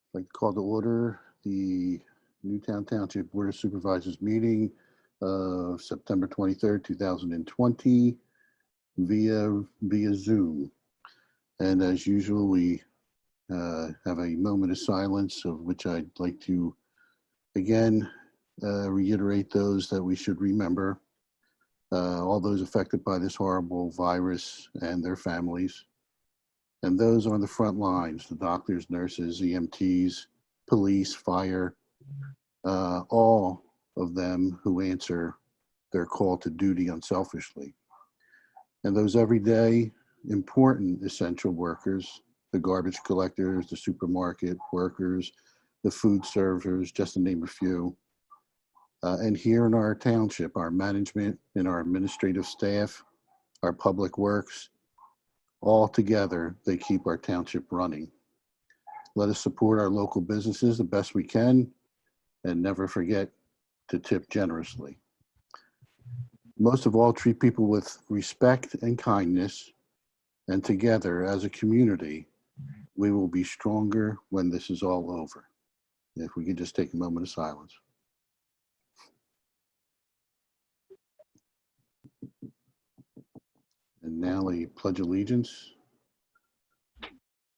I'd like to call to order the Newtown Township Board of Supervisors meeting of September 23rd, 2020 via Zoom. And as usual, we have a moment of silence, of which I'd like to again reiterate those that we should remember. All those affected by this horrible virus and their families, and those on the front lines, the doctors, nurses, EMTs, police, fire, all of them who answer their call to duty unselfishly. And those everyday important essential workers, the garbage collectors, the supermarket workers, the food servers, just to name a few. And here in our township, our management and our administrative staff, our public works, all together, they keep our township running. Let us support our local businesses the best we can and never forget to tip generously. Most of all, treat people with respect and kindness, and together as a community, we will be stronger when this is all over. If we could just take a moment of silence. And now we pledge allegiance.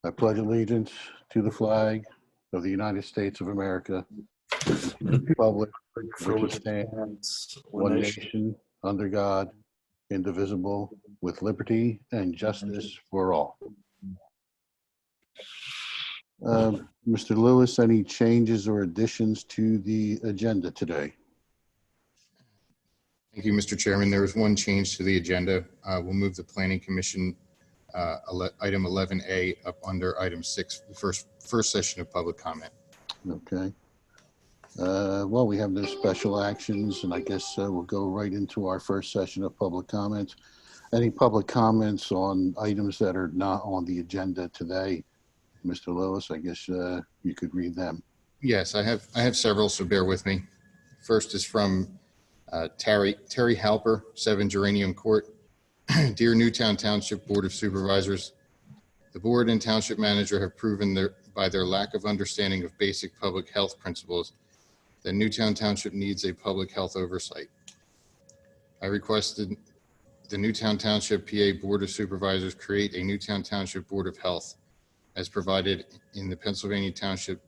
I pledge allegiance to the flag of the United States of America, and to the republic for which it stands, one nation, under God, indivisible, with liberty and justice for all. Mr. Lewis, any changes or additions to the agenda today? Thank you, Mr. Chairman. There is one change to the agenda. We'll move the Planning Commission item 11A up under item 6, the first session of public comment. Okay. Well, we have no special actions, and I guess we'll go right into our first session of public comments. Any public comments on items that are not on the agenda today? Mr. Lewis, I guess you could read them. Yes, I have several, so bear with me. First is from Terry Halper, 7 Geranium Court. Dear Newtown Township Board of Supervisors, the board and township manager have proven by their lack of understanding of basic public health principles that Newtown Township needs a public health oversight. I requested the Newtown Township PA Board of Supervisors create a Newtown Township Board of Health as provided in the Pennsylvania Township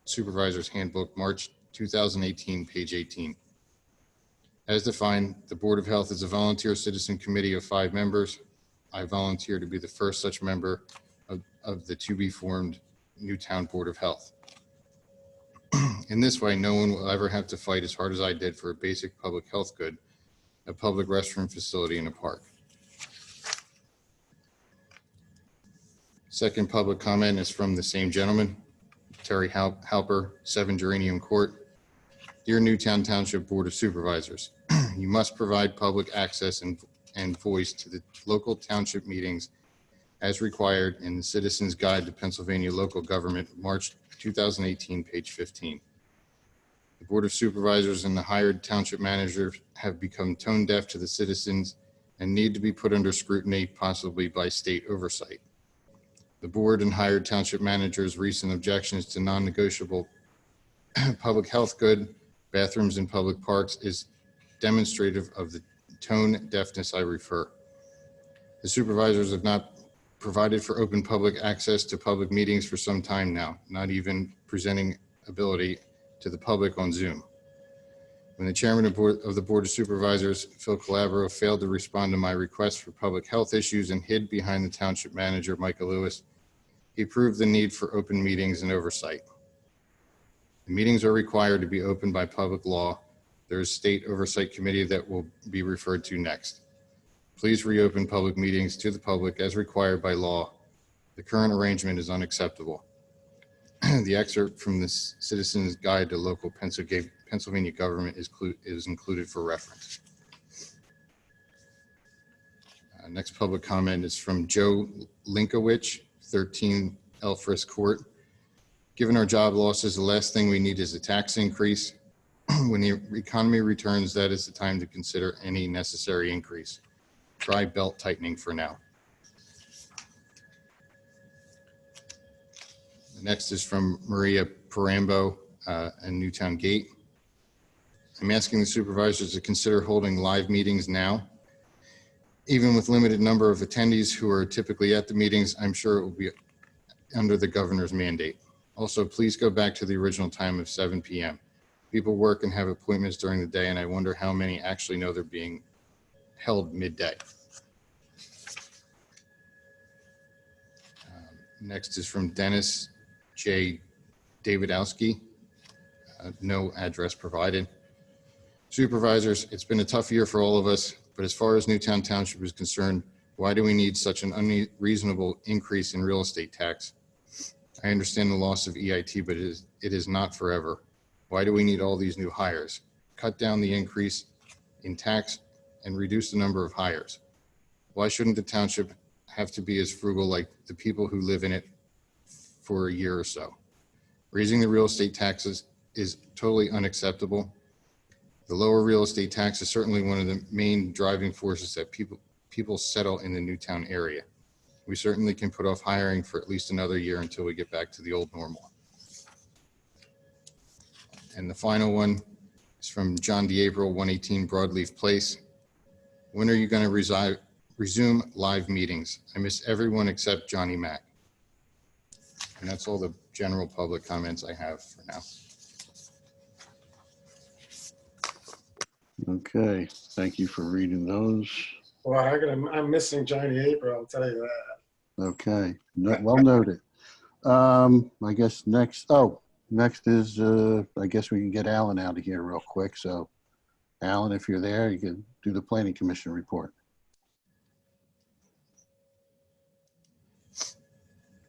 Supervisors Handbook, March 2018, page 18. As defined, the Board of Health is a volunteer citizen committee of 5 members. I volunteer to be the first such member of the to-be-formed Newtown Board of Health. In this way, no one will ever have to fight as hard as I did for a basic public health good, a public restroom facility in a park. Second public comment is from the same gentleman, Terry Halper, 7 Geranium Court. Dear Newtown Township Board of Supervisors, you must provide public access and voice to the local township meetings as required in the Citizens Guide to Pennsylvania Local Government, March 2018, page 15. The Board of Supervisors and the hired township manager have become tone deaf to the citizens and need to be put under scrutiny, possibly by state oversight. The board and hired township manager's recent objections to non-negotiable public health good, bathrooms in public parks is demonstrative of the tone deafness I refer. The supervisors have not provided for open public access to public meetings for some time now, not even presenting ability to the public on Zoom. When the chairman of the Board of Supervisors, Phil Calabro, failed to respond to my request for public health issues and hid behind the township manager, Michael Lewis, he proved the need for open meetings and oversight. The meetings are required to be opened by public law. There is a state oversight committee that will be referred to next. Please reopen public meetings to the public as required by law. The current arrangement is unacceptable. The excerpt from the Citizens Guide to Local Pennsylvania Government is included for reference. Next public comment is from Joe Linkowicz, 13 Elfris Court. Given our job losses, the last thing we need is a tax increase. When the economy returns, that is the time to consider any necessary increase. Try belt tightening for now. The Next is from Maria Parambo and Newtown Gate. I'm asking the supervisors to consider holding live meetings now. Even with limited number of attendees who are typically at the meetings, I'm sure it will be under the governor's mandate. Also, please go back to the original time of 7 p.m. People work and have appointments during the day, and I wonder how many actually know they're being held midday. Next is from Dennis J. Davidowski. No address provided. Supervisors, it's been a tough year for all of us, but as far as Newtown Township is concerned, why do we need such an unreasonable increase in real estate tax? I understand the loss of EIT, but it is not forever. Why do we need all these new hires? Cut down the increase in tax and reduce the number of hires. Why shouldn't the township have to be as frugal like the people who live in it for a year or so? Raising the real estate taxes is totally unacceptable. The lower real estate tax is certainly one of the main driving forces that people settle in the Newtown area. We certainly can put off hiring for at least another year until we get back to the old normal. And the final one is from John DeApril, 118 Broadleaf Place. When are you going to resume live meetings? I miss everyone except Johnny Mack. And that's all the general public comments I have for now. Okay, thank you for reading those. Well, I'm missing Johnny April, I'll tell you that. Okay, well noted. I guess next is, I guess we can get Alan out of here real quick. So Alan, if you're there, you can do the Planning Commission report.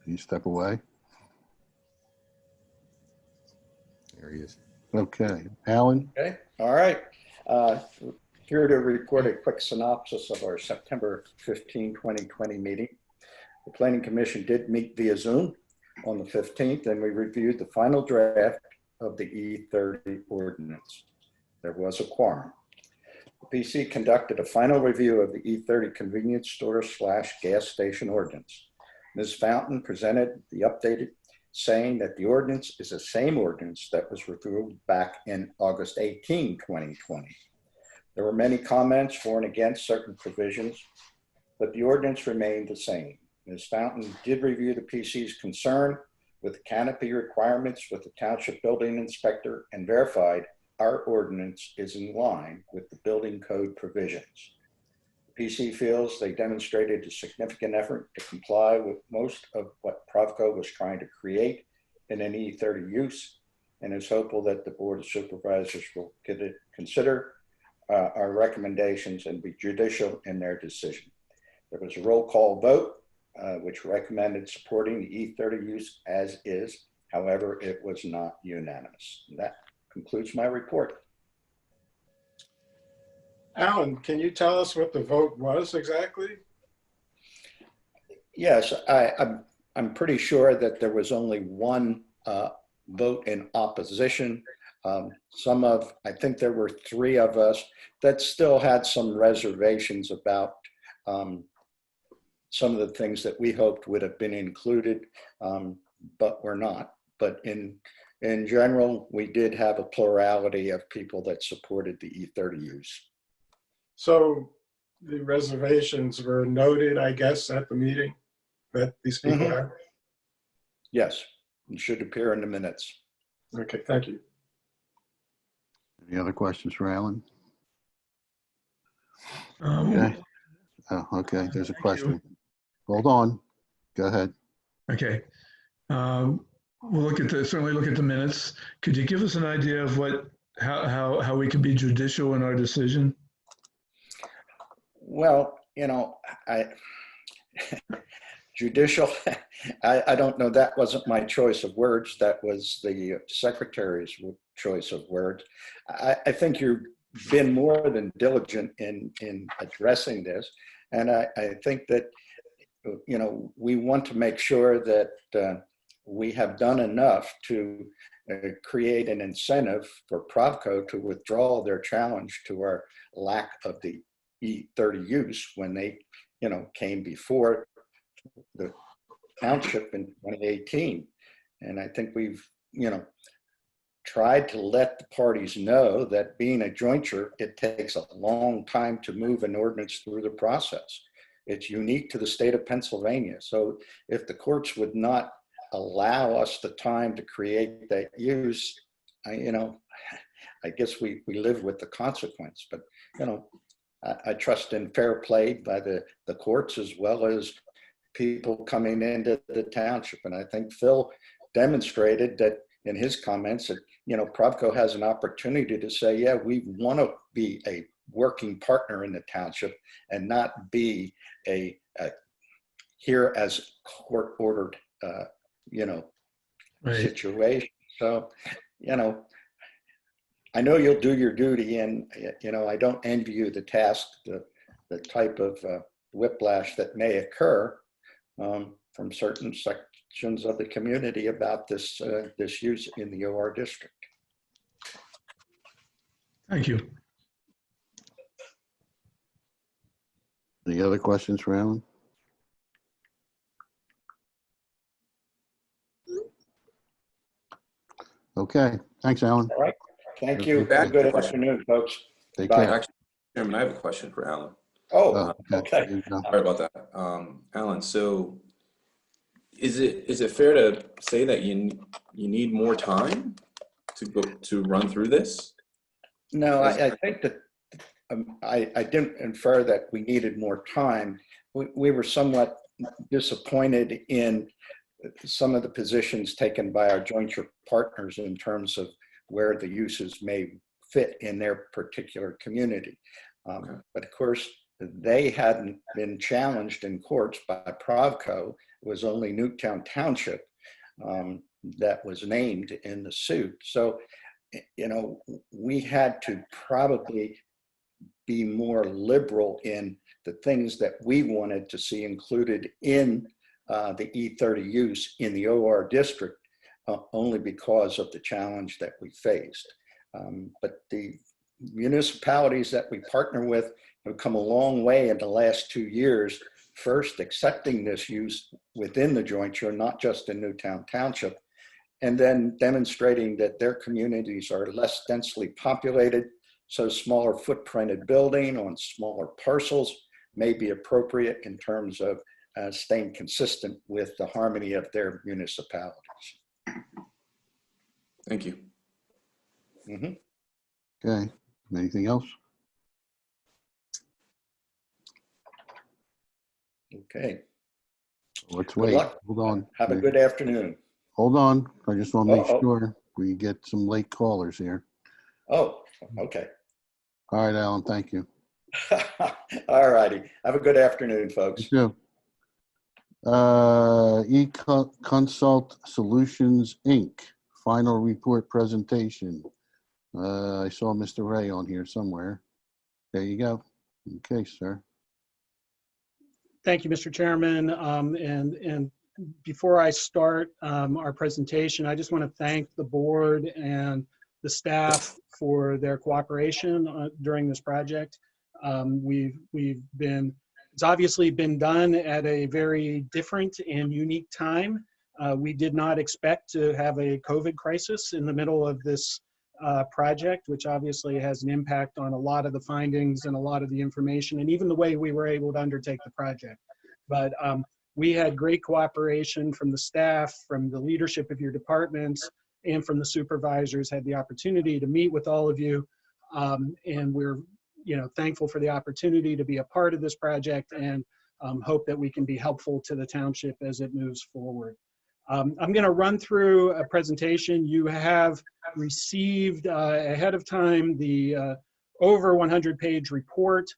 Can you step away? There he is. Okay, Alan? Okay, all right. Here to report a quick synopsis of our September 15, 2020 meeting. The Planning Commission did meet via Zoom on the 15th, and we reviewed the final draft of the E30 ordinance. There was a quorum. The PC conducted a final review of the E30 convenience store / gas station ordinance. Ms. Fountain presented the updated, saying that the ordinance is the same ordinance that was reviewed back in August 18, 2020. There were many comments for and against certain provisions, but the ordinance remained the same. Ms. Fountain did review the PC's concern with the canopy requirements with the township building inspector and verified our ordinance is in line with the building code provisions. The PC feels they demonstrated a significant effort to comply with most of what Provco was trying to create in an E30 use, and is hopeful that the Board of Supervisors will consider our recommendations and be judicial in their decision. There was a roll call vote, which recommended supporting the E30 use as is. However, it was not unanimous. And that concludes my report. Alan, can you tell us what the vote was exactly? Yes, I'm pretty sure that there was only one vote in opposition. I think there were 3 of us that still had some reservations about some of the things that we hoped would have been included, but were not. But in general, we did have a plurality of people that supported the E30 use. So the reservations were noted, I guess, at the meeting that these people have? Yes, it should appear in the minutes. Okay, thank you. Any other questions for Alan? Okay. Oh, okay, there's a Thank question. Hold on. Go ahead. Okay. We'll certainly look at the minutes. Could you give us an idea of how we can be judicial in our decision? Well, judicial, I don't know. That wasn't my choice of words. That was the secretary's choice of words. I think you've been more than diligent in addressing this. And I think that, we want to make sure that we have done enough to create an incentive for Provco to withdraw their challenge to our lack of the E30 use when they, came before the township in 2018. And I think we've, tried to let the parties know that being a jointure, it takes a long time to move an ordinance through the process. It's unique to the state of Pennsylvania. So if the courts would not allow us the time to create that use, I guess we live with the consequence. But, I trust in fair play by the courts as well as people coming into the township. And I think Phil demonstrated that in his comments that, Provco has an opportunity to say, yeah, we want to be a working partner in the township and not be a here as court ordered, Right. situation. So, I know you'll do your duty, and, I don't envy you the task, the type of whiplash that may occur from certain sections of the community about this use in the OR district. Thank you. Any other questions for Alan? Okay, thanks, Alan. All right. Thank you. Back. Good afternoon, folks. Take Bye. care. Actually, Chairman, I have a question for Alan. Oh, Okay. okay. There you go. Sorry about that. Alan, so is it fair to say that you need more time to run through this? No, I think that I didn't infer that we needed more time. We were somewhat disappointed in some of the positions taken by our jointure partners in terms of where the uses may fit in their particular community. Okay. But of course, they hadn't been challenged in courts by Provco. It was only Newtown Township that was named in the suit. So, we had to probably be more liberal in the things that we wanted to see included in the E30 use in the OR district, only because of the challenge that we faced. But the municipalities that we partner with have come a long way in the last 2 years, first accepting this use within the jointure, not just in Newtown Township, and then demonstrating that their communities are less densely populated, so smaller footprinted building on smaller parcels may be appropriate in terms of staying consistent with the harmony of their municipalities. Thank you. Mm-hmm. Okay, anything else? Okay. Let's Good wait. luck. Hold on. Have a good afternoon. Hold on. I just want to make Uh-oh. sure we get some late callers here. Oh, okay. All right, Alan, thank you. All righty. Have a good afternoon, folks. You too. eConsult Solutions, Inc., final report presentation. I saw Mr. Ray on here somewhere. There you go. Okay, sir. Thank you, Mr. Chairman. And before I start our presentation, I just want to thank the board and the staff for their cooperation during this project. It's obviously been done at a very different and unique time. We did not expect to have a COVID crisis in the middle of this project, which obviously has an impact on a lot of the findings and a lot of the information and even the way we were able to undertake the project. But we had great cooperation from the staff, from the leadership of your departments, and from the supervisors. Had the opportunity to meet with all of you, and we're thankful for the opportunity to be a part of this project, and hope that we can be helpful to the township as it moves forward. I'm going to run through a presentation. You have received ahead of time the over 100-page report.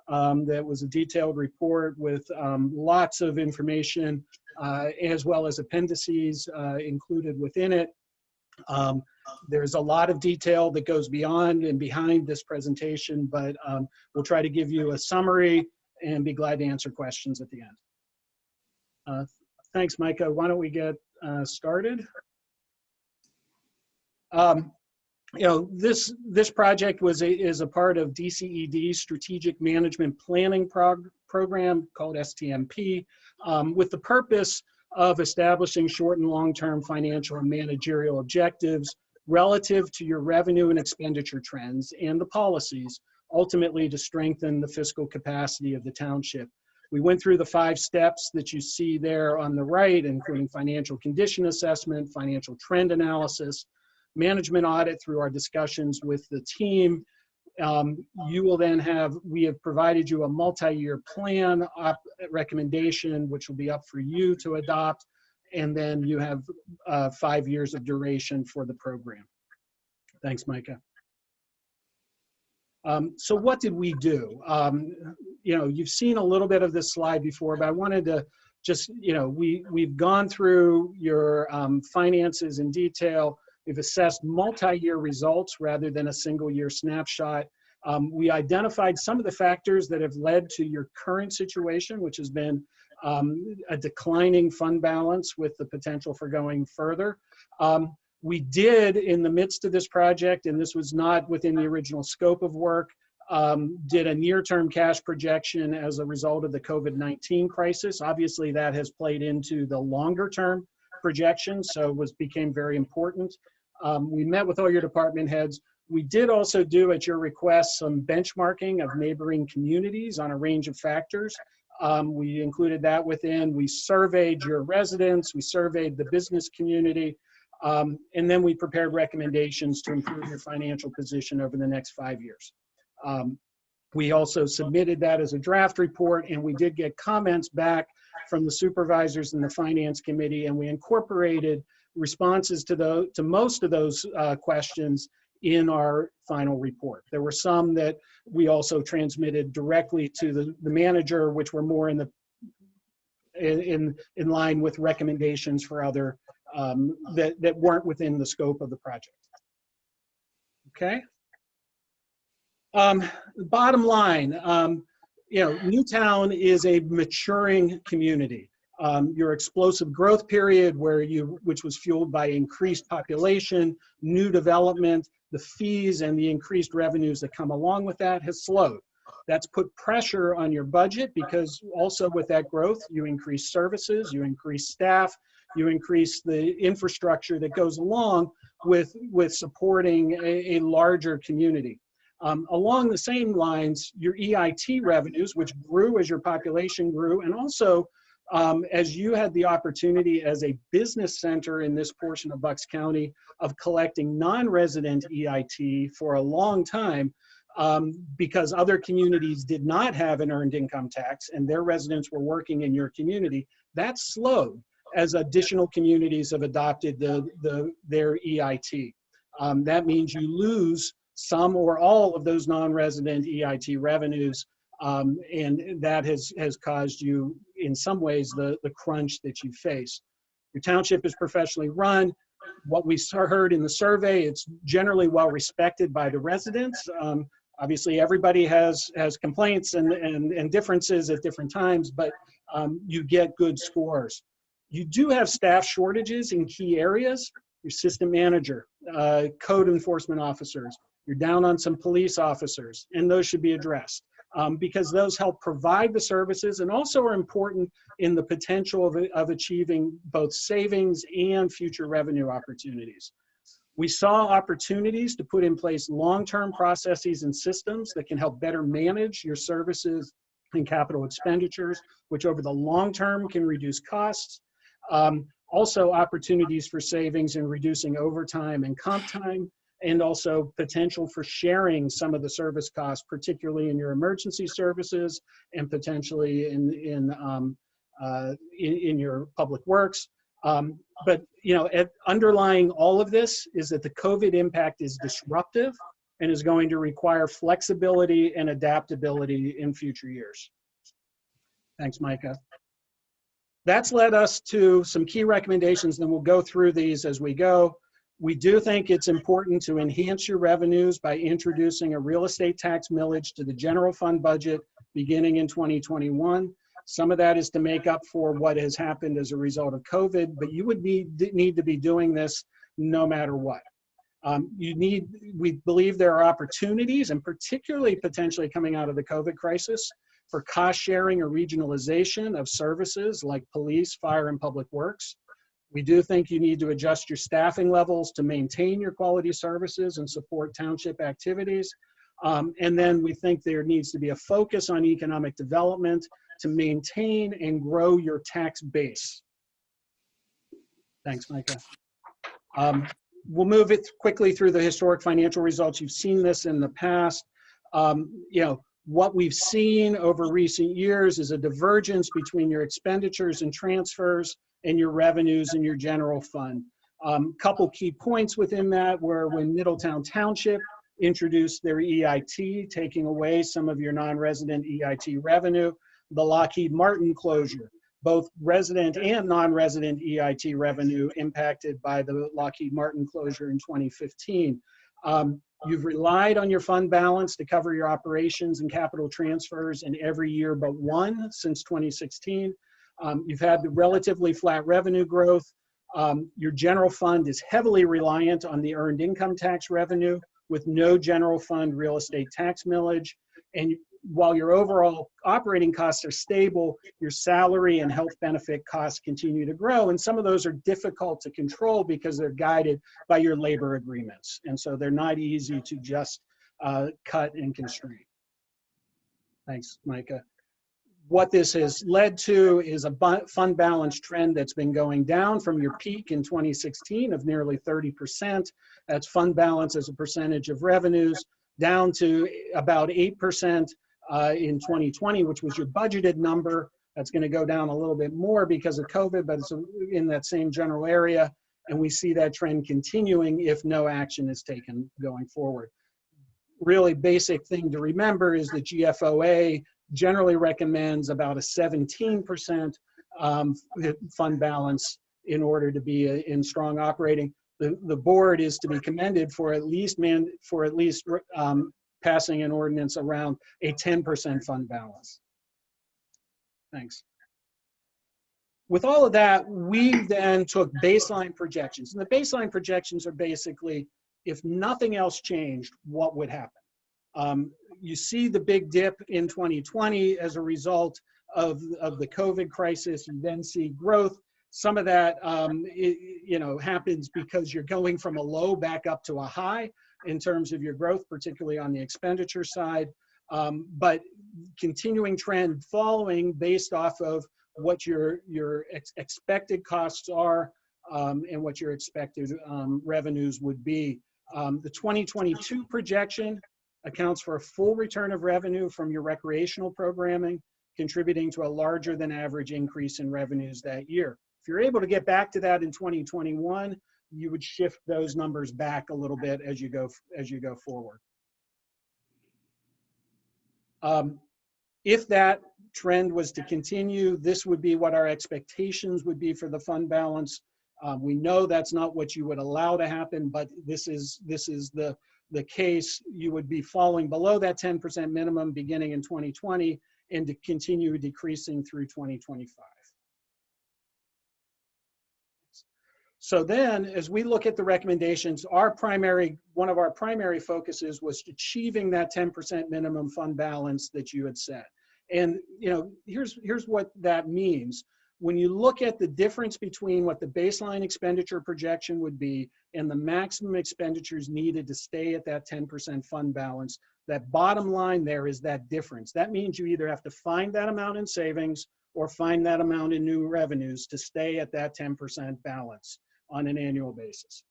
That was a detailed report with lots of information as well as appendices included within it. There's a lot of detail that goes beyond and behind this presentation, but we'll try to give you a summary and be glad to answer questions at the end. Thanks, Micah. Why don't we get started? This project is a part of DCED's Strategic Management Planning Program called STMP, with the purpose of establishing short and long-term financial and managerial objectives relative to your revenue and expenditure trends and the policies, ultimately to strengthen the fiscal capacity of the township. We went through the 5 steps that you see there on the right, including financial condition assessment, financial trend analysis, management audit through our discussions with the team. You will then we have provided you a multi-year plan recommendation, which will be up for you to adopt. And then you have 5 years of duration for the program. Thanks, Micah. So what did we do? You've seen a little bit of this slide before, but I wanted to just, we've gone through your finances in detail. We've assessed multi-year results rather than a single-year snapshot. We identified some of the factors that have led to your current situation, which has been a declining fund balance with the potential for going further. We did, in the midst of this project, and this was not within the original scope of work, did a near-term cash projection as a result of the COVID-19 crisis. Obviously, that has played into the longer-term projection, so became very important. We met with all your department heads. We did also do, at your request, some benchmarking of neighboring communities on a range of factors. We included that within. We surveyed your residents. We surveyed the business community. And then we prepared recommendations to improve your financial position over the next 5 years. We also submitted that as a draft report, and we did get comments back from the supervisors and the finance committee, and we incorporated responses to most of those questions in our final report. There were some that we also transmitted directly to the manager, which were more in line with recommendations for other that weren't within the scope of the project. Okay. Bottom line, Newtown is a maturing community. Your explosive growth period, which was fueled by increased population, new development, the fees and the increased revenues that come along with that, has slowed. That's put pressure on your budget because also with that growth, you increase services, you increase staff, you increase the infrastructure that goes along with supporting a larger community. Along the same lines, your EIT revenues, which grew as your population grew, and also as you had the opportunity as a business center in this portion of Bucks County of collecting non-resident EIT for a long time, because other communities did not have an earned income tax and their residents were working in your community, that slowed as additional communities have adopted their EIT. That means you lose some or all of those non-resident EIT revenues, and that has caused you, in some ways, the crunch that you face. Your township is professionally run. What we heard in the survey, it's generally well respected by the residents. Obviously, everybody has complaints and differences at different times, but you get good scores. You do have staff shortages in key areas. Your assistant manager, code enforcement officers. You're down on some police officers, and those should be addressed because those help provide the services and also are important in the potential of achieving both savings and future revenue opportunities. We saw opportunities to put in place long-term processes and systems that can help better manage your services and capital expenditures, which over the long term can reduce costs. Also opportunities for savings in reducing overtime and comp time, and also potential for sharing some of the service costs, particularly in your emergency services and potentially in your public works. But underlying all of this is that the COVID impact is disruptive and is going to require flexibility and adaptability in future years. Thanks, Micah. That's led us to some key recommendations, and we'll go through these as we go. We do think it's important to enhance your revenues by introducing a real estate tax millage to the general fund budget beginning in 2021. Some of that is to make up for what has happened as a result of COVID, but you would need to be doing this no matter what. We believe there are opportunities, and particularly potentially coming out of the COVID crisis, for cost sharing or regionalization of services like police, fire, and public works. We do think you need to adjust your staffing levels to maintain your quality services and support township activities. And then we think there needs to be a focus on economic development to maintain and grow your tax base. Thanks, Micah. We'll move it quickly through the historic financial results. You've seen this in the past. What we've seen over recent years is a divergence between your expenditures and transfers and your revenues in your general fund. Couple key points within that were when Middletown Township introduced their EIT, taking away some of your non-resident EIT revenue, the Lockheed Martin closure, both resident and non-resident EIT revenue impacted by the Lockheed Martin closure in 2015. You've relied on your fund balance to cover your operations and capital transfers in every year but one since 2016. You've had the relatively flat revenue growth. Your general fund is heavily reliant on the earned income tax revenue with no general fund real estate tax millage. And while your overall operating costs are stable, your salary and health benefit costs continue to grow. And some of those are difficult to control because they're guided by your labor agreements. And so they're not easy to just cut and constrain. Thanks, Micah. What this has led to is a fund balance trend that's been going down from your peak in 2016 of nearly 30%. That's fund balance as a percentage of revenues, down to about 8% in 2020, which was your budgeted number. That's going to go down a little bit more because of COVID, but it's in that same general area. And we see that trend continuing if no action is taken going forward. Really basic thing to remember is the GFOA generally recommends about a 17% fund balance in order to be in strong operating. The board is to be commended for at least passing an ordinance around a 10% fund balance. Thanks. With all of that, we then took baseline projections. And the baseline projections are basically, if nothing else changed, what would happen? You see the big dip in 2020 as a result of the COVID crisis. You then see growth. Some of that happens because you're going from a low back up to a high in terms of your growth, particularly on the expenditure side. But continuing trend following based off of what your expected costs are and what your expected revenues would be. The 2022 projection accounts for a full return of revenue from your recreational programming, contributing to a larger than average increase in revenues that year. If you're able to get back to that in 2021, you would shift those numbers back a little bit as you go forward. If that trend was to continue, this would be what our expectations would be for the fund balance. We know that's not what you would allow to happen, but this is the case. You would be falling below that 10% minimum beginning in 2020 and to continue decreasing through 2025. So then, as we look at the recommendations, one of our primary focuses was achieving that 10% minimum fund balance that you had set. And here's what that means. When you look at the difference between what the baseline expenditure projection would be and the maximum expenditures needed to stay at that 10% fund balance, that bottom line there is that difference. That means you either have to find that amount in savings or find that amount in new revenues to stay at that 10% balance on an annual basis.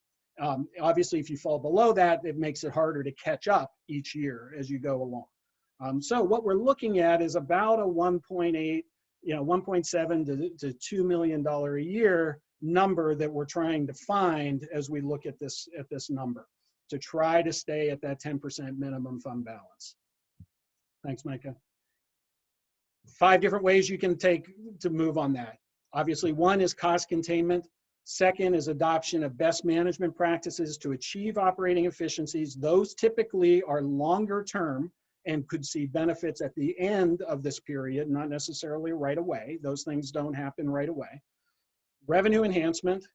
Obviously, if you fall below that, it makes it harder to catch up each year as you go along. So what we're looking at is about a 1.7 to $2 million a year number that we're trying to find as we look at this number to try to stay at that 10% minimum fund balance. Thanks, Micah. 5 different ways you can take to move on that. Obviously, one is cost containment. Second is adoption of best management practices to achieve operating efficiencies. Those typically are longer term and could see benefits at the end of this period, not necessarily right away. Those things don't happen right away. Revenue enhancement,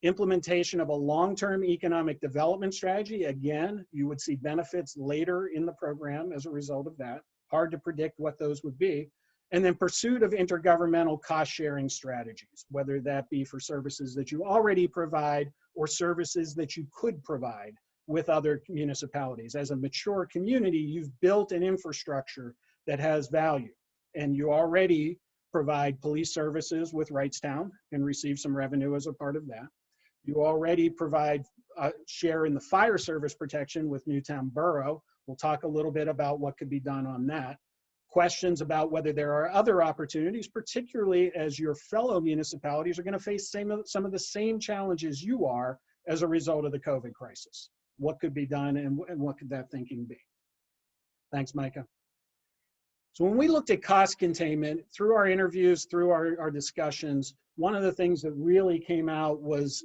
implementation of a long-term economic development strategy. Again, you would see benefits later in the program as a result of that. Hard to predict what those would be. And then pursuit of intergovernmental cost sharing strategies, whether that be for services that you already provide or services that you could provide with other municipalities. As a mature community, you've built an infrastructure that has value, and you already provide police services with Wrightstown and receive some revenue as a part of that. You already provide a share in the fire service protection with Newtown Borough. We'll talk a little bit about what could be done on that. Questions about whether there are other opportunities, particularly as your fellow municipalities are going to face some of the same challenges you are as a result of the COVID crisis. What could be done, and what could that thinking be? Thanks, Micah. So when we looked at cost containment, through our interviews, through our discussions, one of the things that really came out was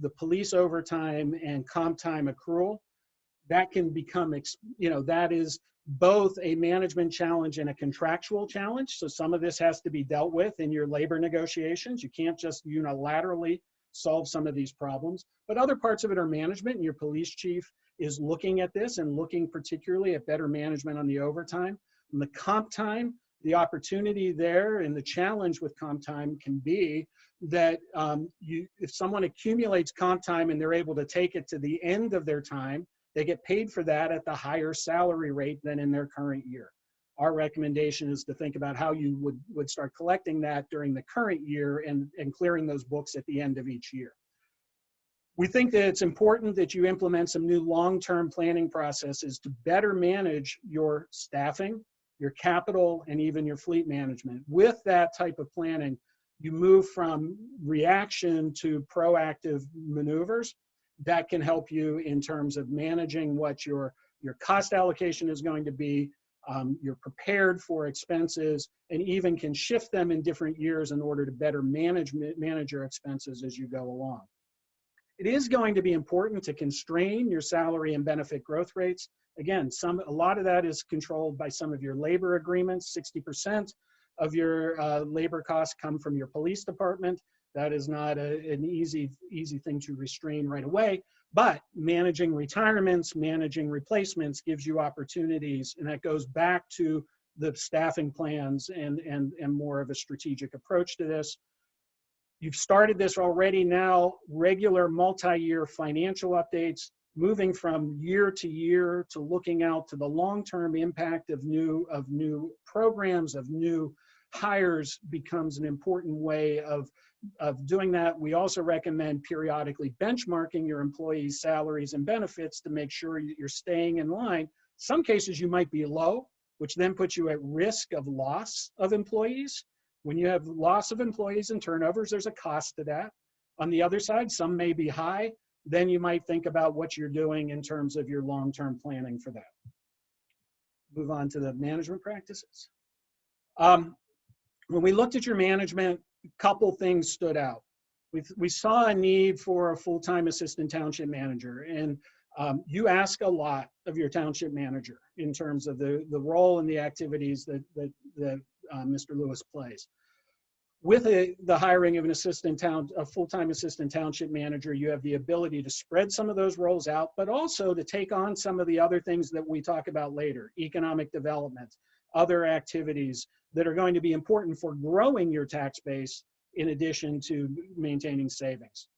the police overtime and comp time accrual. That can become, that is both a management challenge and a contractual challenge. So some of this has to be dealt with in your labor negotiations. You can't just unilaterally solve some of these problems, but other parts of it are management, and your police chief is looking at this and looking particularly at better management on the overtime. And the comp time, the opportunity there and the challenge with comp time can be that if someone accumulates comp time and they're able to take it to the end of their time, they get paid for that at the higher salary rate than in their current year. Our recommendation is to think about how you would start collecting that during the current year and clearing those books at the end of each year. We think that it's important that you implement some new long-term planning processes to better manage your staffing, your capital, and even your fleet management. With that type of planning, you move from reaction to proactive maneuvers that can help you in terms of managing what your cost allocation is going to be. You're prepared for expenses, and even can shift them in different years in order to better manage your expenses as you go along. It is going to be important to constrain your salary and benefit growth rates. Again, a lot of that is controlled by some of your labor agreements. 60% of your labor costs come from your police department. That is not an easy thing to restrain right away, but managing retirements, managing replacements gives you opportunities, and that goes back to the staffing plans and more of a strategic approach to this. You've started this already now, regular multi-year financial updates, moving from year to year to looking out to the long-term impact of new programs, of new hires becomes an important way of doing that. We also recommend periodically benchmarking your employees' salaries and benefits to make sure you're staying in line. Some cases you might be low, which then puts you at risk of loss of employees. When you have loss of employees and turnovers, there's a cost to that. On the other side, some may be high. Then you might think about what you're doing in terms of your long-term planning for that. Move on to the management practices. When we looked at your management, a couple things stood out. We saw a need for a full-time assistant township manager, and you ask a lot of your township manager in terms of the role and the activities that Mr. Lewis plays. With the hiring of a full-time assistant township manager, you have the ability to spread some of those roles out, but also to take on some of the other things that we talk about later, economic development, other activities that are going to be important for growing your tax base in addition to maintaining savings.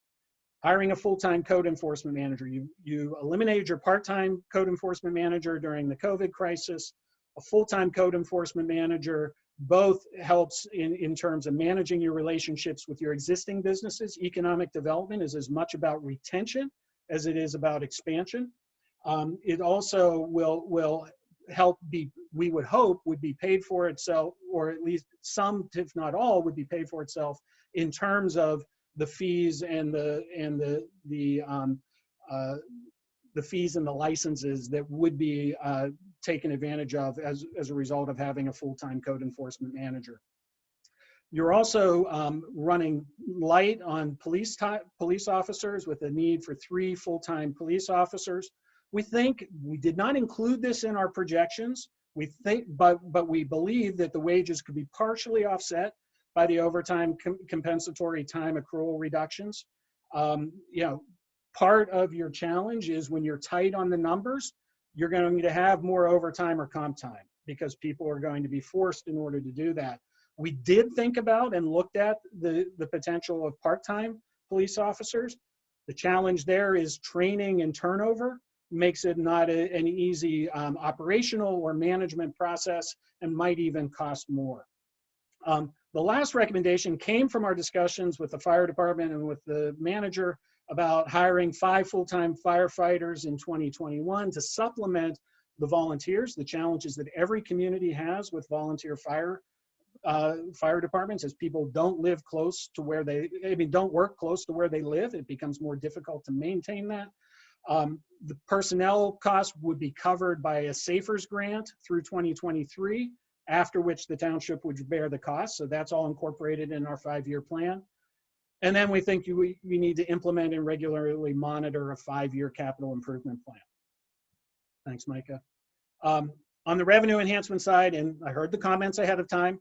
Hiring a full-time code enforcement manager. You eliminated your part-time code enforcement manager during the COVID crisis. A full-time code enforcement manager both helps in terms of managing your relationships with your existing businesses. Economic development is as much about retention as it is about expansion. It also will help we would hope would be paid for itself, or at least some, if not all, would be paid for itself in terms of the fees and the fees and the licenses that would be taken advantage of as a result of having a full-time code enforcement manager. You're also running light on police officers with a need for 3 full-time police officers. We think, we did not include this in our projections. We think, but we believe that the wages could be partially offset by the overtime compensatory time accrual reductions. Part of your challenge is when you're tight on the numbers, you're going to have more overtime or comp time. because people are going to be forced in order to do that. We did think about and looked at the potential of part-time police officers. The challenge there is training and turnover makes it not an easy operational or management process and might even cost more. The last recommendation came from our discussions with the fire department and with the manager about hiring 5 full-time firefighters in 2021 to supplement the volunteers. The challenges that every community has with volunteer fire departments is people don't live close to where don't work close to where they live. It becomes more difficult to maintain that. The personnel costs would be covered by a SAFERS grant through 2023, after which the township would bear the cost. So that's all incorporated in our 5-year plan. And then we think we need to implement and regularly monitor a 5-year capital improvement plan. Thanks, Micah. On the revenue enhancement side, and I heard the comments ahead of time,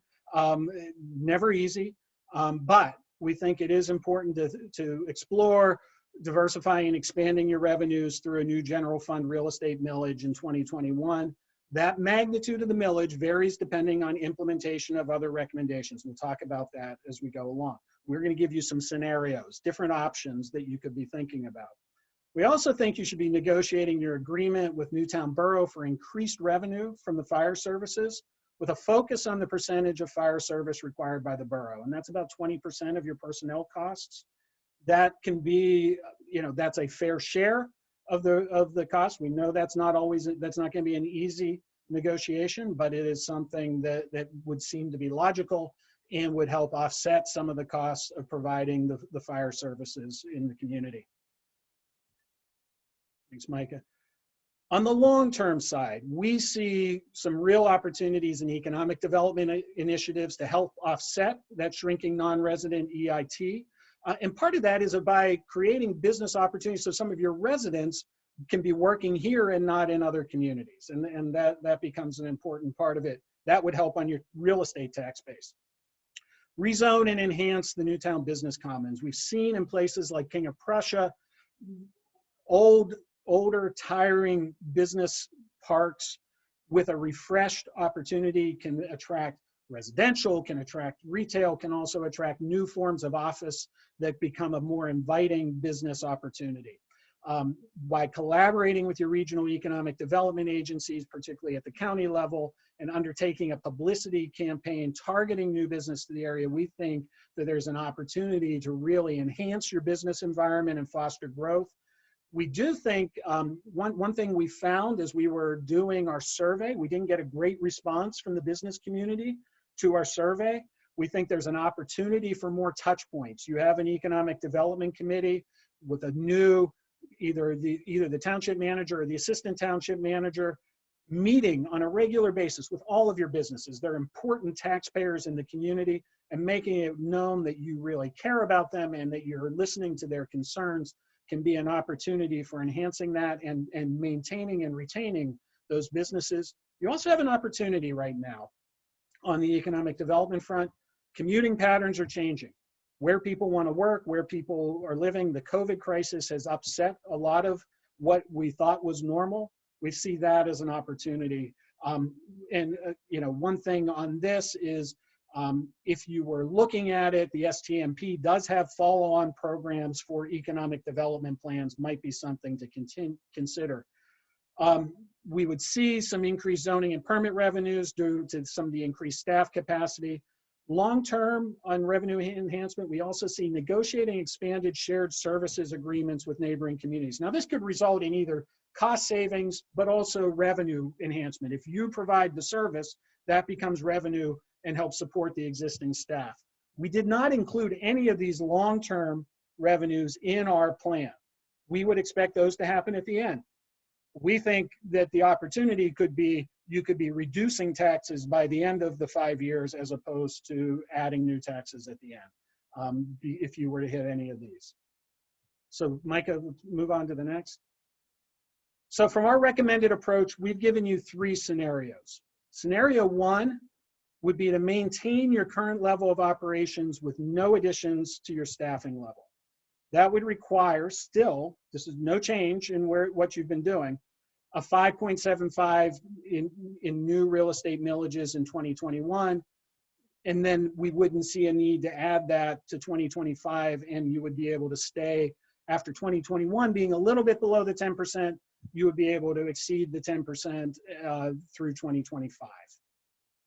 never easy, but we think it is important to explore diversifying and expanding your revenues through a new general fund real estate millage in 2021. That magnitude of the millage varies depending on implementation of other recommendations. We'll talk about that as we go along. We're going to give you some scenarios, different options that you could be thinking about. We also think you should be negotiating your agreement with Newtown Borough for increased revenue from the fire services with a focus on the percentage of fire service required by the borough. And that's about 20% of your personnel costs. That can be, that's a fair share of the cost. We know that's not going to be an easy negotiation, but it is something that would seem to be logical and would help offset some of the costs of providing the fire services in the community. Thanks, Micah. On the long-term side, we see some real opportunities in economic development initiatives to help offset that shrinking non-resident EIT. And part of that is by creating business opportunities so some of your residents can be working here and not in other communities. And that becomes an important part of it. That would help on your real estate tax base. Rezone and enhance the Newtown Business Commons. We've seen in places like King of Prussia, older, tiring business parks with a refreshed opportunity can attract residential, can attract retail, can also attract new forms of office that become a more inviting business opportunity. By collaborating with your regional economic development agencies, particularly at the county level, and undertaking a publicity campaign targeting new business to the area, we think that there's an opportunity to really enhance your business environment and foster growth. We do think one thing we found as we were doing our survey, we didn't get a great response from the business community to our survey. We think there's an opportunity for more touch points. You have an economic development committee with a new, either the township manager or the assistant township manager meeting on a regular basis with all of your businesses. They're important taxpayers in the community, and making it known that you really care about them and that you're listening to their concerns can be an opportunity for enhancing that and maintaining and retaining those businesses. You also have an opportunity right now on the economic development front. Commuting patterns are changing. Where people want to work, where people are living, the COVID crisis has upset a lot of what we thought was normal. We see that as an opportunity. One thing on this is if you were looking at it, the STMP does have follow-on programs for economic development plans, might be something to consider. We would see some increased zoning and permit revenues due to some of the increased staff capacity. Long-term on revenue enhancement, we also see negotiating expanded shared services agreements with neighboring communities. Now, this could result in either cost savings, but also revenue enhancement. If you provide the service, that becomes revenue and helps support the existing staff. We did not include any of these long-term revenues in our plan. We would expect those to happen at the end. We think that the opportunity could be, you could be reducing taxes by the end of the 5 years as opposed to adding new taxes at the end, if you were to hit any of these. So Micah, move on to the next. So from our recommended approach, we've given you 3 scenarios. Scenario 1 would be to maintain your current level of operations with no additions to your staffing level. That would require still, this is no change in what you've been doing, a 5.75 in new real estate millages in 2021. And then we wouldn't see a need to add that to 2025, and you would be able to stay after 2021 being a little bit below the 10%, you would be able to exceed the 10% through 2025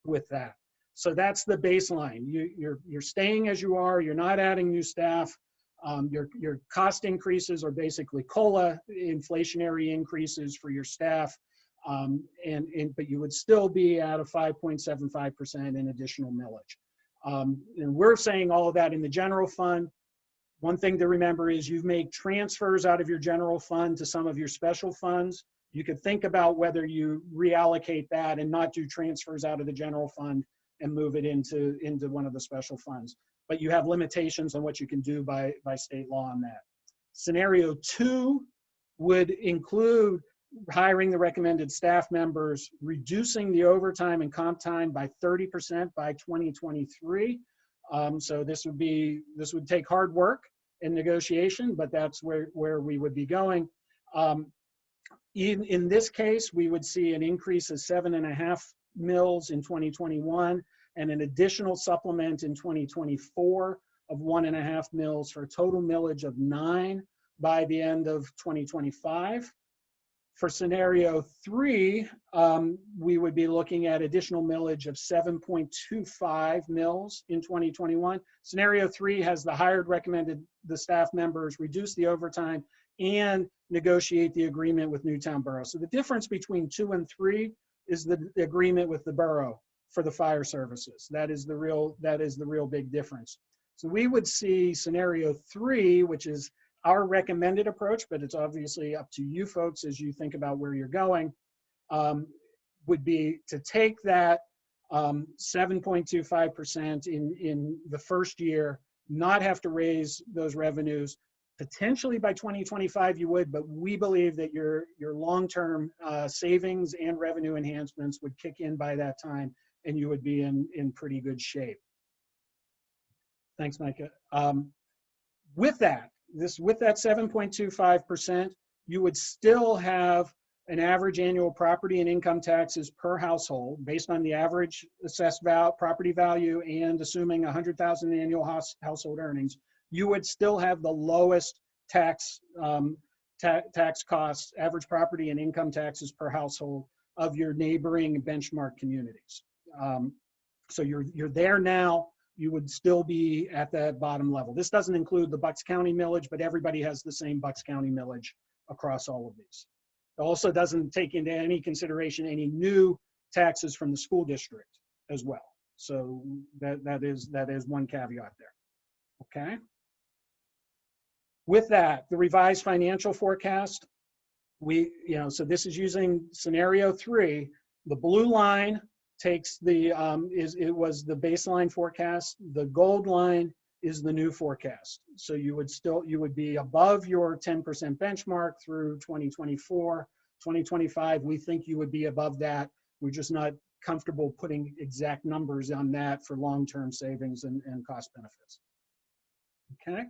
with that. So that's the baseline. You're staying as you are, you're not adding new staff. Your cost increases are basically COLA, inflationary increases for your staff, but you would still be at a 5.75% in additional millage. And we're saying all of that in the general fund. One thing to remember is you've made transfers out of your general fund to some of your special funds. You could think about whether you reallocate that and not do transfers out of the general fund and move it into one of the special funds. But you have limitations on what you can do by state law on that. Scenario 2 would include hiring the recommended staff members, reducing the overtime and comp time by 30% by 2023. So this would take hard work and negotiation, but that's where we would be going. In this case, we would see an increase of 7.5 mills in 2021 and an additional supplement in 2024 of 1.5 mills for a total millage of 9 by the end of 2025. For scenario 3, we would be looking at additional millage of 7.25 mills in 2021. Scenario 3 has the hired recommended the staff members reduce the overtime and negotiate the agreement with Newtown Borough. So the difference between 2 and 3 is the agreement with the borough for the fire services. That is the real big difference. So we would see scenario 3, which is our recommended approach, but it's obviously up to you folks as you think about where you're going, would be to take that 7.25% in the first year, not have to raise those revenues. Potentially by 2025 you would, but we believe that your long-term savings and revenue enhancements would kick in by that time, and you would be in pretty good shape. Thanks, Micah. With that 7.25%, you would still have an average annual property and income taxes per household based on the average assessed property value and assuming 100,000 annual household earnings. You would still have the lowest tax costs, average property and income taxes per household of your neighboring benchmark communities. So you're there now. You would still be at that bottom level. This doesn't include the Bucks County millage, but everybody has the same Bucks County millage across all of these. It also doesn't take into any consideration any new taxes from the school district as well. So that is one caveat there. Okay. With that, the revised financial forecast, so this is using scenario 3. The blue line takes it was the baseline forecast. The gold line is the new forecast. So you would be above your 10% benchmark through 2024. 2025, we think you would be above that. We're just not comfortable putting exact numbers on that for long-term savings and cost benefits. Okay.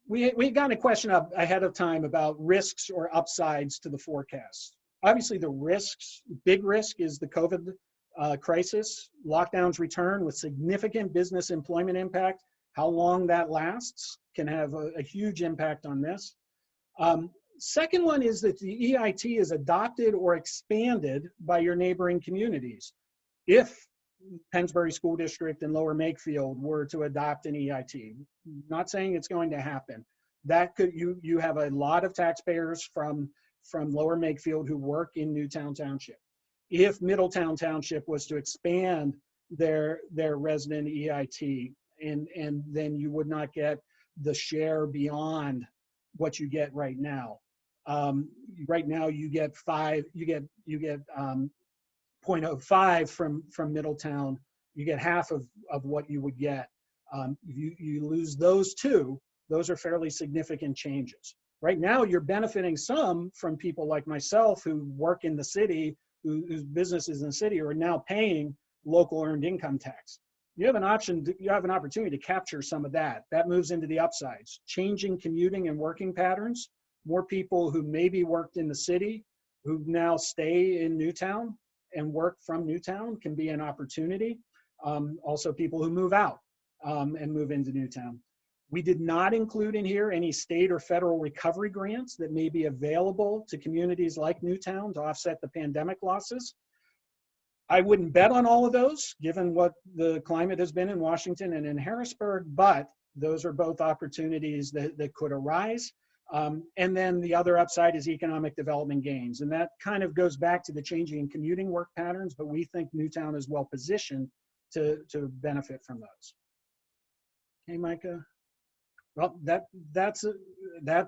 We got a question up ahead of time about risks or upsides to the forecast. Obviously the risks, big risk is the COVID crisis. Lockdowns return with significant business employment impact. How long that lasts can have a huge impact on this. Second one is that the EIT is adopted or expanded by your neighboring communities. If Pennsbury School District and Lower Makefield were to adopt an EIT, not saying it's going to happen, that could, you have a lot of taxpayers from Lower Makefield who work in Newtown Township. If Middletown Township was to expand their resident EIT, and then you would not get the share beyond what you get right now. Right now you get 0.05 from Middletown. You get half of what you would get. You lose those two. Those are fairly significant changes. Right now you're benefiting some from people like myself who work in the city, whose businesses in the city are now paying local earned income tax. You have an opportunity to capture some of that. That moves into the upsides. Changing commuting and working patterns more people who maybe worked in the city who now stay in Newtown and work from Newtown can be an opportunity. Also people who move out and move into Newtown. We did not include in here any state or federal recovery grants that may be available to communities like Newtown to offset the pandemic losses. I wouldn't bet on all of those, given what the climate has been in Washington and in Harrisburg, but those are both opportunities that could arise. And then the other upside is economic development gains. And that kind of goes back to the changing commuting work patterns, but we think Newtown is well positioned to benefit from those. Okay, Micah? Well, that's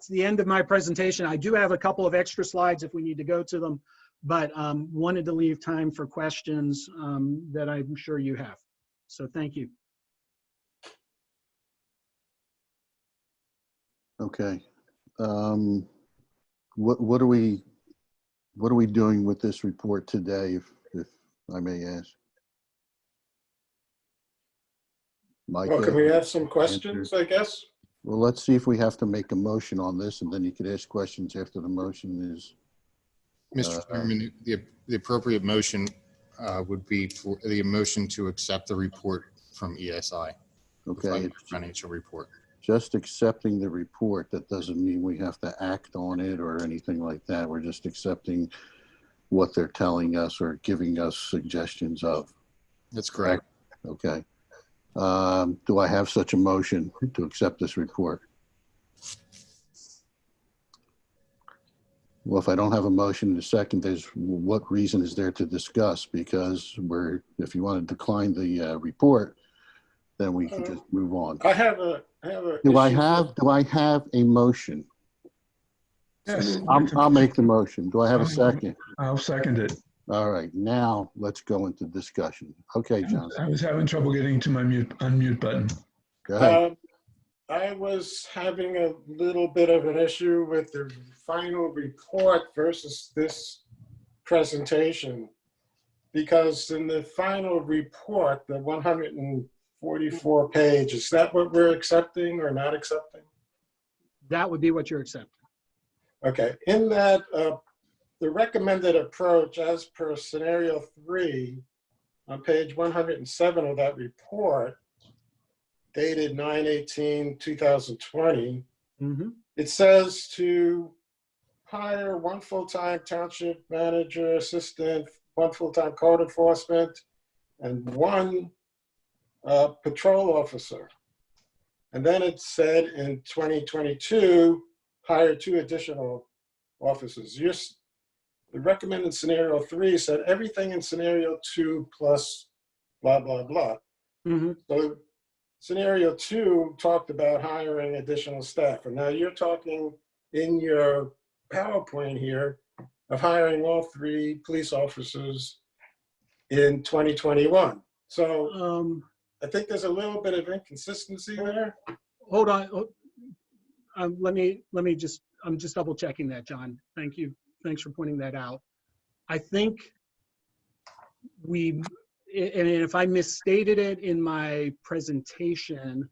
the end of my presentation. I do have a couple of extra slides if we need to go to them, but wanted to leave time for questions that I'm sure you have. So thank you. Okay. What are we doing with this report today, if I may ask? Micah? Well, can we have some questions, I guess? Well, let's see if we have to make a motion on this, and then you could ask questions after the motion is. Mr. Chairman, the appropriate motion would be for the motion to accept the report from ESI. Okay, Financial report. just accepting the report. That doesn't mean we have to act on it or anything like that. We're just accepting what they're telling us or giving us suggestions of. That's correct. Okay. Do I have such a motion to accept this report? Well, if I don't have a motion in a second, what reason is there to discuss? Because if you want to decline the report, then we can just move on. I have a Do I issue have a motion? Yes. I'll make the motion. Do I have a second? I'll second it. All right, now let's go into discussion. Okay, John, I was having trouble getting to my unmute button. go ahead. I was having a little bit of an issue with the final report versus this presentation. Because in the final report, the 144 page, is that what we're accepting or not accepting? That would be what you're accepting. Okay, in that, the recommended approach as per scenario 3 on page 107 of that report, dated 9/18/2020, it says to hire 1 full-time township manager, assistant, 1 full-time code enforcement, and 1 patrol officer. And then it said in 2022, hire 2 additional officers. The recommended scenario 3 said everything in scenario 2 plus blah, blah, blah. So scenario 2 talked about hiring additional staff. And now you're talking in your PowerPoint here of hiring all 3 police officers in 2021. So I think there's a little bit of inconsistency there. Hold on. Let me just, I'm just double checking that, John. Thank you. Thanks for pointing that out. I think and if I misstated it in my presentation,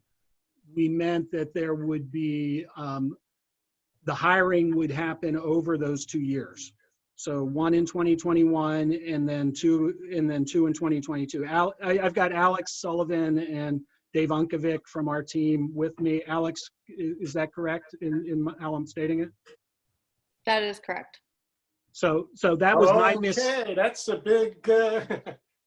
we meant that there would be, the hiring would happen over those 2 years. So 1 in 2021 and then 2 in 2022. I've got Alex Sullivan and Dave Unkovic from our team with me. Alex, is that correct in how I'm stating it? That is correct. So that was my Okay, that's a big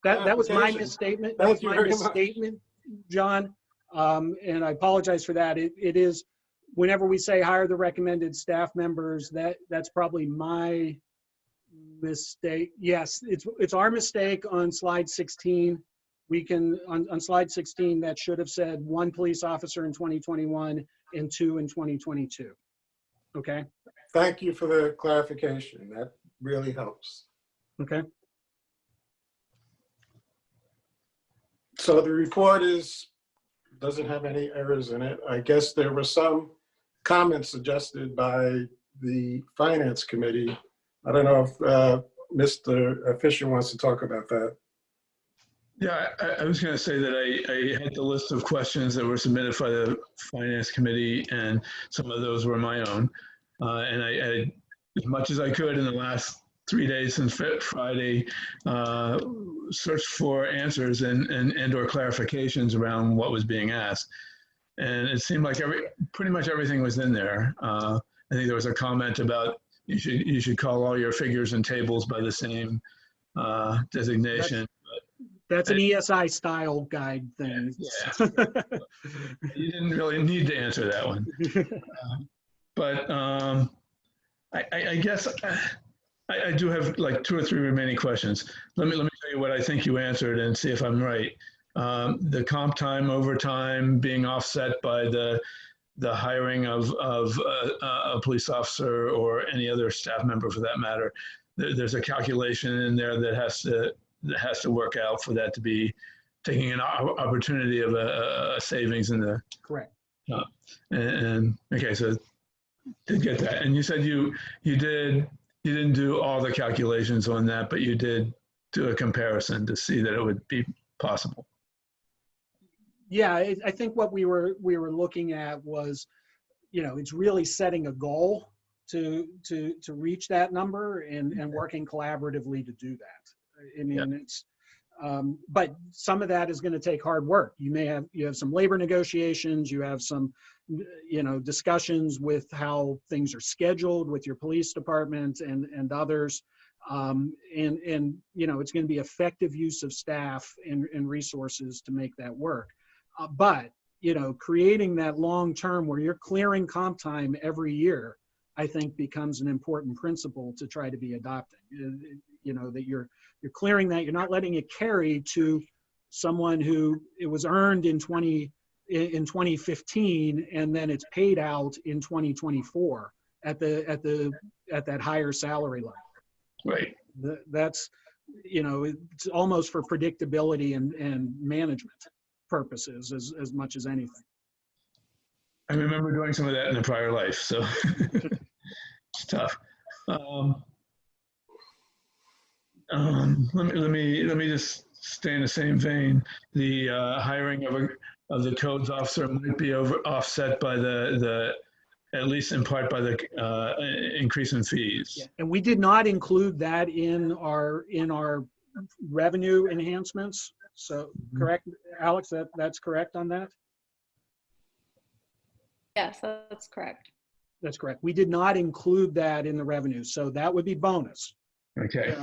that was my misstatement. That was my misstatement, John. And I apologize for that. It is, whenever we say hire the recommended staff members, that's probably my mistake. Yes, it's our mistake on slide 16. We can, on slide 16, that should have said 1 police officer in 2021 and 2 in 2022. Okay. Thank you for the clarification. That really helps. Okay. So the report doesn't have any errors in it. I guess there were some comments suggested by the Finance Committee. I don't know if Mr. Fisher wants to talk about that. Yeah, I was going to say that I had the list of questions that were submitted by the Finance Committee, and some of those were my own. And I, as much as I could in the last 3 days since Friday, searched for answers and or clarifications around what was being asked. And it seemed like pretty much everything was in there. I think there was a comment about you should call all your figures and tables by the same designation. That's an ESI style guide thing. Yeah. You didn't really need to answer that one. But I guess I do have like 2 or 3 remaining questions. Let me tell you what I think you answered and see if I'm right. The comp time, overtime being offset by the hiring of a police officer or any other staff member for that matter. There's a calculation in there that has to work out for that to be taking an opportunity of a savings in the. Correct. And okay, so did get that. And you said you didn't do all the calculations on that, but you did do a comparison to see that it would be possible. Yeah, I think what we were looking at was, it's really setting a goal to reach that number and working collaboratively to do that. I mean, it's, but some of that is going to take hard work. You have some labor negotiations, you have some, discussions with how things are scheduled with your police department and others. And it's going to be effective use of staff and resources to make that work. But, creating that long term where you're clearing comp time every year, I think becomes an important principle to try to be adopting. That you're clearing that, you're not letting it carry to someone who it was earned in 2015 and then it's paid out in 2024 at that higher salary level. Right. That's, it's almost for predictability and management purposes as much as anything. I remember doing some of that in a prior life, so it's tough. Let me just stay in the same vein. The hiring of the codes officer might be offset by the at least in part by the increase in fees. Yeah. And we did not include that in our revenue enhancements. So correct, Alex, that's correct on that? Yes, that's correct. That's correct. We did not include that in the revenue. So that would be bonus. Okay.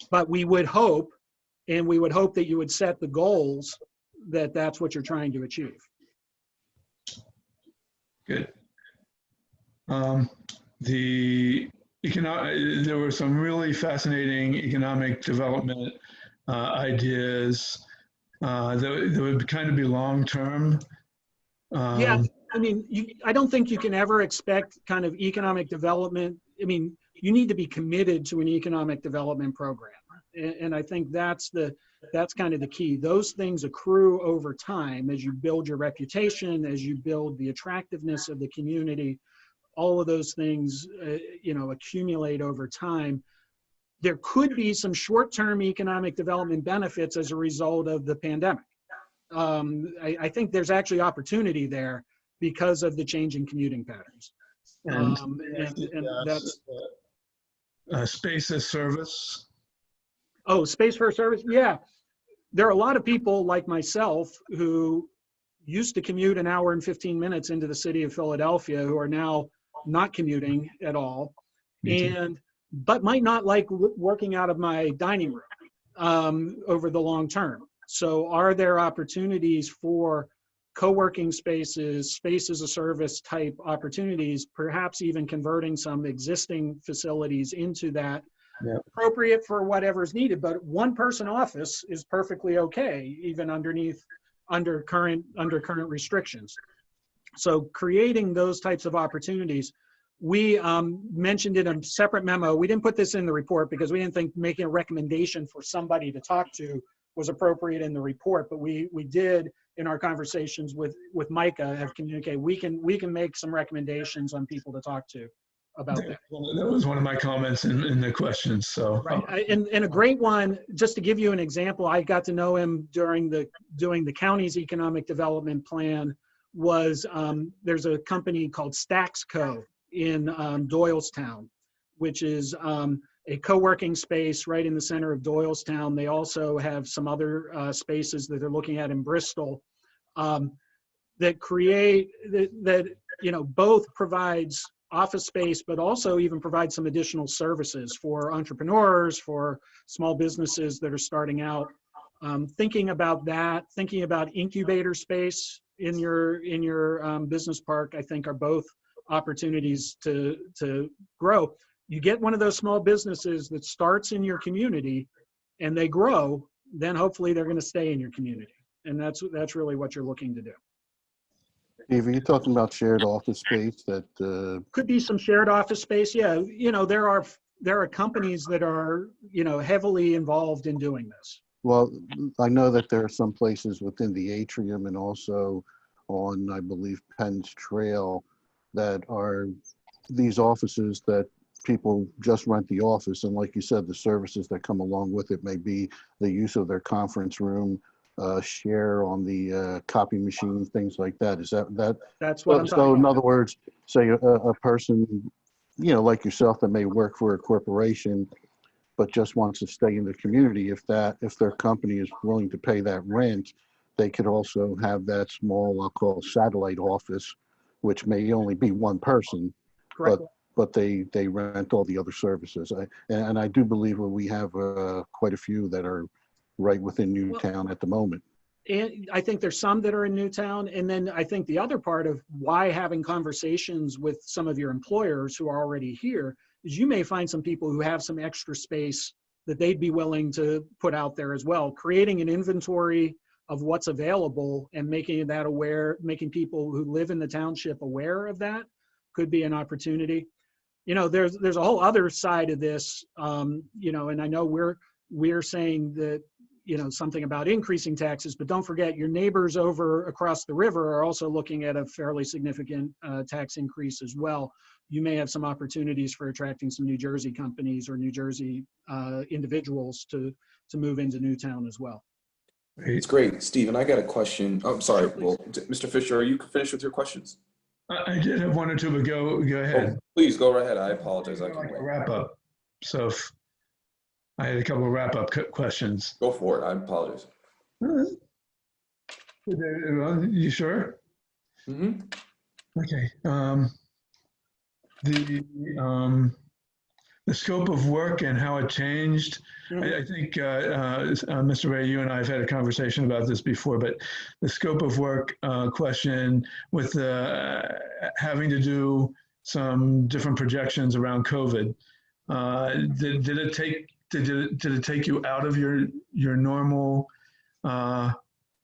But we would hope that you would set the goals that's what you're trying to achieve. Good. There were some really fascinating economic development ideas that would kind of be long-term. Yeah, I mean, I don't think you can ever expect kind of economic development. I mean, you need to be committed to an economic development program. And I think that's kind of the key. Those things accrue over time as you build your reputation, as you build the attractiveness of the community. All of those things, accumulate over time. There could be some short-term economic development benefits as a result of the pandemic. I think there's actually opportunity there because of the change in commuting patterns. And that's space as service. Oh, space for service? Yeah. There are a lot of people like myself who used to commute an hour and 15 minutes into the city of Philadelphia who are now not commuting at all, but might not like working out of my dining room over the long term. So are there opportunities for co-working spaces, space as a service type opportunities, perhaps even converting some existing facilities into that? Yep. Appropriate for whatever is needed, but one person office is perfectly okay, even under current restrictions. So creating those types of opportunities, we mentioned in a separate memo. We didn't put this in the report because we didn't think making a recommendation for somebody to talk to was appropriate in the report, but we did in our conversations with Micah have communicated we can make some recommendations on people to talk to about that. That was one of my comments in the questions. So right, and a great one, just to give you an example, I got to know him doing the county's economic development plan. Was there's a company called Stacksco in Doylestown, which is a co-working space right in the center of Doylestown. They also have some other spaces that they're looking at in Bristol that create, that both provides office space, but also even provides some additional services for entrepreneurs, for small businesses that are starting out. Thinking about that, thinking about incubator space in your business park, I think are both opportunities to grow. You get one of those small businesses that starts in your community and they grow, then hopefully they're going to stay in your community. And that's really what you're looking to do. Steve, are you talking about shared office space that, Could be some shared office space. Yeah. There are companies that are, heavily involved in doing this. well, I know that there are some places within the atrium and also on, I believe, Penn's Trail that are these offices that people just rent the office. And like you said, the services that come along with it may be the use of their conference room, share on the copy machine, things like that. Is that? That's what I'm So talking in about. other words, say a person, like yourself that may work for a corporation, but just wants to stay in the community, if their company is willing to pay that rent, they could also have that small, I'll call satellite office, which may only be one person, Correct. but they rent all the other services. And I do believe we have quite a few that are right within Newtown at the moment. And I think there's some that are in Newtown. And then I think the other part of why having conversations with some of your employers who are already here is you may find some people who have some extra space that they'd be willing to put out there as well. Creating an inventory of what's available and making that aware, making people who live in the township aware of that could be an opportunity. There's a whole other side of this, and I know we're saying that, something about increasing taxes, but don't forget your neighbors over across the river are also looking at a fairly significant tax increase as well. You may have some opportunities for attracting some New Jersey companies or New Jersey individuals to move into Newtown as well. It's great. Steve, and I got a question. Oh, I'm sorry. Well, Mr. Fisher, are you finished with your questions? I did have one or two, but go ahead. Oh, please go right ahead. I apologize. I can Like a wait. wrap up. So I had a couple of wrap up questions. Go for it. I apologize. You sure? Mm-hmm. Okay. The scope of work and how it changed. I think, Mr. Ray, you and I have had a conversation about this before, but the scope of work question with having to do some different projections around COVID, did it take you out of your normal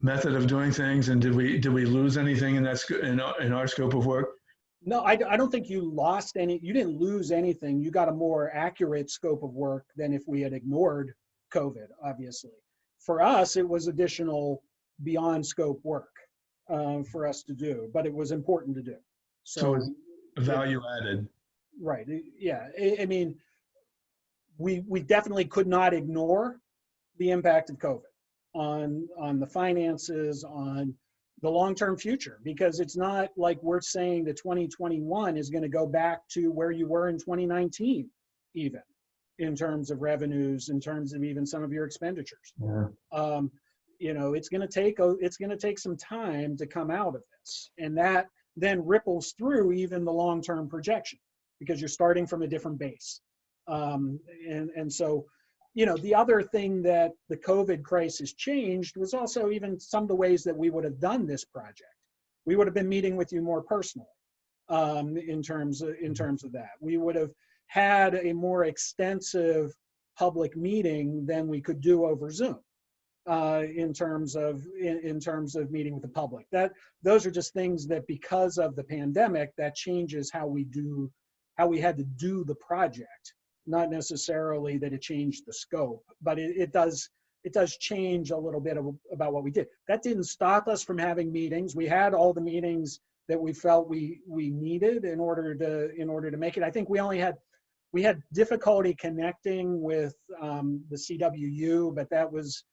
method of doing things, and did we lose anything in that in our scope of work? No, I don't think you lost any, you didn't lose anything. You got a more accurate scope of work than if we had ignored COVID, obviously. For us, it was additional beyond scope work for us to do, but it was important to do. So it's value added. Right, yeah. I mean, we definitely could not ignore the impact of COVID on the finances, on the long-term future, because it's not like we're saying that 2021 is going to go back to where you were in 2019, even in terms of revenues, in terms of even some of your expenditures. Yeah. It's going to take some time to come out of this, and that then ripples through even the long-term projection because you're starting from a different base. And so, the other thing that the COVID crisis changed was also even some of the ways that we would have done this project. We would have been meeting with you more personally in terms of that. We would have had a more extensive public meeting than we could do over Zoom in terms of meeting with the public. Those are just things that, because of the pandemic, that changes how we had to do the project. Not necessarily that it changed the scope, but it does change a little bit about what we did. That didn't stop us from having meetings. We had all the meetings that we felt we needed in order to make it. I think we had difficulty connecting with the CWU, but that was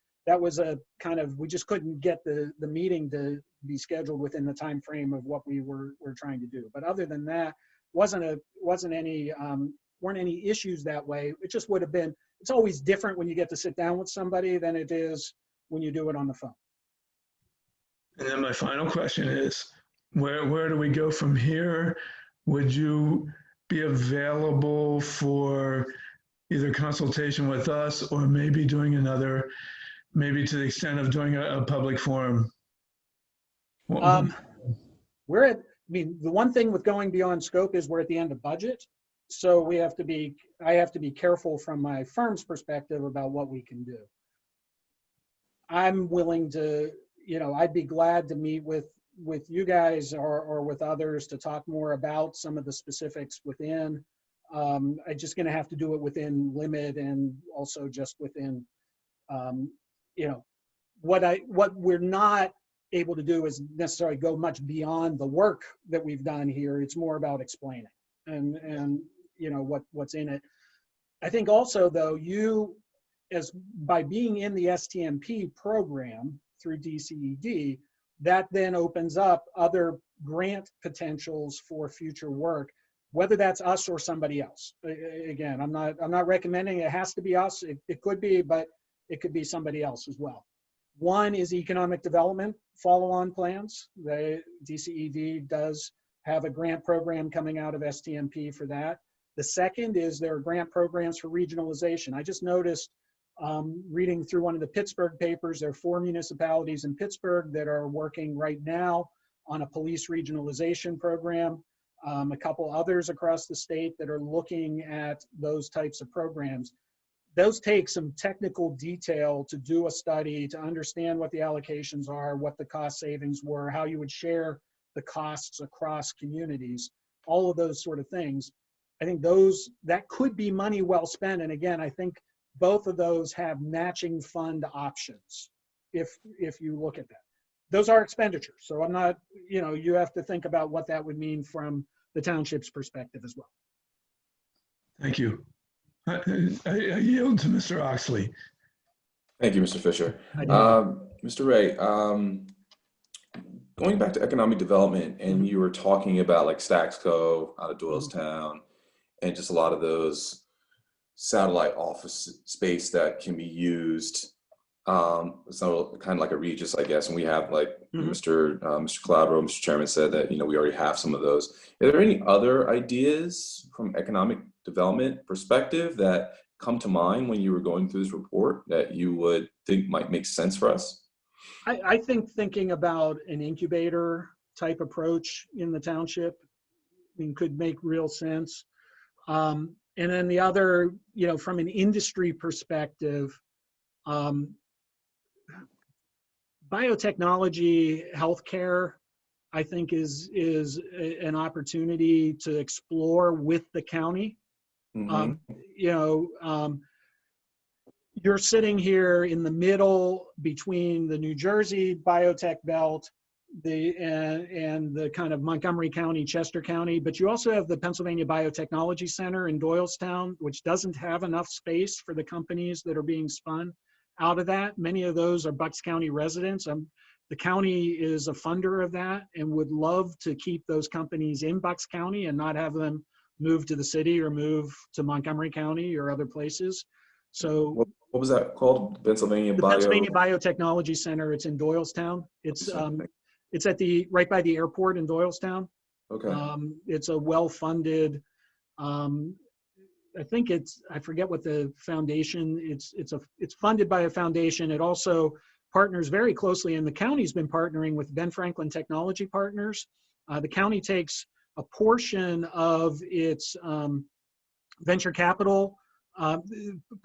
a kind of, we just couldn't get the meeting to be scheduled within the time frame of what we were trying to do. But other than that, weren't any issues that way. It just would have been, it's always different when you get to sit down with somebody than it is when you do it on the phone. And then my final question is, where do we go from here? Would you be available for either consultation with us or maybe doing another, maybe to the extent of doing a public forum? We're at, I mean, the one thing with going beyond scope is we're at the end of budget. So I have to be careful from my firm's perspective about what we can do. I'm willing to, I'd be glad to meet with you guys or with others to talk more about some of the specifics within. I'm just going to have to do it within limit and also just within, what we're not able to do is necessarily go much beyond the work that we've done here. It's more about explaining and what's in it. I think also though, by being in the STMP program through DCED, that then opens up other grant potentials for future work, whether that's us or somebody else. Again, I'm not recommending it has to be us. It could be, but it could be somebody else as well. One is economic development follow-on plans. The DCED does have a grant program coming out of STMP for that. The second is there are grant programs for regionalization. I just noticed reading through one of the Pittsburgh papers, there are 4 municipalities in Pittsburgh that are working right now on a police regionalization program. A couple others across the state that are looking at those types of programs. Those take some technical detail to do a study, to understand what the allocations are, what the cost savings were, how you would share the costs across communities, all of those sort of things. I think that could be money well spent. And again, I think both of those have matching fund options if you look at that. Those are expenditures. So I'm not, you have to think about what that would mean from the township's perspective as well. Thank you. I yield to Mr. Oxley. Thank you, Mr. Fisher. Mr. Ray, going back to economic development, and you were talking about like Staxco out of Doylestown and just a lot of those satellite office space that can be used. So kind of like a Regis, I guess. And we have like Mr. Calabro, Mr. Chairman said that, we already have some of those. Are there any other ideas from economic development perspective that come to mind when you were going through this report that you would think might make sense for us? I think thinking about an incubator type approach in the township could make real sense. And then the other, from an industry perspective, biotechnology, healthcare, I think is an opportunity to explore with the county. You're sitting here in the middle between the New Jersey biotech belt and the kind of Montgomery County, Chester County, but you also have the Pennsylvania Biotechnology Center in Doylestown, which doesn't have enough space for the companies that are being spun out of that. Many of those are Bucks County residents. The county is a funder of that and would love to keep those companies in Bucks County and not have them move to the city or move to Montgomery County or other places. So what was that called? Pennsylvania Biotechnology Center. It's in Doylestown. It's at right by the airport in Doylestown. Okay. It's a well-funded, I think I forget what the foundation, it's funded by a foundation. It also partners very closely, and the county's been partnering with Ben Franklin Technology Partners. The county takes a portion of its venture capital,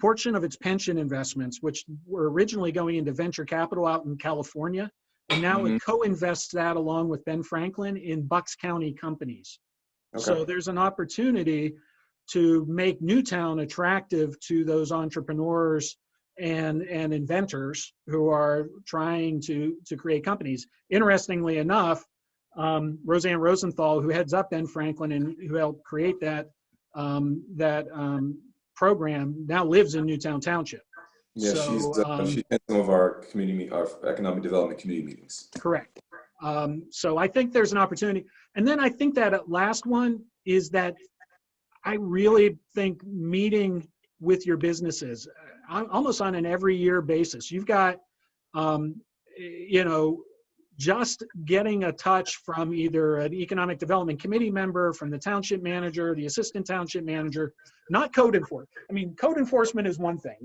portion of its pension investments, which were originally going into venture capital out in California. And now it co-invests that along with Ben Franklin in Bucks County companies. Okay. So there's an opportunity to make Newtown attractive to those entrepreneurs and inventors who are trying to create companies. Interestingly enough, Roseanne Rosenthal, who heads up Ben Franklin and who helped create that program, now lives in Newtown Township. Yeah, so, she's in some of our our economic development community meetings. Correct. So I think there's an opportunity. And then I think that last one is that I really think meeting with your businesses almost on an every year basis, you've got, you know, just getting a touch from either an economic development committee member, from the township manager, the assistant township manager, not code enforcement. I mean, code enforcement is one thing.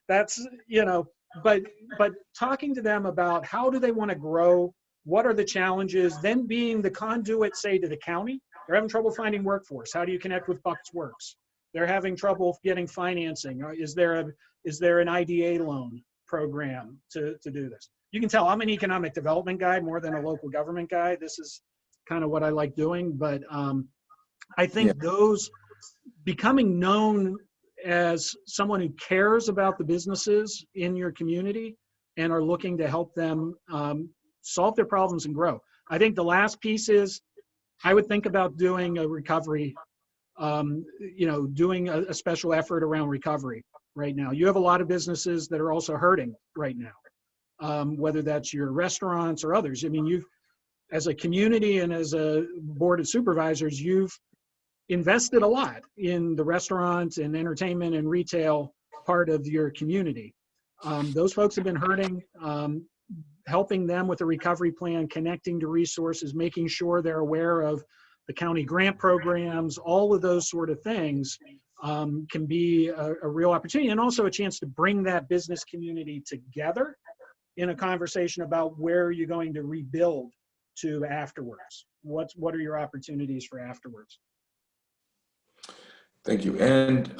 That's, you know, but talking to them about how do they want to grow, what are the challenges, then being the conduit, say, to the county. They're having trouble finding workforce. How do you connect with Bucks Works? They're having trouble getting financing. Is there an IDA loan program to do this? You can tell I'm an economic development guy more than a local government guy. This is kind of what I like doing. But I think those becoming known as someone who cares about the businesses in your community and are looking to help them solve their problems and grow. I think the last piece is I would think about doing a recovery, you know, doing a special effort around recovery right now. You have a lot of businesses that are also hurting right now, whether that's your restaurants or others. I mean, you've, as a community and as a board of supervisors, you've invested a lot in the restaurant and entertainment and retail part of your community. Those folks have been hurting, helping them with a recovery plan, connecting to resources, making sure they're aware of the county grant programs, all of those sort of things can be a real opportunity, and also a chance to bring that business community together in a conversation about where you're going to rebuild to afterwards. What are your opportunities for afterwards? Thank you. And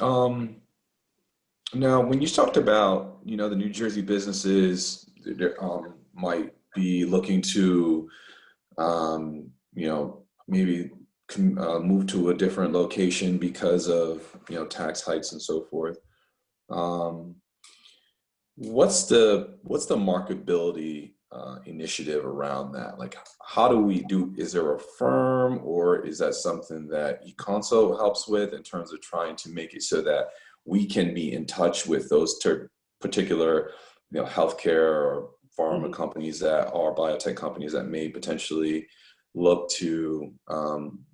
now, when you talked about, you know, the New Jersey businesses might be looking to, you know, maybe move to a different location because of, you know, tax hikes and so forth. What's the marketability initiative around that? Like, how do we do, is there a firm, or is that something that eConso helps with in terms of trying to make it so that we can be in touch with those particular, you know, healthcare or pharma companies that are biotech companies that may potentially look to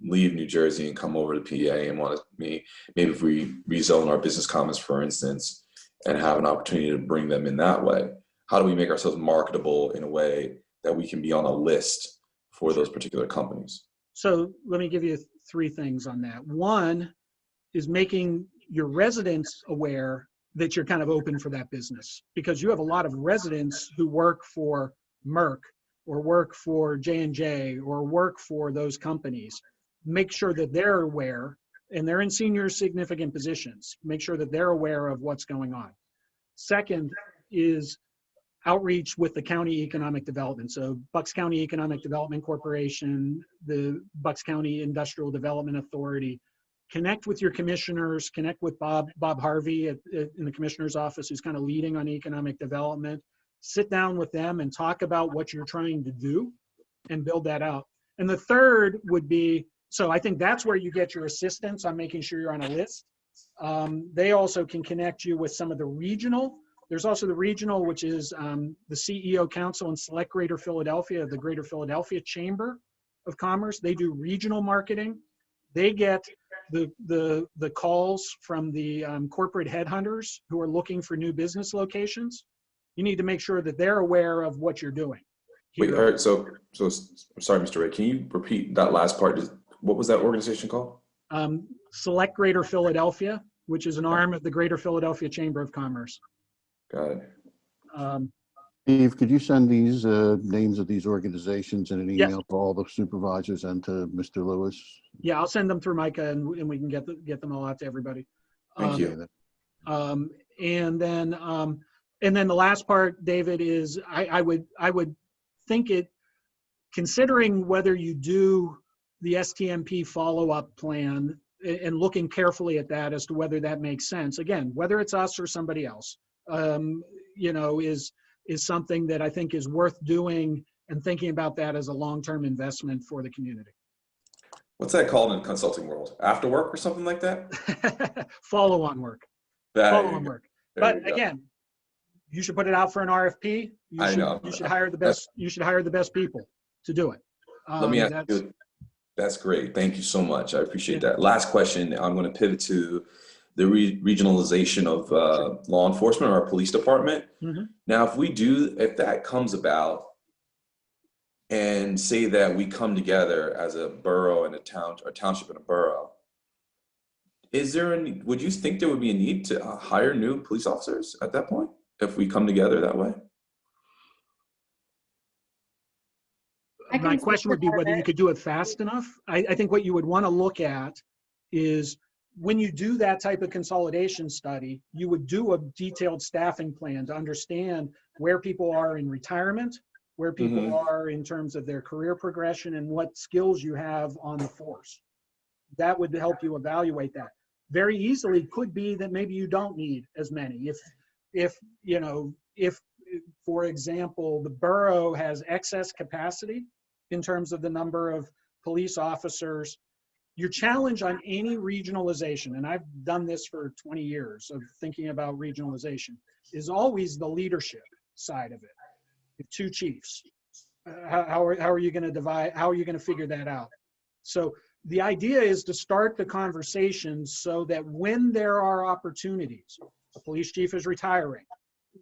leave New Jersey and come over to PA and want to maybe if we rezone our business commons, for instance, and have an opportunity to bring them in that way. How do we make ourselves marketable in a way that we can be on a list for those particular companies? So let me give you 3 things on that. One is making your residents aware that you're kind of open for that business, because you have a lot of residents who work for Merck or work for J&J or work for those companies. Make sure that they're aware, and they're in senior significant positions. Make sure that they're aware of what's going on. Second is outreach with the county economic development. So Bucks County Economic Development Corporation, the Bucks County Industrial Development Authority. Connect with your commissioners, connect with Bob Harvey in the commissioner's office, who's kind of leading on economic development. Sit down with them and talk about what you're trying to do and build that out. And the third would be, so I think that's where you get your assistance on making sure you're on a list. They also can connect you with some of the regional. There's also the regional, which is the CEO Council and Select Greater Philadelphia, the Greater Philadelphia Chamber of Commerce. They do regional marketing. They get the calls from the corporate headhunters who are looking for new business locations. You need to make sure that they're aware of what you're doing. Wait, all right, so I'm sorry, Mr. Ray, can you repeat that last part? What was that organization called? Select Greater Philadelphia, which is an arm of the Greater Philadelphia Chamber of Commerce. Got it. Steve, could you send these names of these organizations in an Yes. email to all the supervisors and to Mr. Lewis? Yeah, I'll send them through Micah, and we can get them all out to everybody. Thank you. And then the last part, David, is I would think it, considering whether you do the STMP follow-up plan and looking carefully at that as to whether that makes sense. Again, whether it's us or somebody else, you know, is something that I think is worth doing, and thinking about that as a long-term investment for the community. What's that called in consulting world? After work or something like that? Follow-on work. Follow-on work. But again, you should put it out for an RFP. You should hire the best. You should hire the best people to do it. Let me ask you. That's great. Thank you so much. I appreciate that. Last question. I'm going to pivot to the regionalization of law enforcement or our police department. Mhm. Now, if that comes about, and say that we come together as a borough and a township and a borough, would you think there would be a need to hire new police officers at that point if we come together that way? I can My speak question to would be that a whether you bit. could do it fast enough. I think what you would want to look at is when you do that type of consolidation study, you would do a detailed staffing plan to understand where people are in retirement, where people are in terms of their career progression, and what skills you have on the force. That would help you evaluate that. Very easily could be that maybe you don't need as many. If for example, the borough has excess capacity in terms of the number of police officers, your challenge on any regionalization, and I've done this for 20 years of thinking about regionalization, is always the leadership side of it. You have two chiefs. How are you going to divide? How are you going to figure that out? So the idea is to start the conversations so that when there are opportunities, a police chief is retiring,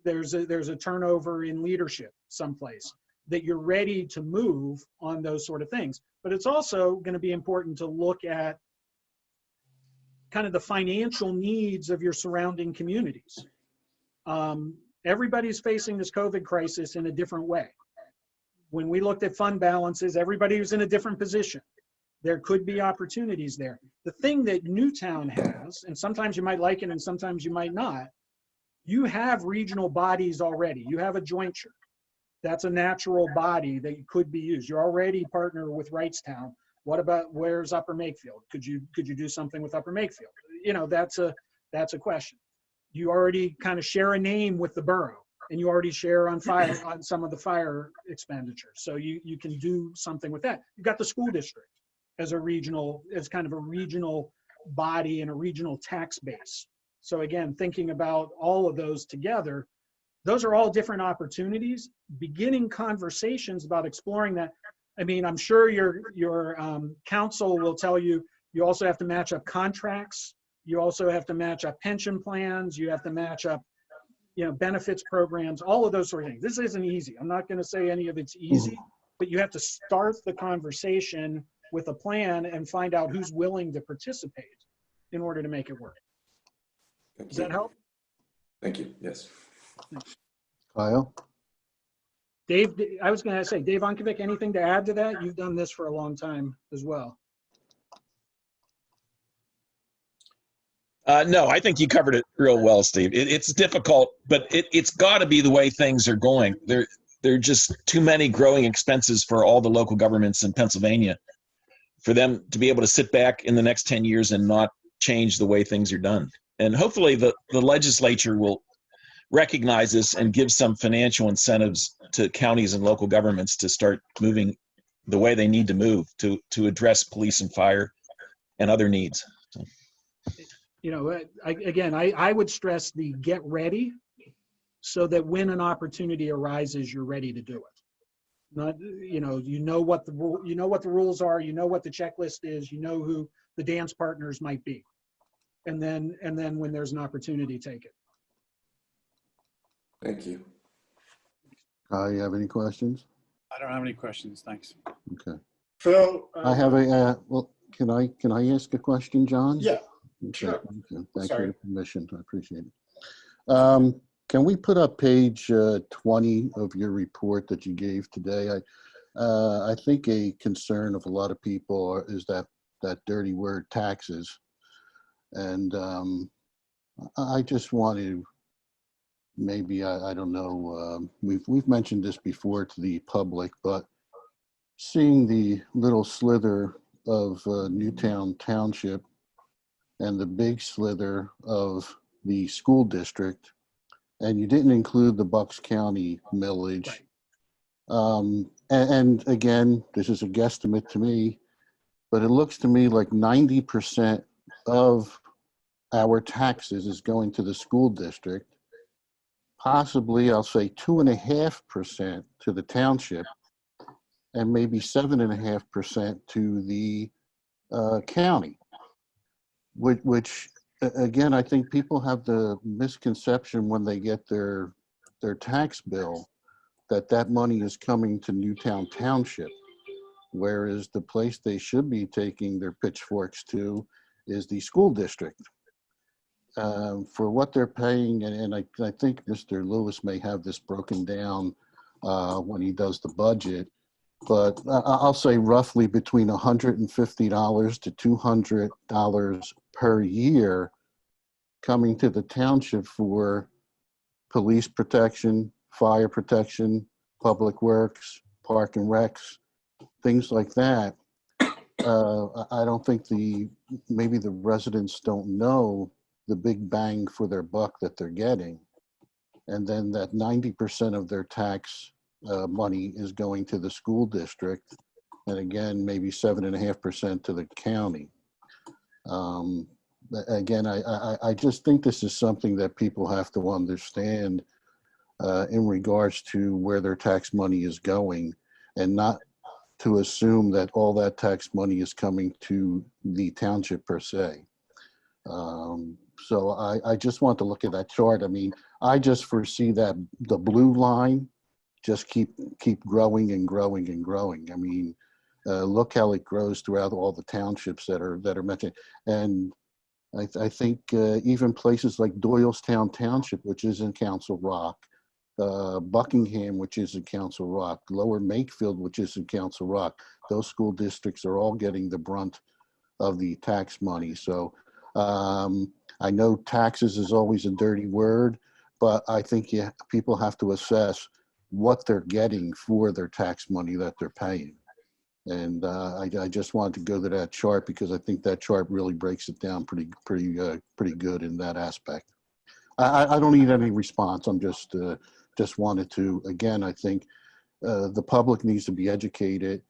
there's a turnover in leadership someplace, that you're ready to move on those sort of things. But it's also going to be important to look at kind of the financial needs of your surrounding communities. Everybody's facing this COVID crisis in a different way. When we looked at fund balances, everybody was in a different position. There could be opportunities there. The thing that Newtown has, and sometimes you might like it and sometimes you might not, you have regional bodies already. You have a jointure. That's a natural body that could be used. You're already partner with Wrightstown. What about where's Upper Makefield? Could you do something with Upper Makefield? You know, that's a question. You already kind of share a name with the borough, and you already share on some of the fire expenditures. So you can do something with that. You've got the school district as kind of a regional body and a regional tax base. So again, thinking about all of those together, those are all different opportunities. Beginning conversations about exploring that. I mean, I'm sure your council will tell you, you also have to match up contracts. You also have to match up pension plans. You have to match up, benefits programs, all of those sort of things. This isn't easy. I'm not going to say any of it's easy, but you have to start the conversation with a plan and find out who's willing to participate in order to make it work. Does that help? Thank you. Yes. Kyle? Dave, I was going to say, Dave Onkovic, anything to add to that? You've done this for a long time as well. No, I think you covered it real well, Steve. It's difficult, but it's got to be the way things are going. There are just too many growing expenses for all the local governments in Pennsylvania for them to be able to sit back in the next 10 years and not change the way things are done. And hopefully the legislature will recognize this and give some financial incentives to counties and local governments to start moving the way they need to move to address police and fire and other needs. So. I would stress the get ready so that when an opportunity arises, you're ready to do it. Not, you know what the rules are, you know what the checklist is, you know who the dance partners might be. And then when there's an opportunity, take it. Thank you. Kyle, you have any questions? I don't have any questions. Thanks. Okay. Phil? I have can I ask a question, John? Yeah. Okay. Sure. Okay. Thank Sorry. you for the permission. I appreciate it. Can we put up page 20 of your report that you gave today? I think a concern of a lot of people is that dirty word taxes. And I just want to, maybe, I don't know, we've mentioned this before to the public, but seeing the little slither of Newtown Township and the big slither of the school district, and you didn't include the Bucks County millage. Right. And again, this is a guesstimate to me, but it looks to me like 90% of our taxes is going to the school district. Possibly, I'll say 2.5% to the township, and maybe 7.5% to the county, which again, I think people have the misconception when they get their tax bill that that money is coming to Newtown Township, whereas the place they should be taking their pitchforks to is the school district. For what they're paying, and I think Mr. Lewis may have this broken down when he does the budget, but I'll say roughly between $150 to $200 per year coming to the township for police protection, fire protection, public works, park and recs, things like that. I don't think maybe the residents don't know the big bang for their buck that they're getting. And then that 90% of their tax money is going to the school district. And again, maybe 7.5% to the county. Again, I just think this is something that people have to understand in regards to where their tax money is going, and not to assume that all that tax money is coming to the township per se. So I just want to look at that chart. I mean, I just foresee that the blue line just keep growing and growing and growing. I mean, look how it grows throughout all the townships that are mentioned. And I think even places like Doylestown Township, which is in Council Rock, Buckingham, which is in Council Rock, Lower Makefield, which is in Council Rock, those school districts are all getting the brunt of the tax money. So I know taxes is always a dirty word, but I think people have to assess what they're getting for their tax money that they're paying. And I just wanted to go to that chart because I think that chart really breaks it down pretty good in that aspect. I don't need any response. I'm just wanted to, again, I think the public needs to be educated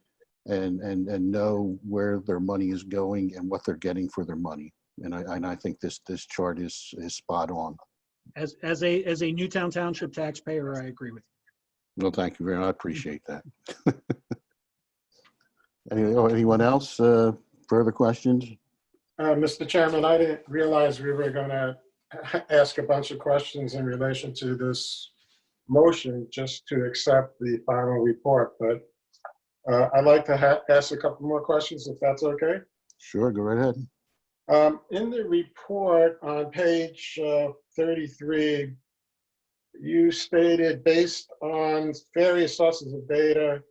and know where their money is going and what they're getting for their money. And I think this chart is spot on. As a Newtown Township taxpayer, I agree with you. Well, thank you very much. I appreciate that. Anyone else? Further questions? Mr. Chairman, I didn't realize we were going to ask a bunch of questions in relation to this motion just to accept the final report, but I'd like to ask a couple more questions if that's okay. Sure, go right ahead. In the report on page 33, you stated based on various sources of data,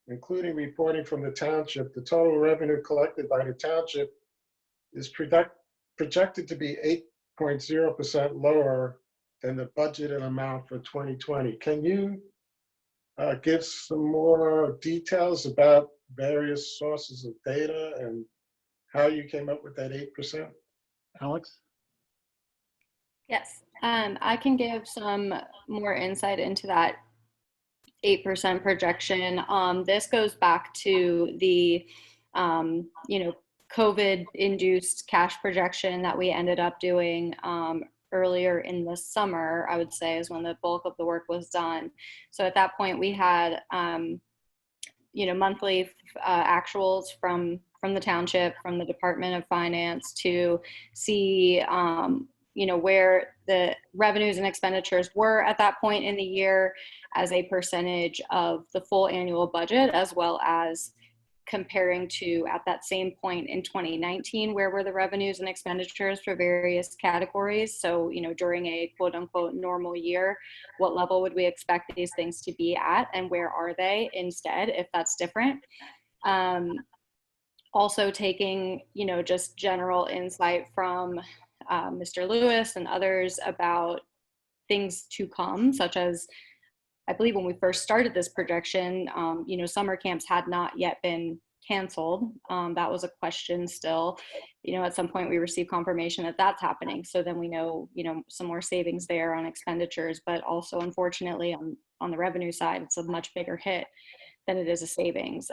including reporting from the township, the total revenue collected by the township is projected to be 8.0% lower than the budgeted amount for 2020. Can you give some more details about various sources of data and how you came up with that 8%? Alex? Yes, I can give some more insight into that 8% projection. This goes back to the, COVID-induced cash projection that we ended up doing earlier in the summer, I would say, is when the bulk of the work was done. So at that point, we had, monthly actuals from the township, from the Department of Finance to see, where the revenues and expenditures were at that point in the year as a percentage of the full annual budget, as well as comparing to at that same point in 2019, where were the revenues and expenditures for various categories. So, during a quote unquote normal year, what level would we expect these things to be at and where are they instead, if that's different? Also taking, just general insight from Mr. Lewis and others about things to come, such as, I believe when we first started this projection, summer camps had not yet been canceled. That was a question still. At some point we received confirmation that that's happening. So then we know, some more savings there on expenditures, but also unfortunately on the revenue side, it's a much bigger hit than it is a savings,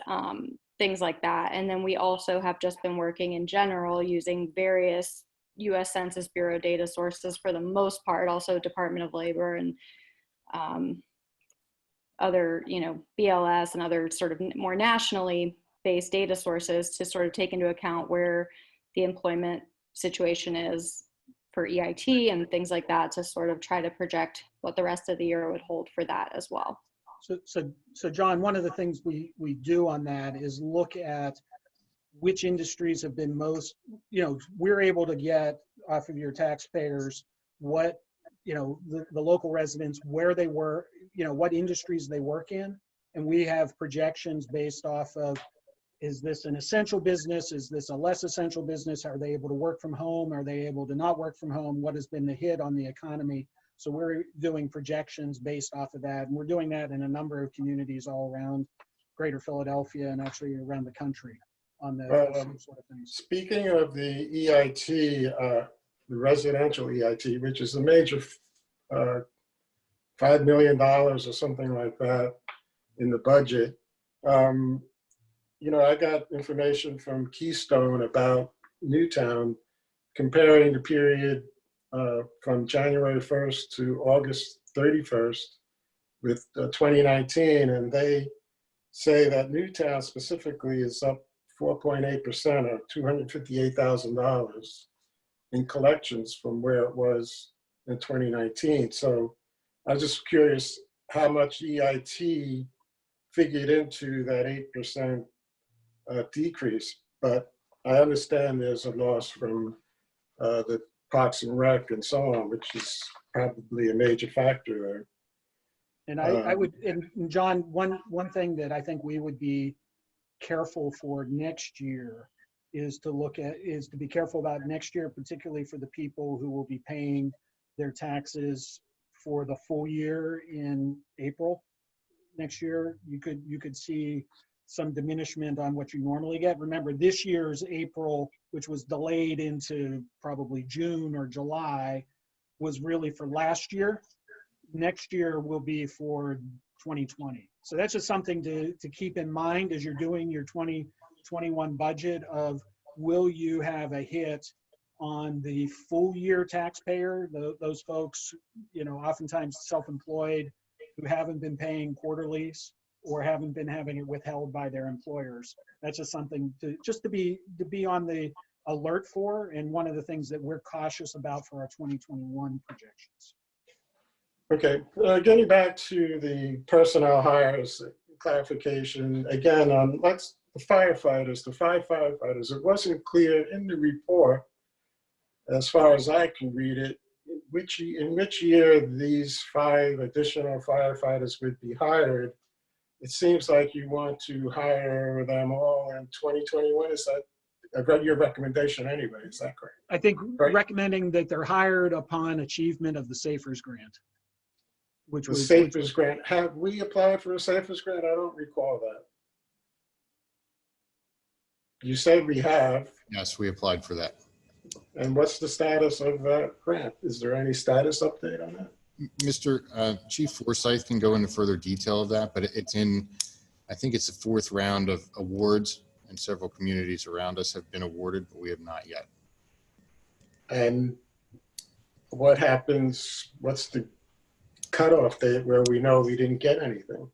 things like that. And then we also have just been working in general using various U.S. Census Bureau data sources for the most part, also Department of Labor and other, BLS and other sort of more nationally based data sources to sort of take into account where the employment situation is for EIT and things like that, to sort of try to project what the rest of the year would hold for that as well. So John, one of the things we do on that is look at which industries have been most, we're able to get off of your taxpayers what, the local residents, where they were, what industries they work in. And we have projections based off of, is this an essential business? Is this a less essential business? Are they able to work from home? Are they able to not work from home? What has been the hit on the economy? So we're doing projections based off of that. And we're doing that in a number of communities all around greater Philadelphia and actually around the country on the same sort of things. Speaking of the EIT, the residential EIT, which is a major $5 million or something like that in the budget. I got information from Keystone about Newtown comparing the period from January 1st to August 31st with 2019, and they say that Newtown specifically is up 4.8% or $258,000 in collections from where it was in 2019. So I was just curious how much EIT figured into that 8% decrease, but I understand there's a loss from the Parks and Rec and so on, which is probably a major factor there. And I would, and John, one thing that I think we would be careful for next year is to be careful about next year, particularly for the people who will be paying their taxes for the full year in April next year. You could see some diminishment on what you normally get. Remember, this year's April, which was delayed into probably June or July, was really for last year. Next year will be for 2020. So that's just something to keep in mind as you're doing your 2021 budget of, will you have a hit on the full year taxpayer, those folks, oftentimes self-employed who haven't been paying quarterlies or haven't been having it withheld by their employers. That's just something to be on the alert for, and one of the things that we're cautious about for our 2021 projections. Okay, getting back to the personnel hires clarification, again, let's the firefighters, the 5 firefighters, it wasn't clear in the report, as far as I can read it, in which year these 5 additional firefighters would be hired. It seems like you want to hire them all in 2021. Is that, I've read your recommendation anyway, is that correct? I think Right. recommending that they're hired upon achievement of the SAFERS grant. The SAFERS grant, have we applied for a SAFERS grant? I don't recall that. You said we have. Yes, we applied for that. And what's the status of that grant? Is there any status update on that? Mr. Chief Forsyth can go into further detail of that, but it's in, I think it's the 4th round of awards, and several communities around us have been awarded, but we have not yet. And what happens, what's the cutoff date where we know we didn't get anything?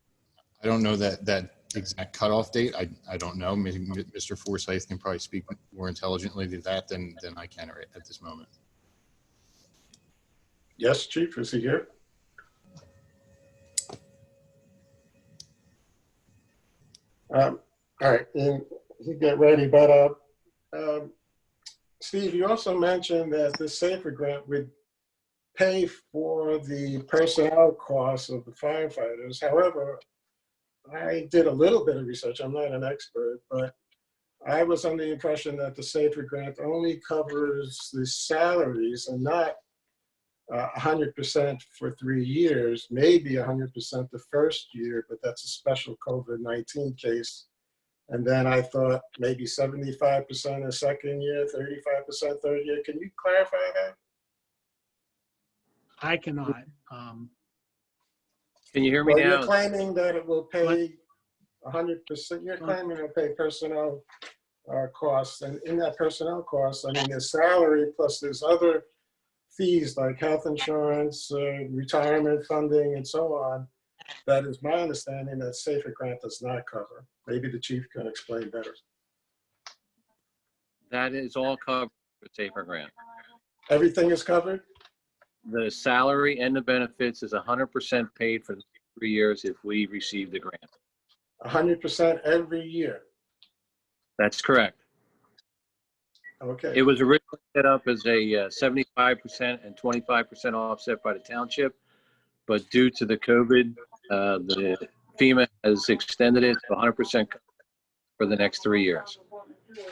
I don't know that exact cutoff date. I don't know. Maybe Mr. Forsyth can probably speak more intelligently to that than I can at this moment. Yes, Chief, is he here? All right, and you get ready, but Steve, you also mentioned that the SAFER grant would pay for the personnel costs of the firefighters. However, I did a little bit of research. I'm not an expert, but I was under the impression that the SAFER grant only covers the salaries and not 100% for 3 years, maybe 100% the first year, but that's a special COVID-19 case. And then I thought maybe 75% the second year, 35% third year. Can you clarify that? I cannot. Can you hear me Well, now? you're claiming that it will pay 100%. You're claiming it'll pay personnel costs. And in that personnel costs, I mean, there's salary plus there's other fees like health insurance, retirement funding, and so on. That is my understanding that Safer Grant does not cover. Maybe the chief can explain better. That is all covered with Safer Grant. Everything is covered? The salary and the benefits is 100% paid for the 3 years if we receive the grant. 100% every year? That's correct. Okay. It was originally set up as a 75% and 25% offset by the township, but due to the COVID, the FEMA has extended it to 100% for the next 3 years.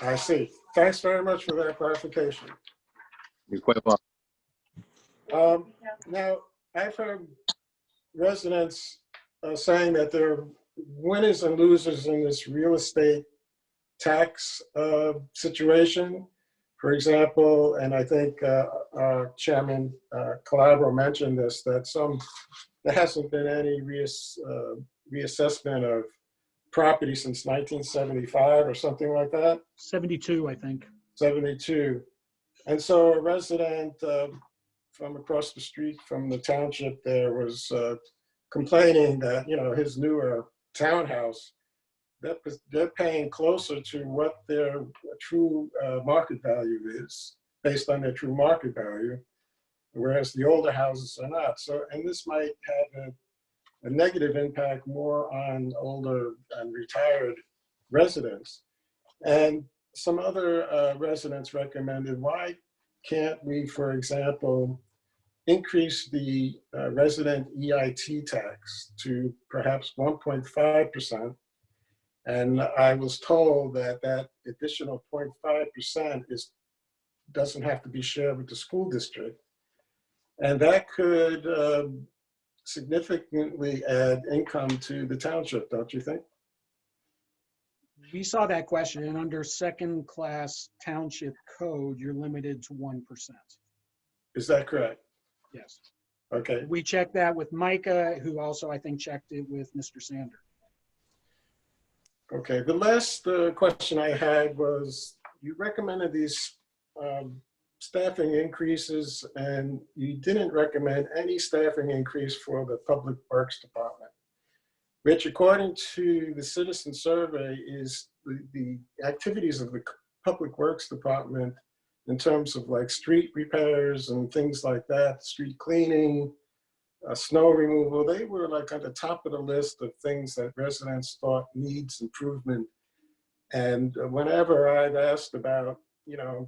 I see. Thanks very much for that clarification. You're quite welcome. Now, I've heard residents saying that there are winners and losers in this real estate tax situation. For example, and I think Chairman Calabro mentioned this, that there hasn't been any reassessment of property since 1975 or something like that. 72, I think. 72. And so a resident from across the street from the township there was complaining that, you know, his newer townhouse, they're paying closer to what their true market value is, based on their true market value, whereas the older houses are not. So, and this might have a negative impact more on older and retired residents. And some other residents recommended, why can't we, for example, increase the resident EIT tax to perhaps 1.5%? And I was told that that additional 0.5% doesn't have to be shared with the school district. And that could significantly add income to the township, don't you think? We saw that question, and under second class township code, you're limited to 1%. Is that correct? Yes. Okay. We checked that with Micah, who also, I think, checked it with Mr. Sander. Okay, the last question I had was, you recommended these staffing increases, and you didn't recommend any staffing increase for the Public Works Department, which according to the citizen survey is the activities of the Public Works Department in terms of like street repairs and things like that, street cleaning, snow removal, they were like at the top of the list of things that residents thought needs improvement. And whenever I've asked about, you know,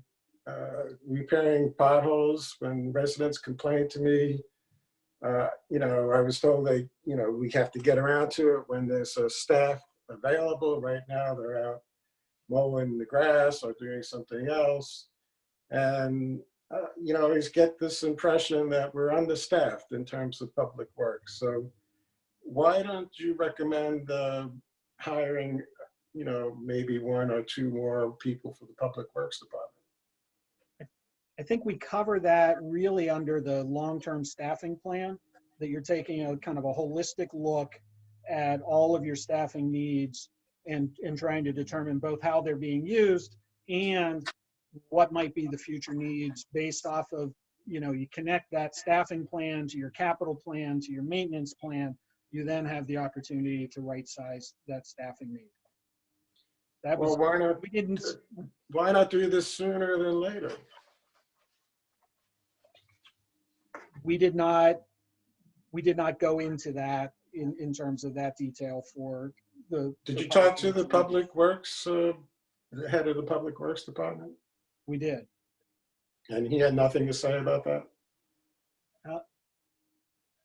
repairing potholes, when residents complain to me, you know, I was told they, you know, we have to get around to it when there's a staff available. Right now, they're out mowing the grass or doing something else. And you know, always get this impression that we're understaffed in terms of public works. So why don't you recommend hiring, you know, maybe 1 or 2 more people for the Public Works Department? I think we cover that really under the long-term staffing plan, that you're taking a kind of a holistic look at all of your staffing needs and trying to determine both how they're being used and what might be the future needs based off of, you know, you connect that staffing plan to your capital plan, to your maintenance plan, you then have the opportunity to right size that staffing need. That was, well, why not do this sooner than later? we did not go into that in terms of that detail for the. Did you talk to the Public Works, the head of the Public Works Department? We did. And he had nothing to say about that?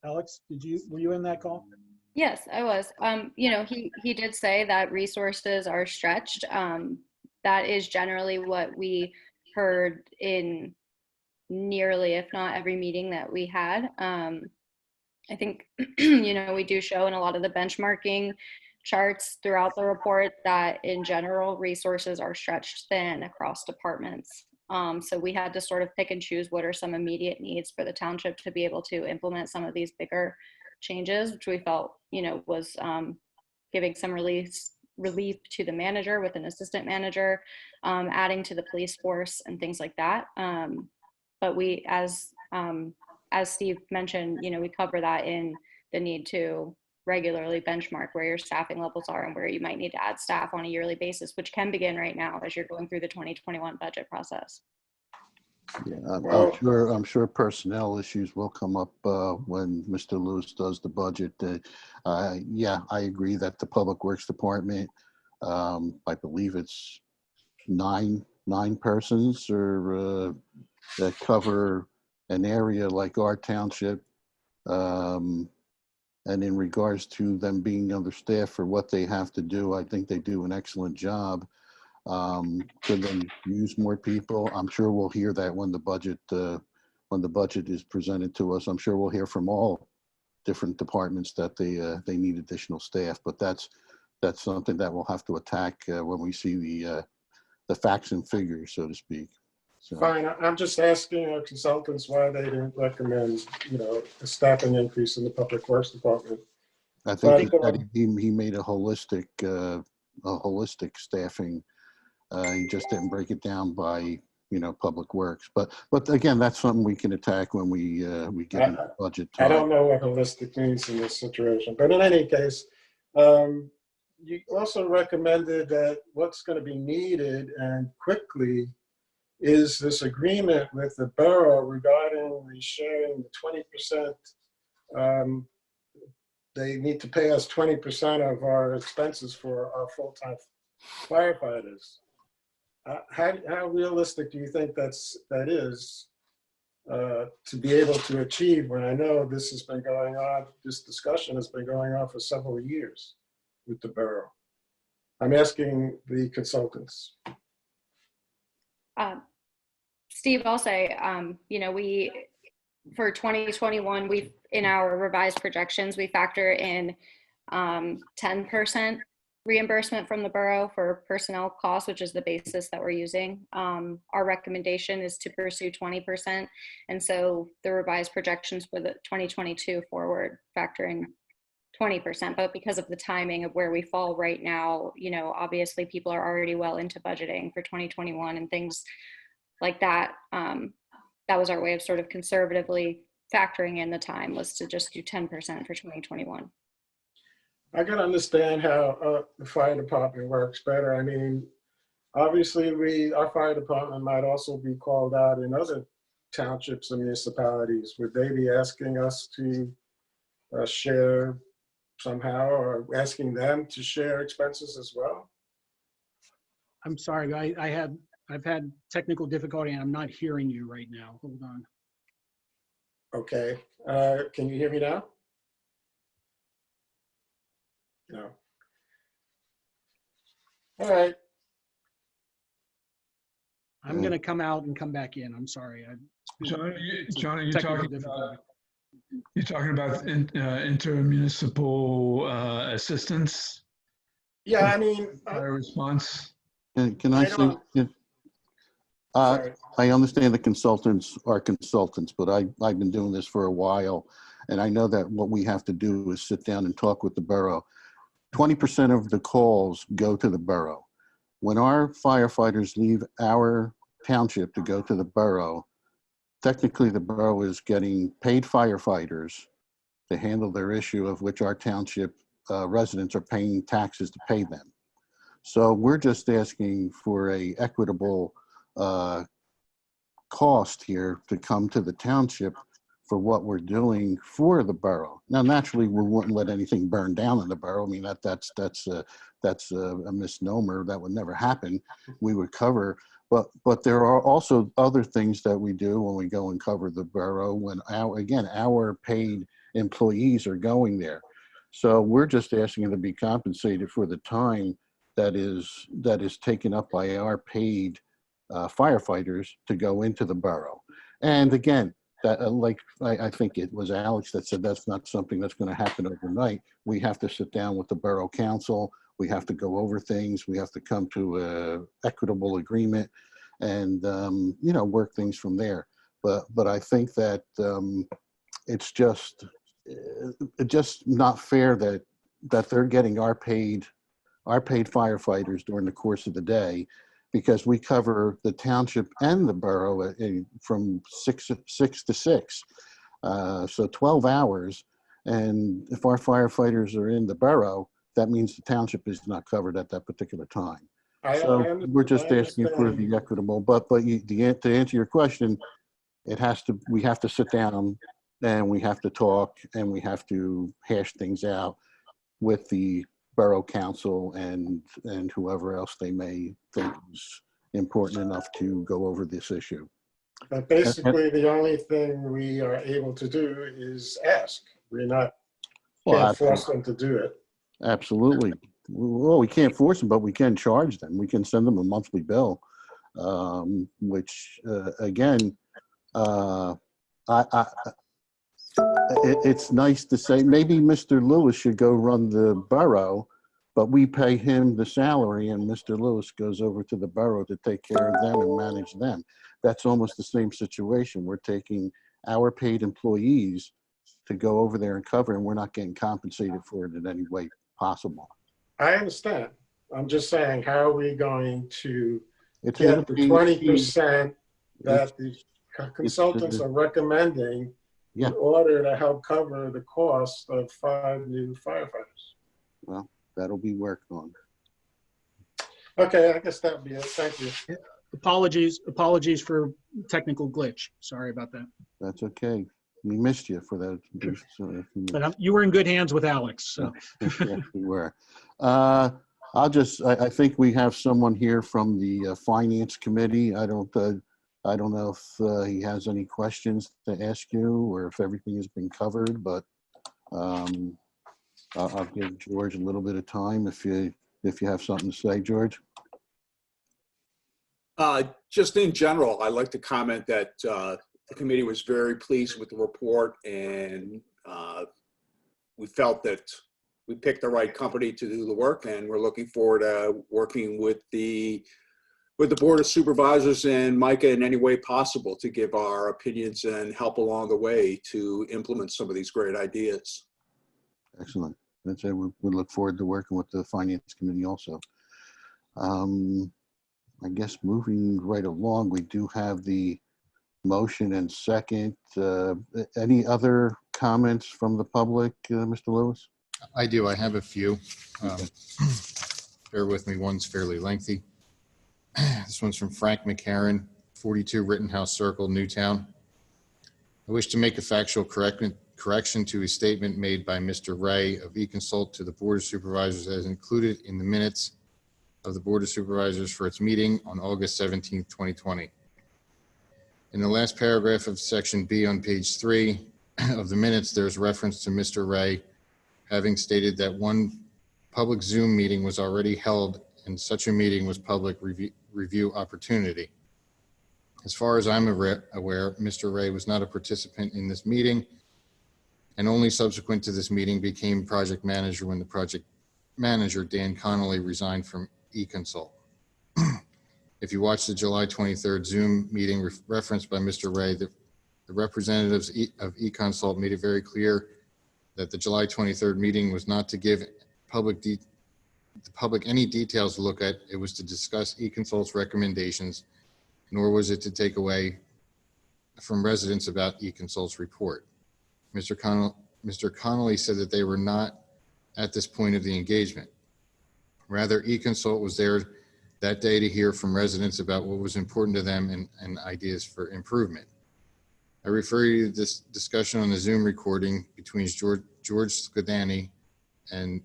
Alex, were you in that call? Yes, I was. You know, he did say that resources are stretched. That is generally what we heard in nearly, if not every meeting that we had. I think, you know, we do show in a lot of the benchmarking charts throughout the report that in general, resources are stretched thin across departments. So we had to sort of pick and choose what are some immediate needs for the township to be able to implement some of these bigger changes, which we felt, you know, was giving some relief to the manager with an assistant manager, adding to the police force and things like that. But we, as Steve mentioned, you know, we cover that in the need to regularly benchmark where your staffing levels are and where you might need to add staff on a yearly basis, which can begin right now as you're going through the 2021 budget process. Yeah, Well- I'm sure personnel issues will come up when Mr. Lewis does the budget. Yeah, I agree that the Public Works Department, I believe it's nine persons or that cover an area like our township. And in regards to them being understaffed for what they have to do, I think they do an excellent job. Could they use more people? I'm sure we'll hear that when the budget is presented to us. I'm sure we'll hear from all different departments that they need additional staff. But that's something that we'll have to attack when we see the facts and figures, so to speak. So, Fine, I'm just asking our consultants why they didn't recommend, a staffing increase in the Public Works Department. I think But, that he made a holistic staffing. He just didn't break it down by Public Works. But again, that's something we can attack when we get into the budget I time. don't know what holistic means in this situation, but in any case, you also recommended that what's going to be needed and quickly is this agreement with the borough regarding the sharing the 20%. They need to pay us 20% of our expenses for our full-time firefighters. How realistic do you think that is to be able to achieve when I know this has been going on, this discussion has been going on for several years with the borough? I'm asking the consultants. Steve, I'll say, we, for 2021, in our revised projections, we factor in 10% reimbursement from the borough for personnel costs, which is the basis that we're using. Our recommendation is to pursue 20%. And so the revised projections for the 2022 forward factor in 20%, but because of the timing of where we fall right now, obviously people are already well into budgeting for 2021 and things like that. That was our way of sort of conservatively factoring in the time, was to just do 10% for 2021. I can understand how the fire department works better. I mean, obviously our fire department might also be called out in other townships and municipalities. Would they be asking us to share somehow, or asking them to share expenses as well? I'm sorry, I've had technical difficulty and I'm not hearing you right now. Hold on. Okay, can you hear me now? No. All right. I'm going to come out and come back in. I'm sorry. John, are you Technical talking about intermunicipal assistance? Yeah, I mean, Fire response? Can I say? sorry. I understand the consultants are consultants, but I've been doing this for a while, and I know that what we have to do is sit down and talk with the borough. 20% of the calls go to the borough. When our firefighters leave our township to go to the borough, technically the borough is getting paid firefighters to handle their issue, of which our township residents are paying taxes to pay them. So we're just asking for a equitable cost here to come to the township for what we're doing for the borough. Now, naturally, we wouldn't let anything burn down in the borough. I mean, that's a misnomer. That would never happen. We would cover, but there are also other things that we do when we go and cover the borough, when our paid employees are going there. So we're just asking them to be compensated for the time that is taken up by our paid firefighters to go into the borough. And again, that I think it was Alex that said that's not something that's going to happen overnight. We have to sit down with the borough council. We have to go over things. We have to come to a equitable agreement, and work things from there. But I think that it's just not fair that they're getting our paid firefighters during the course of the day, because we cover the township and the borough from 6 to 6. So 12 hours. And if our firefighters are in the borough, that means the township is not covered at that particular time. So we're just asking for the equitable, but to answer your question, we have to sit down and we have to talk and we have to hash things out with the borough council and whoever else they may think is important enough to go over this issue. But basically, the only thing we are able to do is ask. We're not, can't force them to do it. Absolutely. Well, we can't force them, but we can charge them. We can send them a monthly bill, which again, it's nice to say maybe Mr. Lewis should go run the borough, but we pay him the salary and Mr. Lewis goes over to the borough to take care of them and manage them. That's almost the same situation. We're taking our paid employees to go over there and cover, and we're not getting compensated for it in any way possible. I understand. I'm just saying, how are we going to It's get the 20% that the consultants are recommending in order to help cover the cost of 5 new firefighters? Well, that'll be worked on. Okay, I guess that'll be it. Thank you. Apologies for technical glitch. Sorry about that. That's okay. We missed you for that. But you were in good hands with Alex. So. Yes, we were. I think we have someone here from the Finance Committee. I don't know if he has any questions to ask you or if everything has been covered, but I'll give George a little bit of time if you have something to say, George. Just in general, I'd like to comment that the committee was very pleased with the report, and we felt that we picked the right company to do the work, and we're looking forward to working with the Board of Supervisors and Micah in any way possible to give our opinions and help along the way to implement some of these great ideas. Excellent. That's it. We look forward to working with the Finance Committee also. I guess moving right along, we do have the motion and second. Any other comments from the public, Mr. Lewis? I do. I have a few. Bear with me. One's fairly lengthy. This one's from Frank McCarran, 42 Rittenhouse Circle, Newtown. I wish to make a factual correction to a statement made by Mr. Ray of eConsult to the Board of Supervisors as included in the minutes of the Board of Supervisors for its meeting on August 17, 2020. In the last paragraph of section B on page 3 of the minutes, there's reference to Mr. Ray having stated that one public Zoom meeting was already held and such a meeting was public review opportunity. As far as I'm aware, Mr. Ray was not a participant in this meeting and only subsequent to this meeting became project manager when the project manager, Dan Connolly, resigned from eConsult. If you watch the July 23rd Zoom meeting referenced by Mr. Ray, the representatives of eConsult made it very clear that the July 23rd meeting was not to give the public any details to look at. It was to discuss eConsult's recommendations, nor was it to take away from residents about eConsult's report. Mr. Connolly said that they were not at this point of the engagement. Rather, eConsult was there that day to hear from residents about what was important to them and ideas for improvement. I refer you to this discussion on the Zoom recording between George Scudani and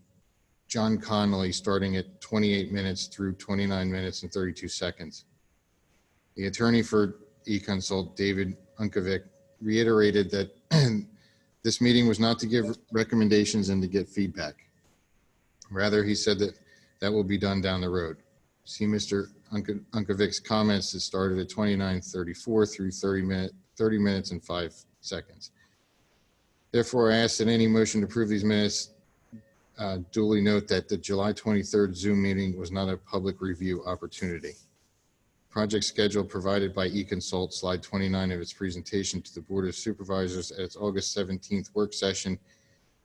John Connolly starting at 28 minutes through 29 minutes and 32 seconds. The attorney for eConsult, David Unkovic, reiterated that this meeting was not to give recommendations and to get feedback. Rather, he said that will be done down the road. See Mr. Unkovic's comments that started at 29:34 through 30 minutes and 5 seconds. Therefore, I ask that any motion to approve these minutes duly note that the July 23rd Zoom meeting was not a public review opportunity. Project schedule provided by eConsult, slide 29 of its presentation to the Board of Supervisors at its August 17th work session,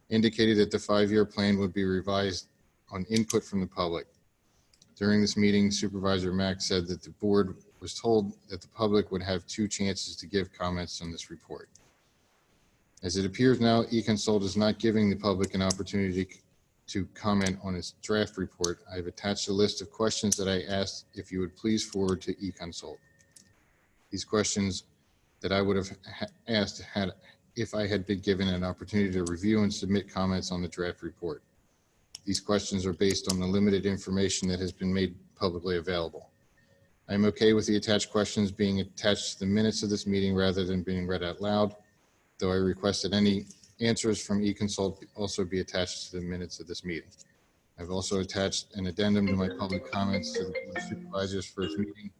indicated that the 5-year plan would be revised on input from the public. During this meeting, Supervisor Mack said that the board was told that the public would have 2 chances to give comments on this report. As it appears now, eConsult is not giving the public an opportunity to comment on its draft report. I have attached a list of questions that I asked if you would please forward to eConsult. These questions that I would have asked if I had been given an opportunity to review and submit comments on the draft report. These questions are based on the limited information that has been made publicly available. I am okay with the attached questions being attached to the minutes of this meeting rather than being read out loud, though I request that any answers from eConsult also be attached to the minutes of this meeting. I've also attached an addendum to my public comments to the Board of Supervisors first meeting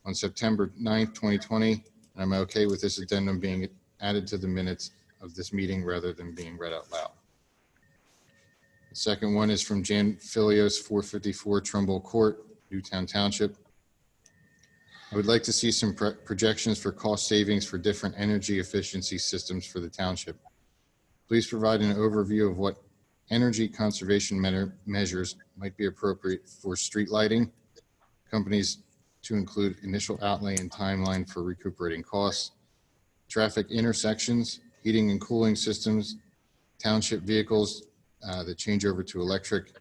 on September 9th, 2020, and I'm okay with this addendum being added to the minutes of this meeting rather than being read out loud. The second one is from Jan Filios, 454 Trumbull Court, Newtown Township. I would like to see some projections for cost savings for different energy efficiency systems for the township. Please provide an overview of what energy conservation measures might be appropriate for street lighting, companies to include initial outlay and timeline for recuperating costs, traffic intersections, heating and cooling systems, township vehicles that change over to electric,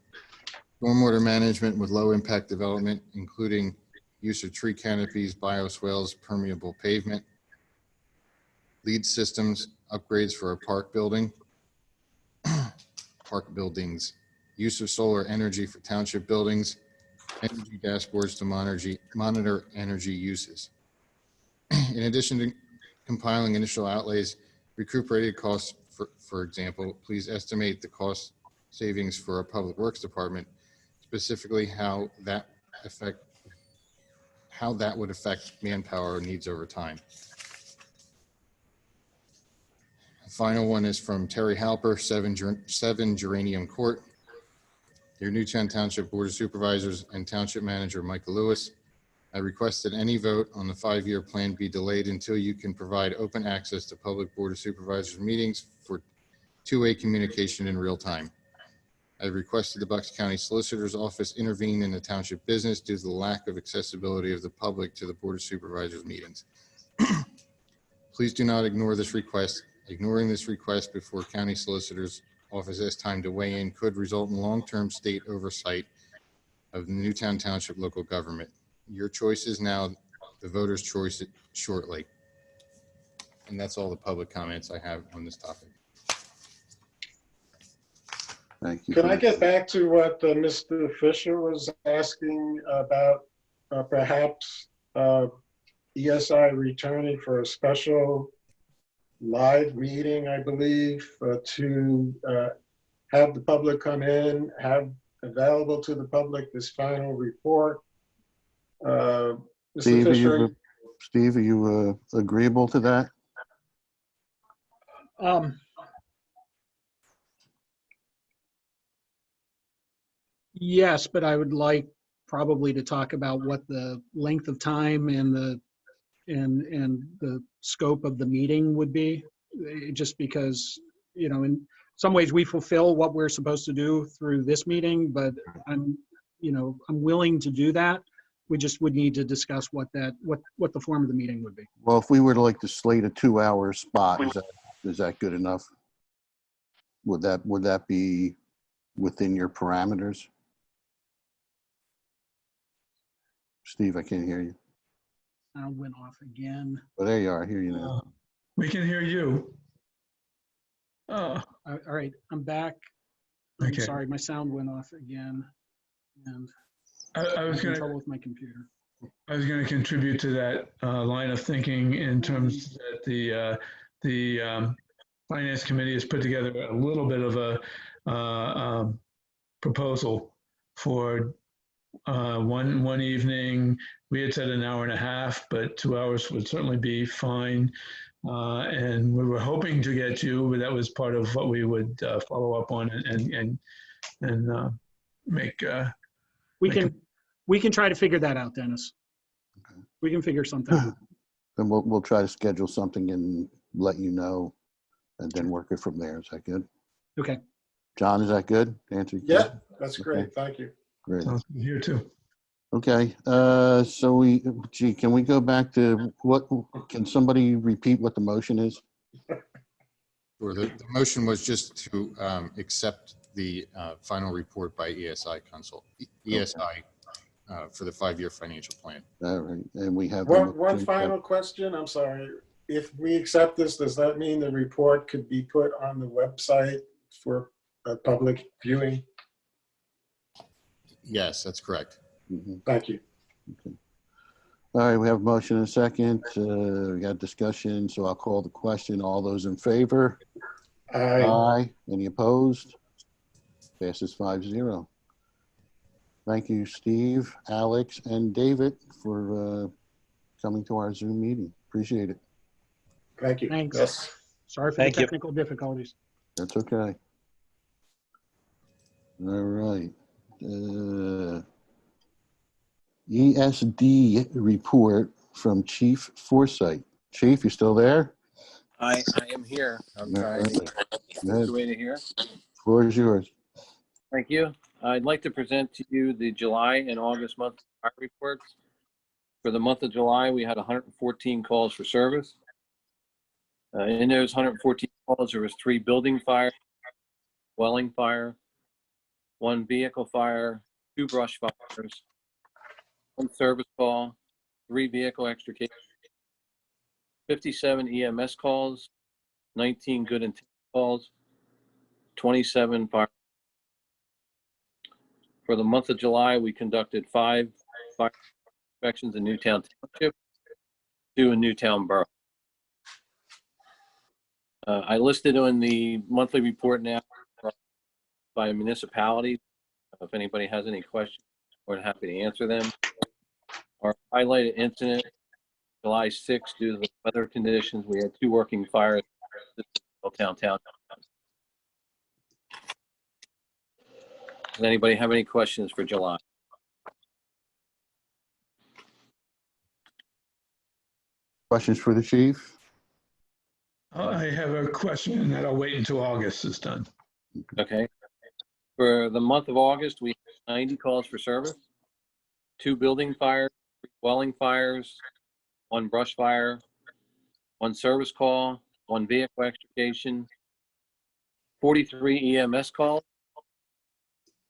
stormwater management with low impact development, including use of tree canopies, bioswales, permeable pavement, lead systems, upgrades for a park buildings, use of solar energy for township buildings, energy dashboards to monitor energy uses. In addition to compiling initial outlays, recuperated costs, for example, please estimate the cost savings for a public works department, specifically how that would affect manpower needs over time. The final one is from Terry Halper, 7 Geranium Court. Your Newtown Township Board of Supervisors and Township Manager Michael Lewis. I request that any vote on the 5-year plan be delayed until you can provide open access to public Board of Supervisors meetings for two-way communication in real time. I requested the Bucks County Solicitor's Office intervene in the township business due to the lack of accessibility of the public to the Board of Supervisors meetings. Please do not ignore this request. Ignoring this request before County Solicitor's Office has time to weigh in could result in long-term state oversight of the Newtown Township local government. Your choice is now, the voters' choice shortly. And that's all the public comments I have on this topic. Thank you. Can I get back to what Mr. Fisher was asking about perhaps ESI returning for a special live meeting, I believe, to have the public come in, have available to the public this final report. Mr. Fisher. Steve, are you agreeable to that? Yes, but I would like probably to talk about what the length of time and the scope of the meeting would be, just because, you know, in some ways we fulfill what we're supposed to do through this meeting, but I'm willing to do that. We just would need to discuss what the form of the meeting would be. Well, if we were to like to slate a 2-hour spot, is that good enough? Would that be within your parameters? Steve, I can't hear you. Sound went off again. Oh, there you are. I hear you now. We can hear you. Oh, All right, I'm back. I'm okay. sorry, my sound went off again, and I was I'm going in to. trouble with my computer. I was going to contribute to that line of thinking in terms that the Finance Committee has put together a little bit of a proposal for one evening. We had said an hour and a half, but 2 hours would certainly be fine. And we were hoping to get you, but that was part of what we would follow up on and make. We can try to figure that out, Dennis. Okay. We can figure something out. Then we'll try to schedule something and let you know, and then work it from there. Is that good? Okay. John, is that good? Answer? Yeah, that's great. Okay. Thank you. Great. Sounds good here too. Okay. So can we go back to can somebody repeat what the motion is? Or the motion was just to accept the final report by ESI for the 5-year financial plan. All right, and we have. One final question, I'm sorry. If we accept this, does that mean the report could be put on the website for a public viewing? Yes, that's correct. Thank you. Okay. All right, we have a motion and a second. We got discussion, so I'll call the question. All those in favor? Aye. Any opposed? Passes 5-0. Thank you, Steve, Alex, and David for coming to our Zoom meeting. Appreciate it. Thank you. Thanks. Yes. Sorry for Thank the you. technical difficulties. That's okay. All right. ESD report from Chief Forsythe. Chief, you still there? I am here. I'm All trying right. to Go ahead. way to here. Floor is yours. Thank you. I'd like to present to you the July and August month fire reports. For the month of July, we had 114 calls for service. In those 114 calls, there was 3 building fire, dwelling fire, 1 vehicle fire, 2 brush fires, 1 service call, 3 vehicle extrication, 57 EMS calls, 19 good intent calls, 27 fire. For the month of July, we conducted 5 fire inspections in Newtown Township, 2 in Newtown Borough. I listed on the monthly report now by municipality. If anybody has any questions, we're happy to answer them. Our highlighted incident, July 6th, due to the weather conditions, we had 2 working fires in Town. Does anybody have any questions for July? Questions for the chief? I have a question that I'll wait until August is done. Okay. For the month of August, we had 90 calls for service, 2 building fires, 3 dwelling fires, 1 brush fire, 1 service call, 1 vehicle extrication, 43 EMS calls,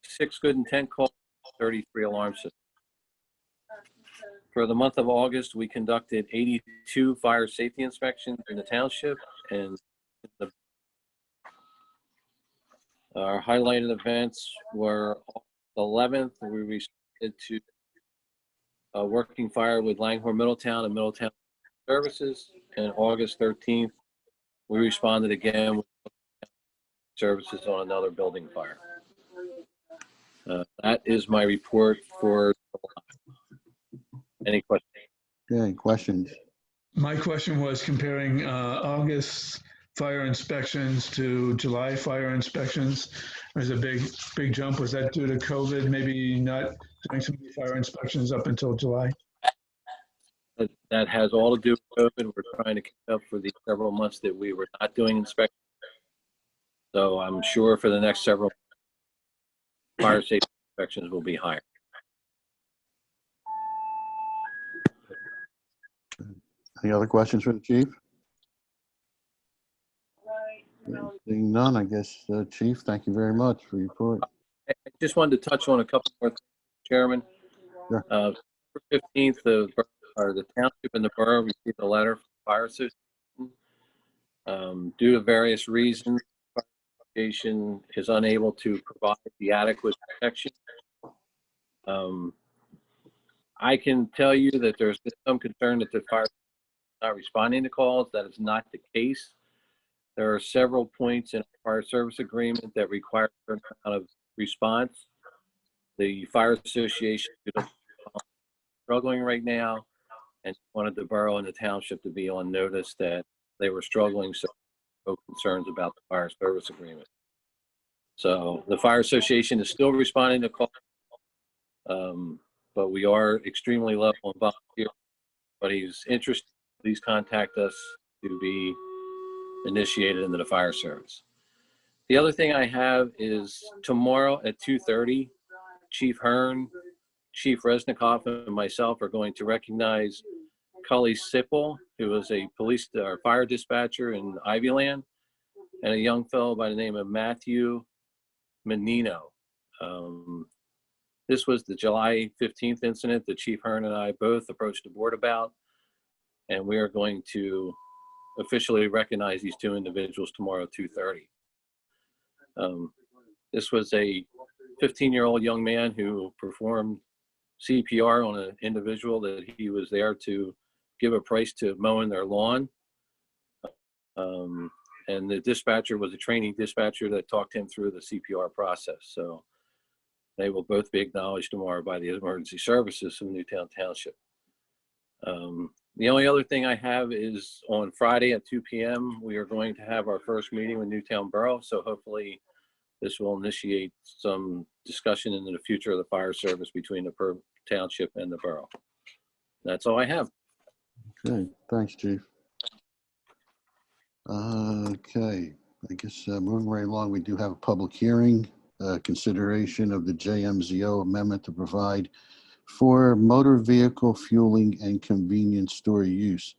6 good intent calls, 33 alarm systems. For the month of August, we conducted 82 fire safety inspections in the township, and our highlighted events were the 11th, we responded to a working fire with Langhorne Middletown and Middletown Services, and August 13th, we responded again with services on another building fire. That is my report for any questions? Okay, questions? My question was comparing August fire inspections to July fire inspections. There's a big jump. Was that due to COVID? Maybe not doing so many fire inspections up until July? That has all to do with COVID. We're trying to catch up for the several months that we were not doing inspections. So I'm sure for the next several fire safety inspections will be higher. Any other questions for the chief? Seeing none, I guess, Chief, thank you very much for your report. I just wanted to touch on a couple more things, Chairman. Sure. 15th, the township and the borough received a letter from the Fire Association. Due to various reasons, the Fire Association is unable to provide the adequate protection. I can tell you that there's been some concern that the fire is not responding to calls. That is not the case. There are several points in the fire service agreement that require a certain amount of response. The Fire Association is struggling right now and wanted the borough and the township to be on notice that they were struggling, so no concerns about the fire service agreement. So the Fire Association is still responding to calls, but we are extremely low on volunteers. But he's interested, please contact us to be initiated into the fire service. The other thing I have is tomorrow at 2:30, Chief Hearn, Chief Resnikoff, and myself are going to recognize Cully Sipple, who was a police or fire dispatcher in Ivyland. and a young fellow by the name of Matthew Menino. This was the July 15th incident that Chief Hearn and I both approached the board about, and we are going to officially recognize these two individuals tomorrow at 2:30. This was a 15-year-old young man who performed CPR on an individual that he was there to give a price to mowing their lawn. And the dispatcher was a training dispatcher that talked him through the CPR process. So they will both be acknowledged tomorrow by the emergency services of Newtown Township. The only other thing I have is on Friday at 2 p.m., we are going to have our first meeting with Newtown Borough. So hopefully this will initiate some discussion into the future of the fire service between the township and the borough. That's all I have. Okay, thanks, Chief. Okay, I guess moving right along, we do have a public hearing, consideration of the JMZO amendment to provide for motor vehicle fueling and convenience store use,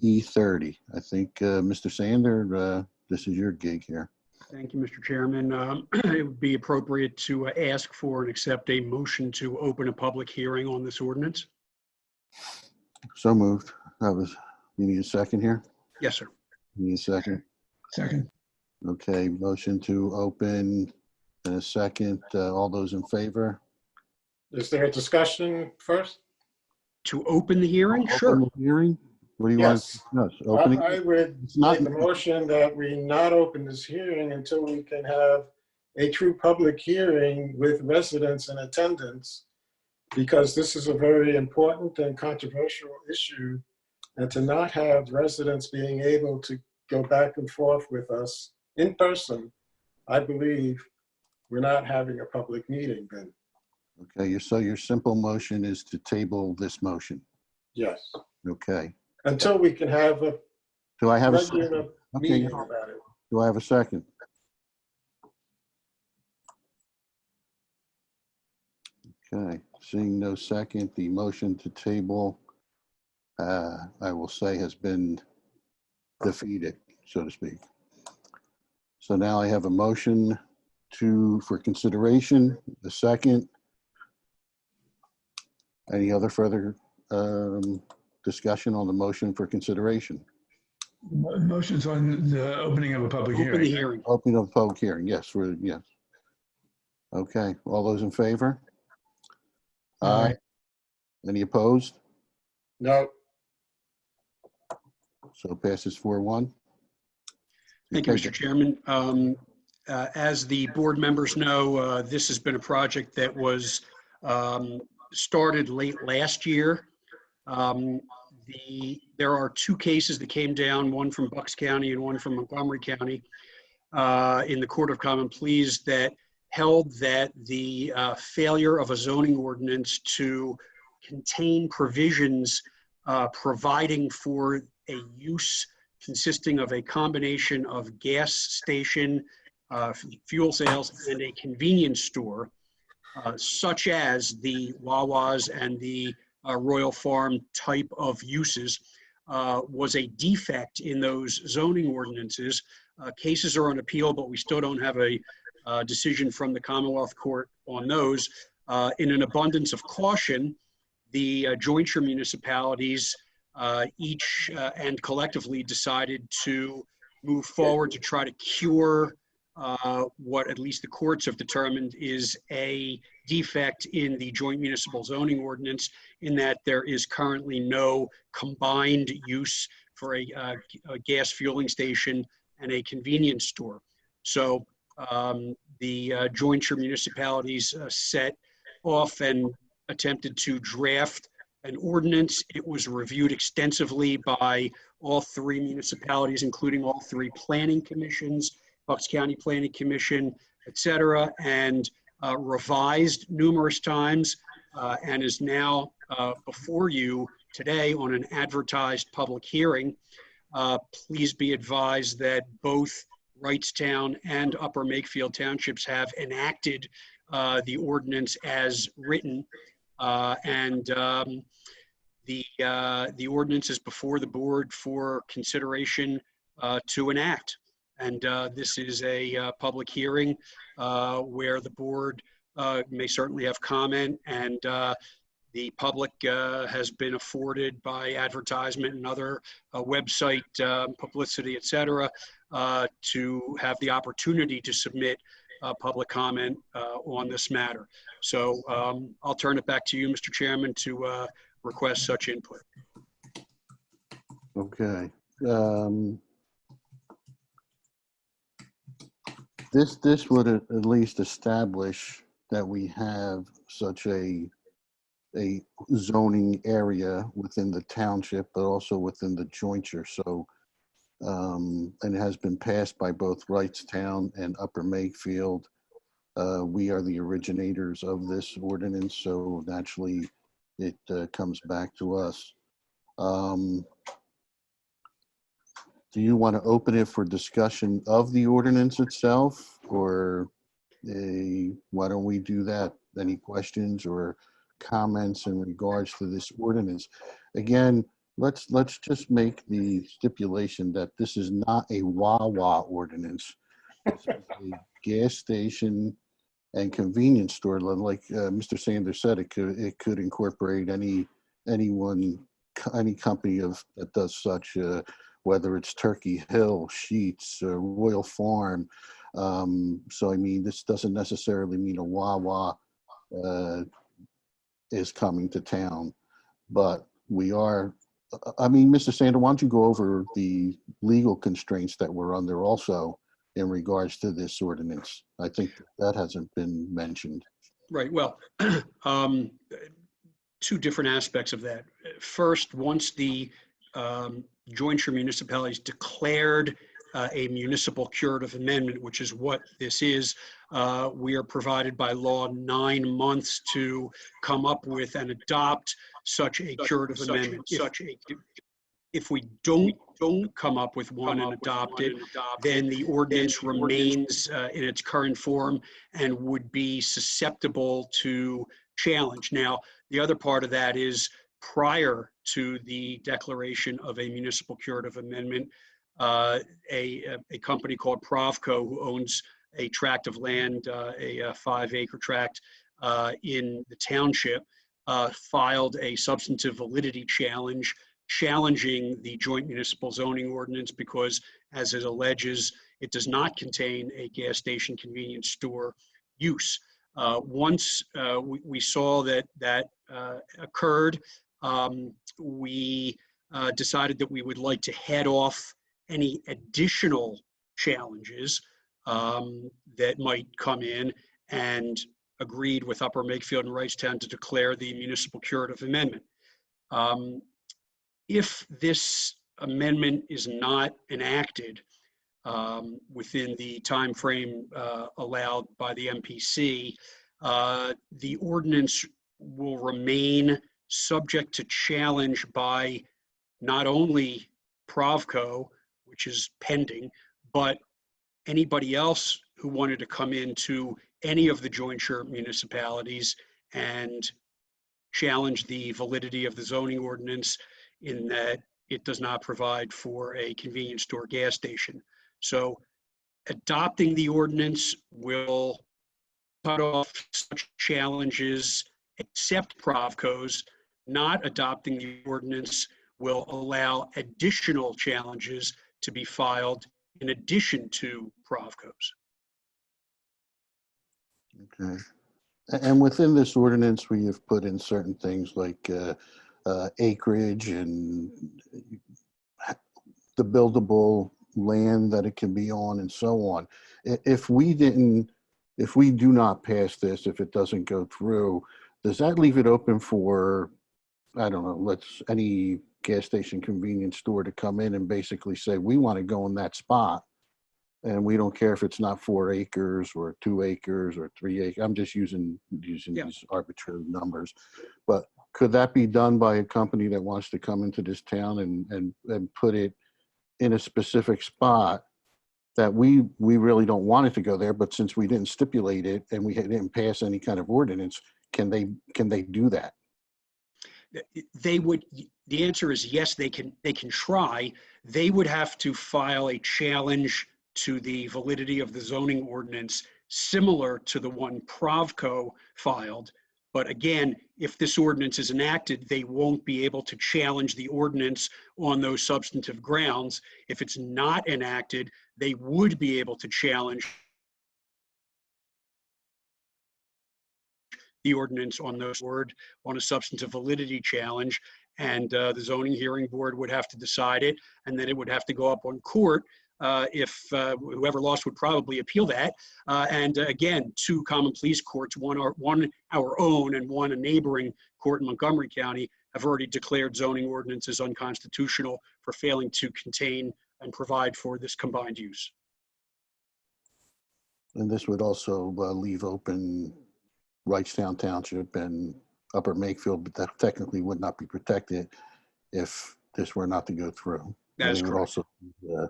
E30. I think, Mr. Sander, this is your gig here. Thank you, Mr. Chairman. It would be appropriate to ask for and accept a motion to open a public hearing on this ordinance. So moved. You need a second here? Yes, sir. You need a second? Second. Okay, motion to open and a second. All those in favor? Is there a discussion first? To open the hearing? Open Sure. the hearing? What do you want Yes. to discuss? Opening? I would It's not- make a motion that we not open this hearing until we can have a true public hearing with residents in attendance, because this is a very important and controversial issue. And to not have residents being able to go back and forth with us in person, I believe we're not having a public meeting then. Okay, so your simple motion is to table this motion. Yes. Okay. Until we can have a Do I have a regular second? Okay, meeting about it. do I have a second? Okay, seeing no second, the motion to table, I will say, has been defeated, so to speak. So now I have a motion for consideration, the second. Any other further discussion on the motion for consideration? Motion's on the opening of a public Open the hearing. hearing. Opening of public hearing, yes, yes. Okay, all those in favor? Aye. Any opposed? No, So passes 4-1. Thank you, Okay, Mr. Chairman. As the board members know, this has been a project that was started late last year. There are two cases that came down, one from Bucks County and one from Montgomery County, in the Court of Common Pleas that held that the failure of a zoning ordinance to contain provisions providing for a use consisting of a combination of gas station, fuel sales, and a convenience store, such as the Wawas and the Royal Farm type of uses, was a defect in those zoning ordinances. Cases are on appeal, but we still don't have a decision from the Commonwealth Court on those. In an abundance of caution, the jointure municipalities each and collectively decided to move forward to try to cure what at least the courts have determined is a defect in the joint municipal zoning ordinance, in that there is currently no combined use for a gas fueling station and a convenience store. So the jointure municipalities set off and attempted to draft an ordinance. It was reviewed extensively by all three municipalities, including all three planning commissions, Bucks County Planning Commission, et cetera, and revised numerous times, and is now before you today on an advertised public hearing. Please be advised that both Wrightstown and Upper Makefield Townships have enacted the ordinance as written, and the ordinance is before the board for consideration to enact. And this is a public hearing where the board may certainly have comment, and the public has been afforded by advertisement and other website publicity, et cetera, to have the opportunity to submit public comment on this matter. So I'll turn it back to you, Mr. Chairman, to request such input. Okay. This would at least establish that we have such a zoning area within the township, but also within the jointure. So, and it has been passed by both Wrightstown and Upper Makefield. We are the originators of this ordinance, so naturally it comes back to us. Do you want to open it for discussion of the ordinance itself, or why don't we do that? Any questions or comments in regards to this ordinance? Again, let's just make the stipulation that this is not a Wawa ordinance. This is a gas station and convenience store. Like Mr. Sanders said, it could incorporate any company that does such. Whether it's Turkey Hill, Sheetz, Royal Farm. So, I mean, this doesn't necessarily mean a Wawa is coming to town, but we are, I mean, Mr. Sander, why don't you go over the legal constraints that we're under also in regards to this ordinance? I think that hasn't been mentioned. Right. Well, two different aspects of that. First, once the jointure municipalities declared a municipal curative amendment, which is what this is, we are provided by law 9 months to come up with and adopt such a curative amendment. If we don't come up with one and adopt it, then the ordinance remains in its current form and would be susceptible to challenge. Now, the other part of that is, prior to the declaration of a municipal curative amendment, a company called Provco, who owns a tract of land, a 5-acre tract in the township, filed a substantive validity challenge challenging the joint municipal zoning ordinance because, as it alleges, it does not contain a gas station convenience store use. Once we saw that occurred, we decided that we would like to head off any additional challenges that might come in, and agreed with Upper Makefield and Wrightstown to declare the municipal curative amendment. If this amendment is not enacted within the time frame allowed by the MPC, the ordinance will remain subject to challenge by not only Provco, which is pending, but anybody else who wanted to come into any of the jointure municipalities and challenge the validity of the zoning ordinance in that it does not provide for a convenience store gas station. So adopting the ordinance will cut off such challenges except Provco's. Not adopting the ordinance will allow additional challenges to be filed in addition to Provco's. Okay. And within this ordinance, we have put in certain things like acreage and the buildable land that it can be on and so on. If we do not pass this, if it doesn't go through, does that leave it open for, I don't know, any gas station convenience store to come in and basically say, we want to go in that spot, and we don't care if it's not 4 acres or 2 acres or 3 acres. I'm just using these arbitrary numbers. But could that be done by a company that wants to come into this town and put it in a specific spot that we really don't want it to go there, but since we didn't stipulate it and we didn't pass any kind of ordinance, can they do that? They would. The answer is yes. They can try. They would have to file a challenge to the validity of the zoning ordinance, similar to the one Provco filed. But again, if this ordinance is enacted, they won't be able to challenge the ordinance on those substantive grounds. If it's not enacted, they would be able to challenge the ordinance on those on a substantive validity challenge. And the zoning hearing board would have to decide it, and then it would have to go up on court. If whoever lost would probably appeal that. And again, 2 common pleas courts, one our own and one a neighboring court in Montgomery County, have already declared zoning ordinances unconstitutional for failing to contain and provide for this combined use. And this would also leave open Wrightstown Township and Upper Makefield, but that technically would not be protected if this were not to go through. That is and it would correct. also be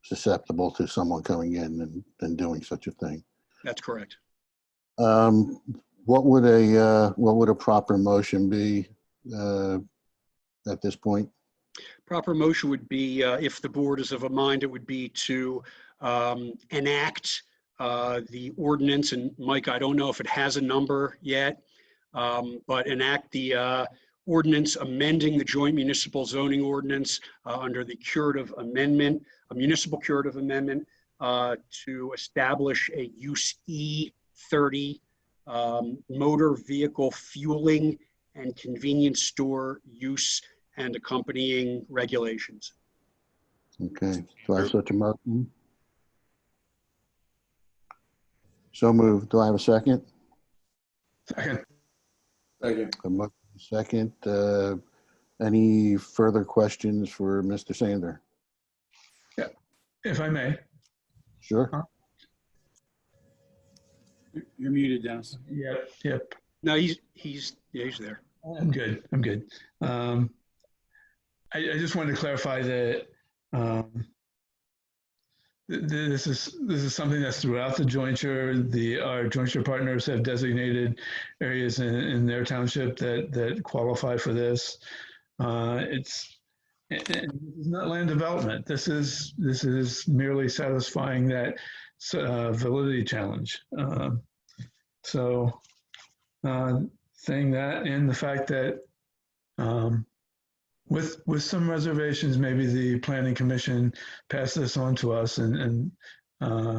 susceptible to someone coming in and doing such a thing. That's correct. What would a proper motion be at this point? Proper motion would be, if the board is of a mind, it would be to enact the ordinance. And Mike, I don't know if it has a number yet, but enact the ordinance amending the joint municipal zoning ordinance under the curative amendment, a municipal curative amendment to establish a use E30 motor vehicle fueling and convenience store use and accompanying regulations. Okay, so I have such a motion. So moved. Do I have a second? Second. Second. A motion, second. Any further questions for Mr. Sander? Yeah, if I may. Sure. You're muted, Dennis. Yep. No, he's there. I'm good. I just wanted to clarify that this is something that's throughout the jointure. Our jointure partners have designated areas in their township that qualify for this. It's not land development. This is merely satisfying that validity challenge. Saying that, and the fact that with some reservations, maybe the planning commission pass this on to us, and I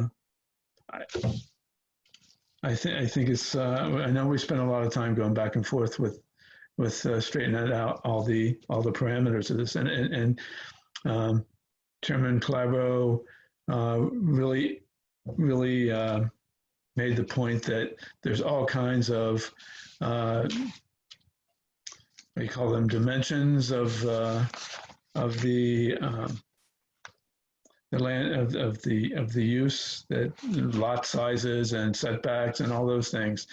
think it's. I know we spent a lot of time going back and forth with straightening out all the parameters of this, and Chairman Calabro really made the point that there's all kinds of what do you call them, dimensions of the land of the use, that lot sizes and setbacks and all those things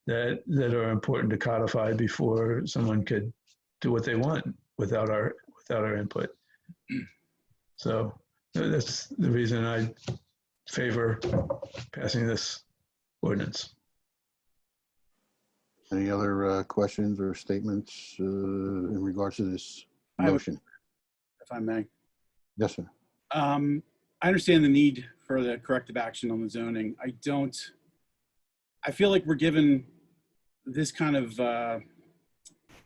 that are important to codify before someone could do what they want without our input. So that's the reason I favor passing this ordinance. Any other questions or statements in regards to this motion? If I may. Yes, sir. I understand the need for the corrective action on the zoning. I feel like we're giving this kind of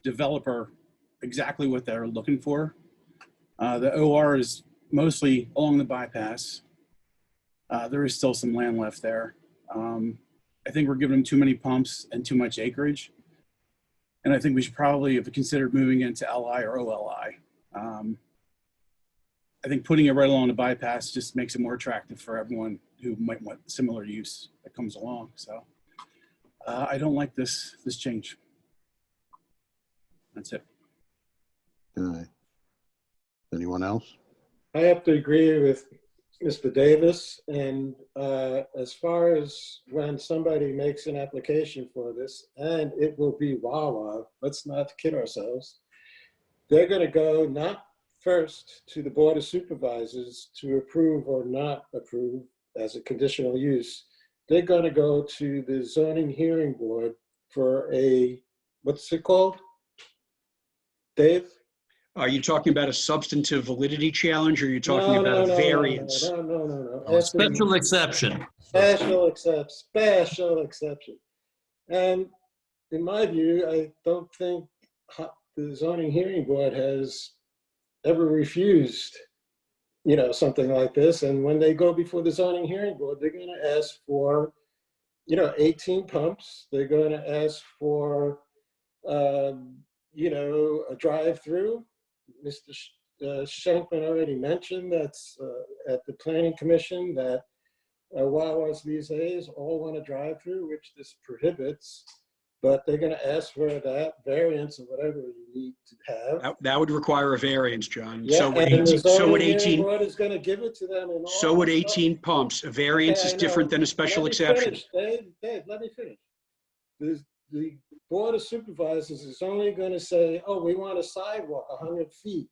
developer exactly what they're looking for. The OR is mostly along the bypass. There is still some land left there. I think we're giving them too many pumps and too much acreage. And I think we should probably have considered moving into LI or OLI. I think putting it right along the bypass just makes it more attractive for everyone who might want similar use that comes along. So I don't like this change. That's it. Okay. Anyone else? I have to agree with Mr. Davis. And as far as when somebody makes an application for this, and it will be Wawa, let's not kid ourselves, they're going to go not first to the Board of Supervisors to approve or not approve as a conditional use. They're going to go to the zoning hearing board for a, what's it called? Dave? Are you talking about a substantive validity challenge, or are you talking No, about no, a no, variance? no. Oh, special exception. Special exception. And in my view, I don't think the zoning hearing board has ever refused, something like this. And when they go before the zoning hearing board, they're going to ask for, 18 pumps. They're going to ask for, a drive-through. Mr. Schenkman already mentioned that's at the Planning Commission that Wawas these days all want to drive through, which this prohibits, but they're going to ask for that variance or whatever you need to have. That would require a variance, John. Yeah, So would and the 18, so would zoning hearing 18, board is going to give it to them. And all so would that stuff. 18 pumps. A variance Okay, is I know. different than a special Let me exception. finish, Dave, let me finish. The Board of Supervisors is only going to say, oh, we want a sidewalk 100 feet.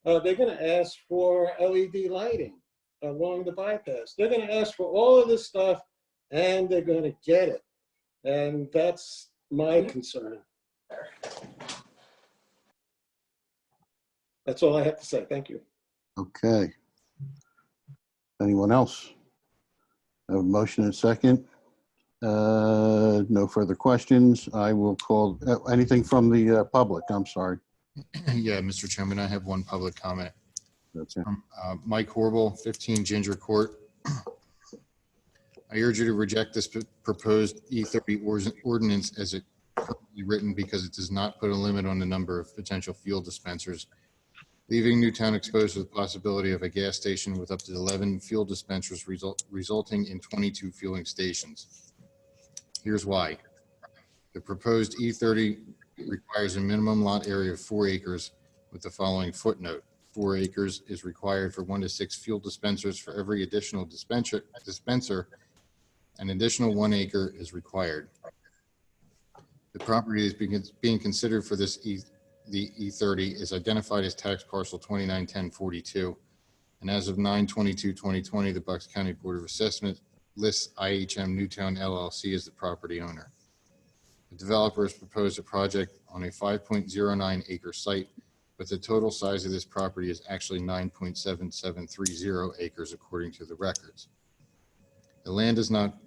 They're going to ask for LED lighting along the bypass. They're going to ask for all of this stuff, and they're going to get it. And that's my concern. That's all I have to say. Thank you. Okay. Anyone else? I have a motion and second. No further questions. I will call, anything from the public? I'm sorry. Yeah, Mr. Chairman, I have one public comment. That's it. Mike Horrible, 15 Ginger Court. I urge you to reject this proposed E30 ordinance as it currently written because it does not put a limit on the number of potential fuel dispensers, leaving Newtown exposed to the possibility of a gas station with up to 11 fuel dispensers resulting in 22 fueling stations. Here's why. The proposed E30 requires a minimum lot area of 4 acres with the following footnote. 4 acres is required for 1 to 6 fuel dispensers for every additional dispenser. An additional 1 acre is required. The property is being considered for this the E30 is identified as tax parcel 291042. And as of 9/22/2020, the Bucks County Board of Assessment lists IHM Newtown LLC as the property owner. The developer has proposed a project on a 5.09 acre site, but the total size of this property is actually 9.7730 acres according to the records. The land has not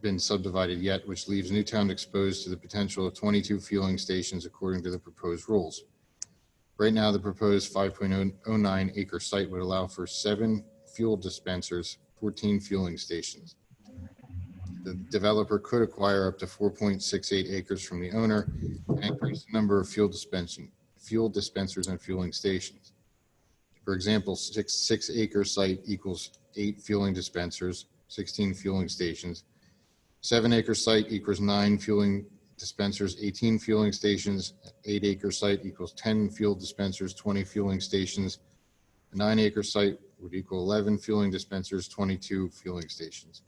been subdivided yet, which leaves Newtown exposed to the potential of 22 fueling stations according to the proposed rules. Right now, the proposed 5.09 acre site would allow for 7 fuel dispensers, 14 fueling stations. The developer could acquire up to 4.68 acres from the owner and increase the number of fuel dispensers and fueling stations. For example, 6 acre site equals 8 fueling dispensers, 16 fueling stations. 7 acre site equals 9 fueling dispensers, 18 fueling stations. 8 acre site equals 10 fuel dispensers, 20 fueling stations. A 9 acre site would equal 11 fueling dispensers, 22 fueling stations.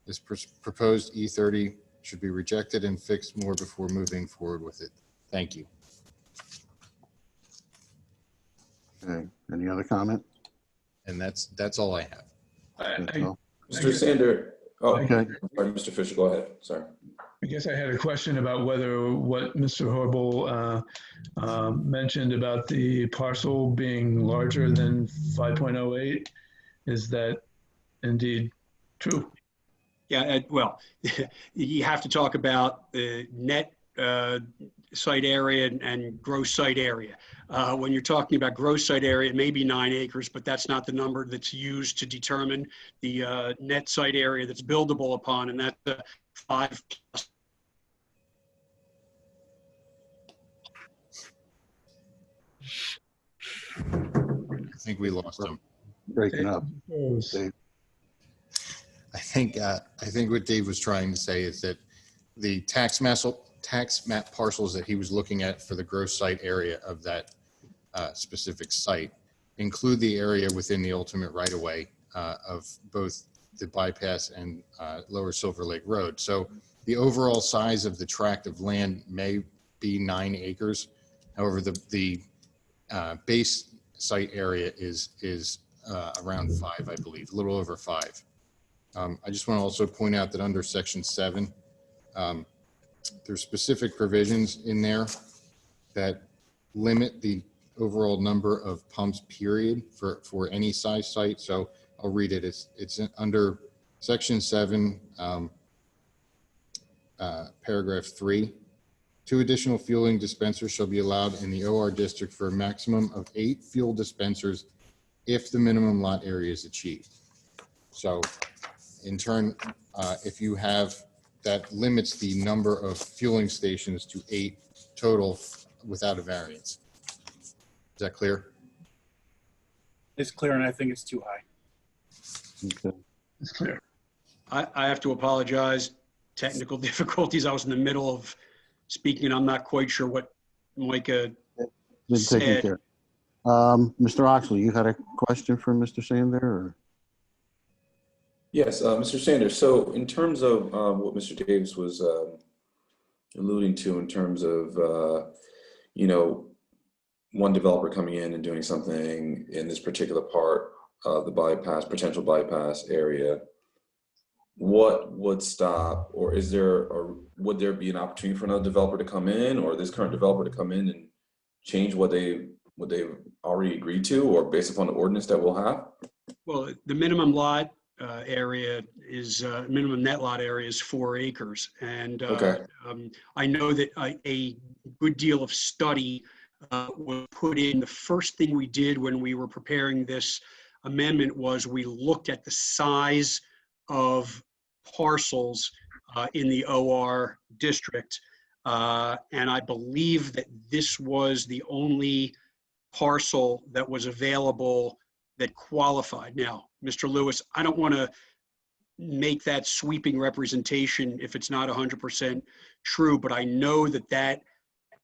This proposed E30 should be rejected and fixed more before moving forward with it. Thank you. Okay. Any other comment? And that's all I have. That's all? Mr. Sander, oh, Okay. sorry, Mr. Fisher, go ahead. Sorry. I guess I had a question about whether what Mr. Horrible mentioned about the parcel being larger than 5.08. Is that indeed true? Yeah, well, you have to talk about the net site area and gross site area. When you're talking about gross site area, it may be 9 acres, but that's not the number that's used to determine the net site area that's buildable upon, and that's 5 plus. I think we lost him. Breaking up. Dave. I think what Dave was trying to say is that the tax map parcels that he was looking at for the gross site area of that specific site include the area within the ultimate right-of-way of both the bypass and Lower Silver Lake Road. So the overall size of the tract of land may be 9 acres. However, the base site area is around 5, I believe, a little over 5. I just want to also point out that under Section 7, there's specific provisions in there that limit the overall number of pumps, period, for any size site. So I'll read it. It's under section 7, paragraph 3. 2 additional fueling dispensers shall be allowed in the OR district for a maximum of 8 fuel dispensers if the minimum lot area is achieved. So in turn, if you have, that limits the number of fueling stations to 8 total without a variance. Is that clear? It's clear, and I think it's too high. Okay. It's clear. I have to apologize. Technical difficulties. I was in the middle of speaking, and I'm not quite sure what Micah Been taken said. care of. Mr. Oxley, you had a question for Mr. Sander? Or? Yes, Mr. Sanders. So in terms of what Mr. Davis was alluding to in terms of, you know, one developer coming in and doing something in this particular part of the bypass, potential bypass area, what would stop, or is there, or would there be an opportunity for another developer to come in, or this current developer to come in and change what they've already agreed to, or based upon the ordinance that we'll have? Well, the minimum lot area is, minimum net lot area is 4 acres. And Okay. I know that a good deal of study was put in. The first thing we did when we were preparing this amendment was we looked at the size of parcels in the OR district. And I believe that this was the only parcel that was available that qualified. Now, Mr. Lewis, I don't want to make that sweeping representation if it's not 100% true, but I know that that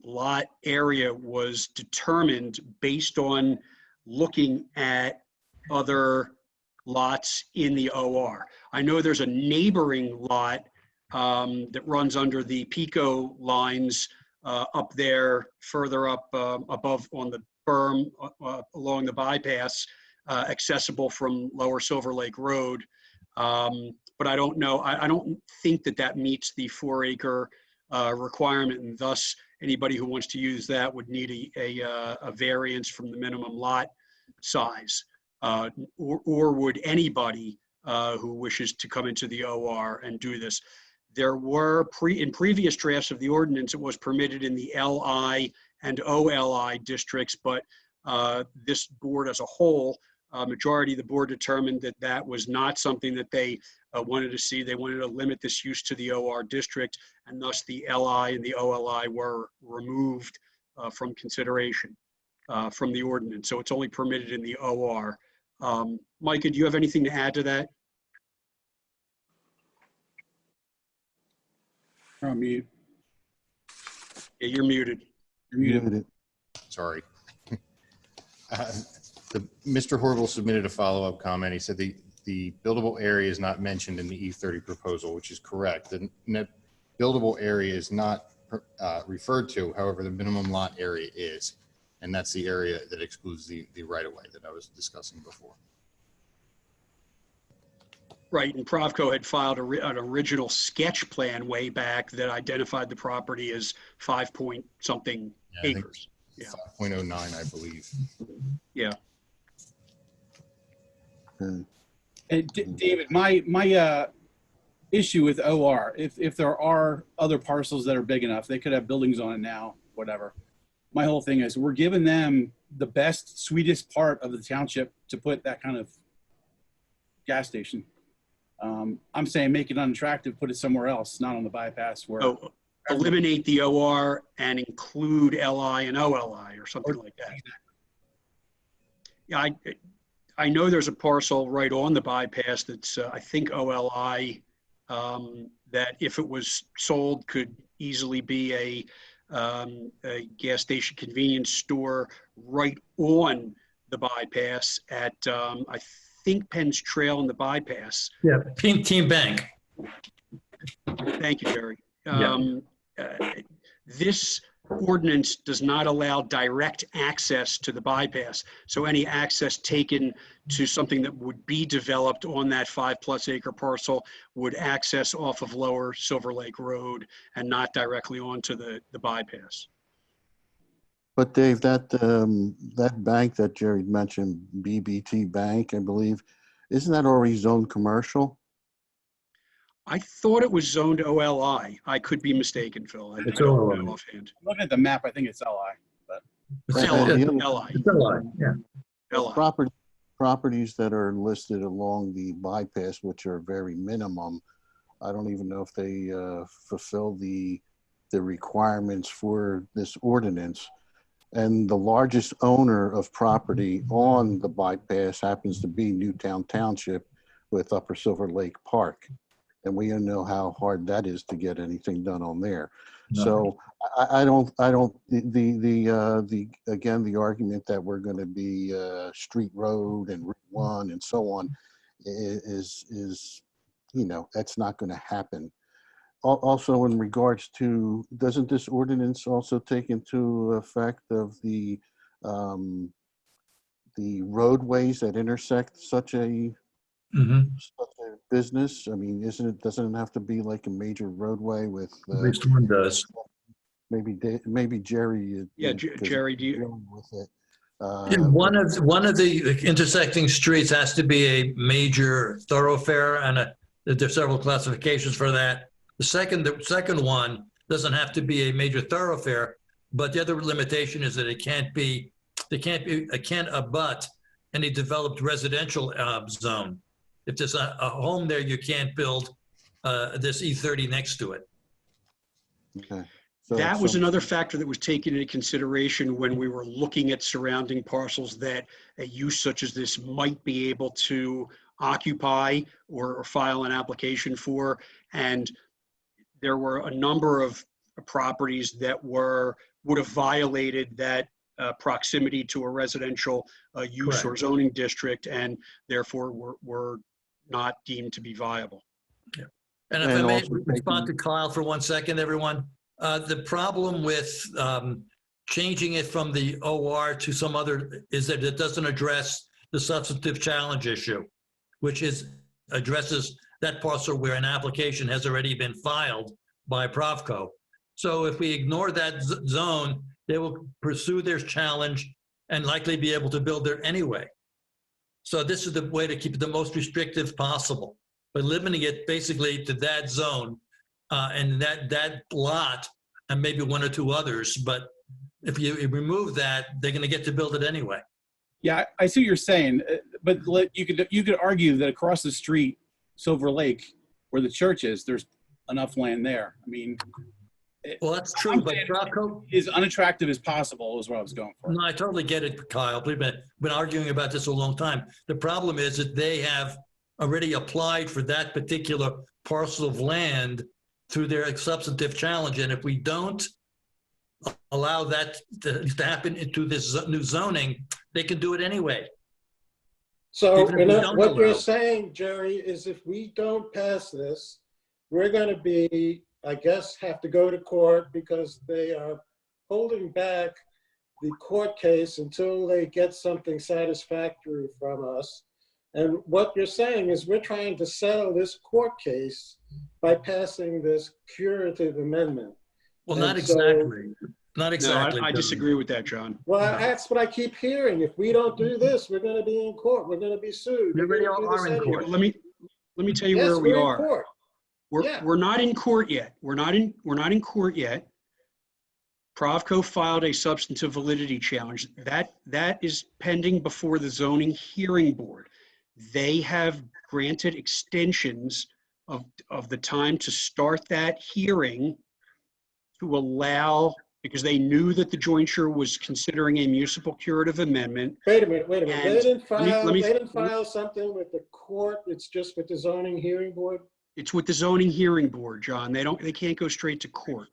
lot area was determined based on looking at other lots in the OR. I know there's a neighboring lot that runs under the Pico lines up there, further up above on the berm along the bypass, accessible from Lower Silver Lake Road. But I don't know, I don't think that that meets the 4-acre requirement, and thus anybody who wants to use that would need a variance from the minimum lot size. Or would anybody who wishes to come into the OR and do this. There were, in previous drafts of the ordinance, it was permitted in the LI and OLI districts, but this board as a whole, majority of the board determined that that was not something that they wanted to see. They wanted to limit this use to the OR district, and thus the LI and the OLI were removed from consideration from the ordinance. So it's only permitted in the OR. Micah, do you have anything to add to that? You're on mute. Yeah, you're muted. You're muted. Sorry. Mr. Horville submitted a follow-up comment. He said the buildable area is not mentioned in the E30 proposal, which is correct. The net buildable area is not referred to. However, the minimum lot area is, and that's the area that excludes the right-of-way that I was discussing before. Right, and Provco had filed an original sketch plan way back that identified the property as 5-point-something acres. Yeah. 5.09, I believe. Yeah. And David, my issue with OR, if there are other parcels that are big enough, they could have buildings on it now, whatever. My whole thing is we're giving them the best, sweetest part of the township to put that kind of gas station. I'm saying make it unattractive, put it somewhere else, not on the bypass where. Oh, eliminate the OR and include LI and OLI or something like that. Yeah, I know there's a parcel right on the bypass that's, I think OLI, that if it was sold could easily be a gas station convenience store right on the bypass at, I think Penn's Trail and the bypass. Yeah, Team Bank. Thank you, Jerry. Yeah. This ordinance does not allow direct access to the bypass. So any access taken to something that would be developed on that 5+ acre parcel would access off of Lower Silver Lake Road and not directly onto the bypass. But Dave, that bank that Jerry mentioned, BBT Bank, I believe, isn't that already zoned commercial? I thought it was zoned OLI. I could be mistaken, Phil. I It's don't OLI. know offhand. Looking at the map, I think it's LI, but It's LI, the other- LI, it's a lie, yeah. LI. Properties that are listed along the bypass, which are very minimum, I don't even know if they fulfill the requirements for this ordinance. And the largest owner of property on the bypass happens to be Newtown Township with Upper Silver Lake Park. And we don't know how hard that is to get anything done on there. No. So again, the argument that we're going to be street road and Route 1 and so on is that's not going to happen. Also, in regards to, doesn't this ordinance also take into effect of the roadways that intersect such a business? I mean, doesn't it have to be like a major roadway with? At least one does. Maybe Jerry. Yeah, Jerry, do you? dealing with it. Yeah, one of the intersecting streets has to be a major thoroughfare, and there's several classifications for that. The second one doesn't have to be a major thoroughfare, but the other limitation is that it can't abut any developed residential zone. If there's a home there, you can't build this E30 next to it. Okay. That was another factor that was taken into consideration when we were looking at surrounding parcels that a use such as this might be able to occupy or file an application for. And there were a number of properties that would have violated that proximity to a residential use or zoning district, and therefore were not deemed to be viable. Yeah. And if I may respond to Kyle for 1 second, everyone. The problem with changing it from the OR to some other is that it doesn't address the substantive challenge issue, which addresses that parcel where an application has already been filed by Provco. So if we ignore that zone, they will pursue their challenge and likely be able to build there anyway. So this is the way to keep it the most restrictive possible, by limiting it basically to that zone and that lot and maybe one or two others. But if you remove that, they're going to get to build it anyway. yeah, I see what you're saying, but you could argue that across the street, Silver Lake, where the church is, there's enough land there. I mean, well, that's true, but Provco is unattractive as possible is what I was going for. No, I totally get it, Kyle. We've been arguing about this a long time. The problem is that they have already applied for that particular parcel of land through their substantive challenge. And if we don't allow that to happen into this new zoning, they can do it anyway. So what you're saying, Jerry, is if we don't pass this, we're going to be, I guess, have to go to court because they are holding back the court case until they get something satisfactory from us. And what you're saying is we're trying to settle this court case by passing this curative amendment. Well, not exactly. Not exactly. No, I disagree with that, John. Well, that's what I keep hearing. If we don't do this, we're going to be in court. We're going to be sued. We already are in court. Let me tell you where we are. We're not in court yet. We're not in court yet. Provco filed a substantive validity challenge. That is pending before the zoning hearing board. They have granted extensions of the time to start that hearing to allow, because they knew that the jointure was considering a municipal curative amendment. Wait a minute. They didn't file something with the court. It's just with the zoning hearing board. It's with the zoning hearing board, John. They can't go straight to court.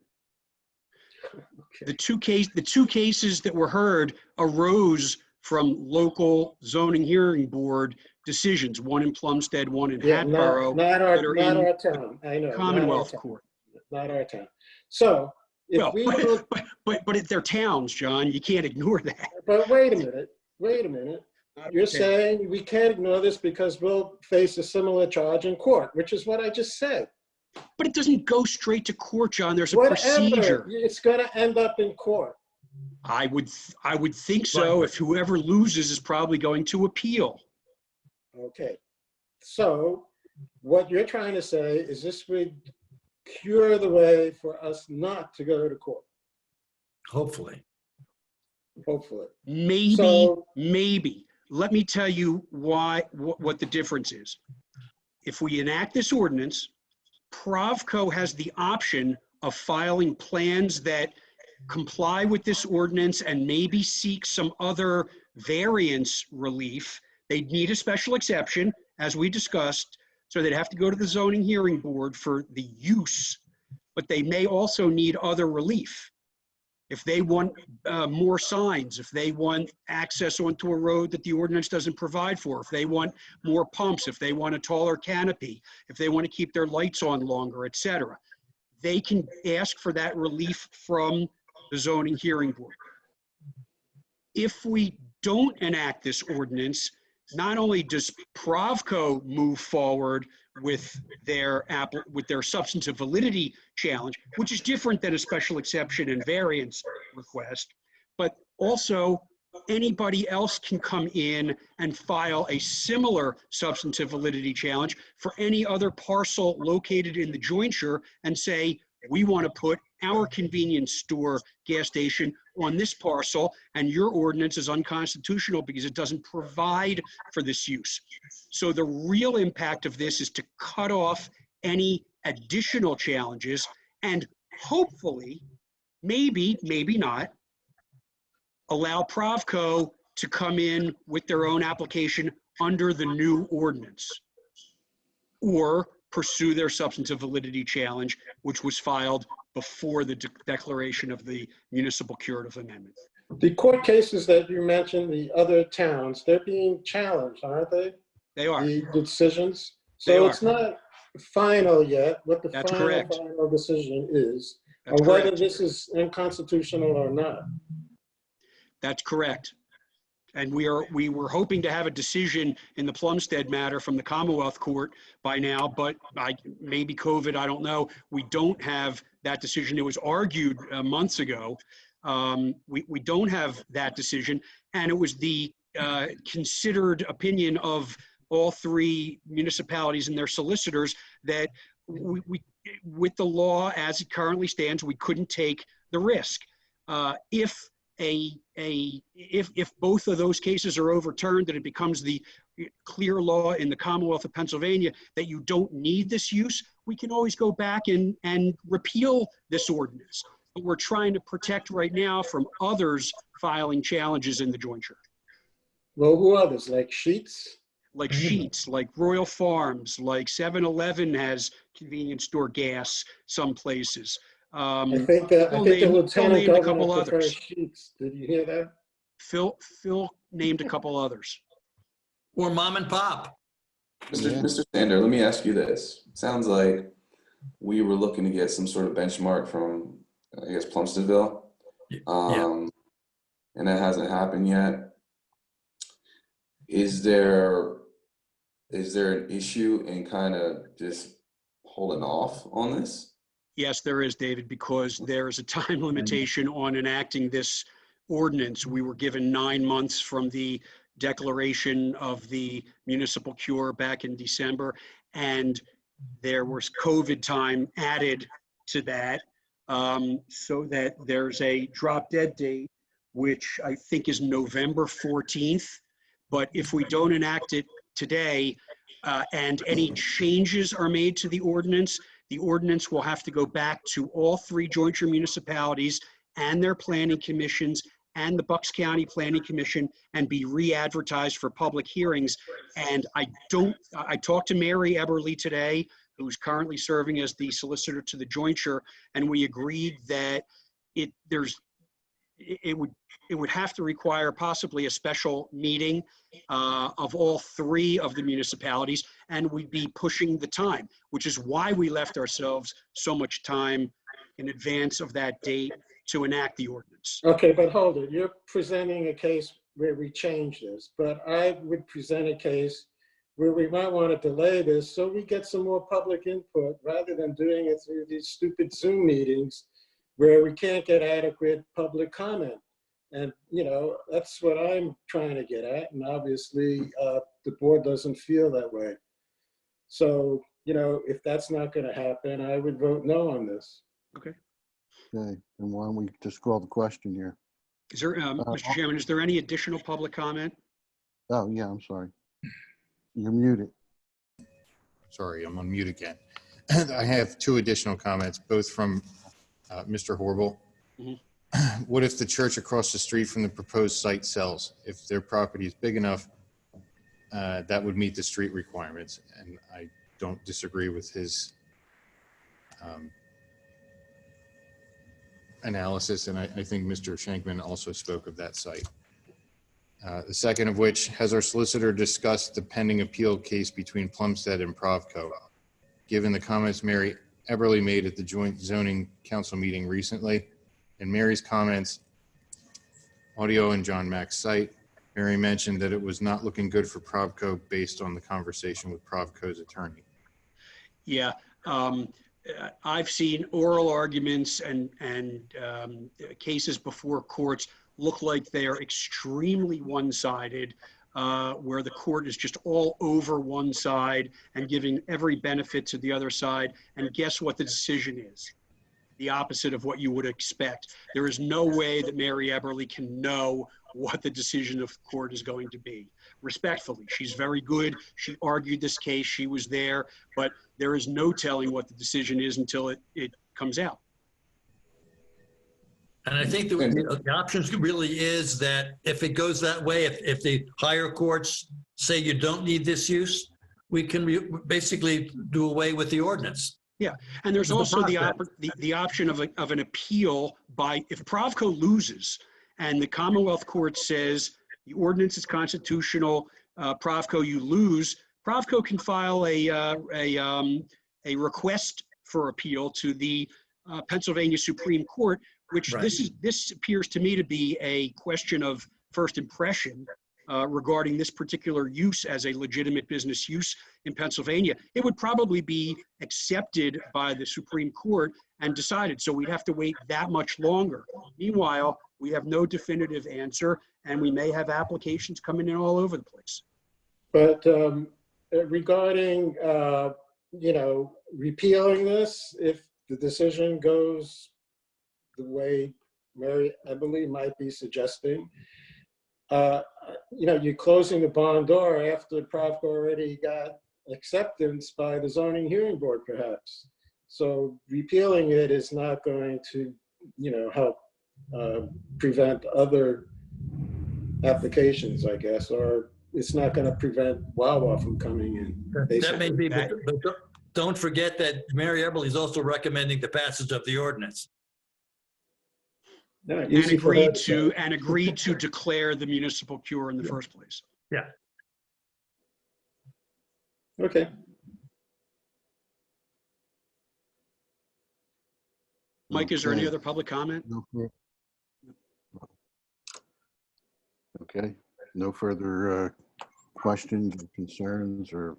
Okay. The two cases that were heard arose from local zoning hearing board decisions, one in Plumstead, one in Hatboro. Not our town. I know. Commonwealth Court. Not our town. So but they're towns, John. You can't ignore that. But wait a minute. You're saying we can't ignore this because we'll face a similar charge in court, which is what I just said. But it doesn't go straight to court, John. There's a procedure. It's going to end up in court. I would think so, if whoever loses is probably going to appeal. Okay. So what you're trying to say is this would cure the way for us not to go to court, Hopefully. hopefully. Maybe, So- maybe. Let me tell you what the difference is. If we enact this ordinance, Provco has the option of filing plans that comply with this ordinance and maybe seek some other variance relief. They'd need a special exception, as we discussed, so they'd have to go to the zoning hearing board for the use, but they may also need other relief. If they want more signs, if they want access onto a road that the ordinance doesn't provide for, if they want more pumps, if they want a taller canopy, if they want to keep their lights on longer, et cetera, they can ask for that relief from the zoning hearing board. If we don't enact this ordinance, not only does Provco move forward with their substantive validity challenge, which is different than a special exception and variance request, but also anybody else can come in and file a similar substantive validity challenge for any other parcel located in the jointure and say, we want to put our convenience store gas station on this parcel, and your ordinance is unconstitutional because it doesn't provide for this use. So the real impact of this is to cut off any additional challenges and hopefully, maybe not, allow Provco to come in with their own application under the new ordinance, or pursue their substantive validity challenge, which was filed before the declaration of the municipal curative amendment. The court cases that you mentioned, the other towns, they're being challenged, aren't they? They are. The decisions. They So are. it's not final yet, what the That's final, correct. final decision is, That's or whether correct. this is unconstitutional or not. That's correct. And we were hoping to have a decision in the Plumstead matter from the Commonwealth Court by now, but maybe COVID, I don't know. We don't have that decision. It was argued months ago. We don't have that decision. And it was the considered opinion of all three municipalities and their solicitors that with the law as it currently stands, we couldn't take the risk. If both of those cases are overturned, that it becomes the clear law in the Commonwealth of Pennsylvania that you don't need this use, we can always go back and repeal this ordinance. But we're trying to protect right now from others filing challenges in the jointure. Well, who others, like Sheets? Like Sheets, like Royal Farms, like 7-Eleven has convenience store gas some places. I think the Lieutenant Governor prefers Sheets. Did you hear that? Phil named a couple others. Or mom and pop. Mr. Sander, let me ask you this. It sounds like we were looking to get some sort of benchmark from, I guess, Plumsteadville. And that hasn't happened yet. Is there an issue in kind of just holding off on this? Yes, there is, David, because there is a time limitation on enacting this ordinance. We were given 9 months from the declaration of the municipal cure back in December, and there was COVID time added to that, so that there's a drop dead date, which I think is November 14th. But if we don't enact it today and any changes are made to the ordinance will have to go back to all three jointure municipalities and their planning commissions and the Bucks County Planning Commission and be re-advertised for public hearings. And I talked to Mary Eberly today, who's currently serving as the solicitor to the jointure, and we agreed that it would have to require possibly a special meeting of all three of the municipalities, and we'd be pushing the time, which is why we left ourselves so much time in advance of that date to enact the ordinance. Okay, but hold it. You're presenting a case where we change this, but I would present a case where we might want to delay this so we get some more public input rather than doing it through these stupid Zoom meetings where we can't get adequate public comment. And, you know, that's what I'm trying to get at. And obviously, the board doesn't feel that way. So, you know, if that's not going to happen, I would vote no on this. Okay. Okay, and why don't we just call the question here? Is there, Mr. Chairman, is there any additional public comment? Oh, yeah, I'm sorry. You're muted. Sorry, I'm on mute again. I have two additional comments, both from Mr. Horrible. Mhm. What if the church across the street from the proposed site sells? If their property is big enough, that would meet the street requirements. And I don't disagree with his analysis. And I think Mr. Shankman also spoke of that site. The second of which, has our solicitor discussed the pending appeal case between Plumstead and Provco? Given the comments Mary Eberly made at the joint zoning council meeting recently, and Mary's comments, audio in John Mack's site, Mary mentioned that it was not looking good for Provco based on the conversation with Provco's attorney. Yeah, I've seen oral arguments and cases before courts look like they are extremely one-sided, where the court is just all over one side and giving every benefit to the other side. And guess what the decision is? The opposite of what you would expect. There is no way that Mary Eberly can know what the decision of the court is going to be. Respectfully, she's very good. She argued this case. She was there, but there is no telling what the decision is until it comes out. And I think the options really is that if it goes that way, if the higher courts say you don't need this use, we can basically do away with the ordinance. Yeah, and there's also the option of an appeal by, if Provco loses and the Commonwealth Court says the ordinance is constitutional, Provco, you lose, Provco can file a request for appeal to the Pennsylvania Supreme Court, which Right. this appears to me to be a question of first impression regarding this particular use as a legitimate business use in Pennsylvania. It would probably be accepted by the Supreme Court and decided, so we'd have to wait that much longer. Meanwhile, we have no definitive answer, and we may have applications coming in all over the place. But regarding, you know, repealing this, if the decision goes the way Mary Eberly might be suggesting, you know, you're closing the barn door after Provco already got acceptance by the zoning hearing board, perhaps. So repealing it is not going to, you know, help prevent other applications, I guess, or it's not going to prevent Wawa from coming in. Basically. That may be, but don't forget that Mary Eberly is also recommending the passage of the ordinance. No, And agreed to declare the municipal cure in the first place. Yeah. Okay. Mike, is there any other public comment? Okay, no further questions or concerns or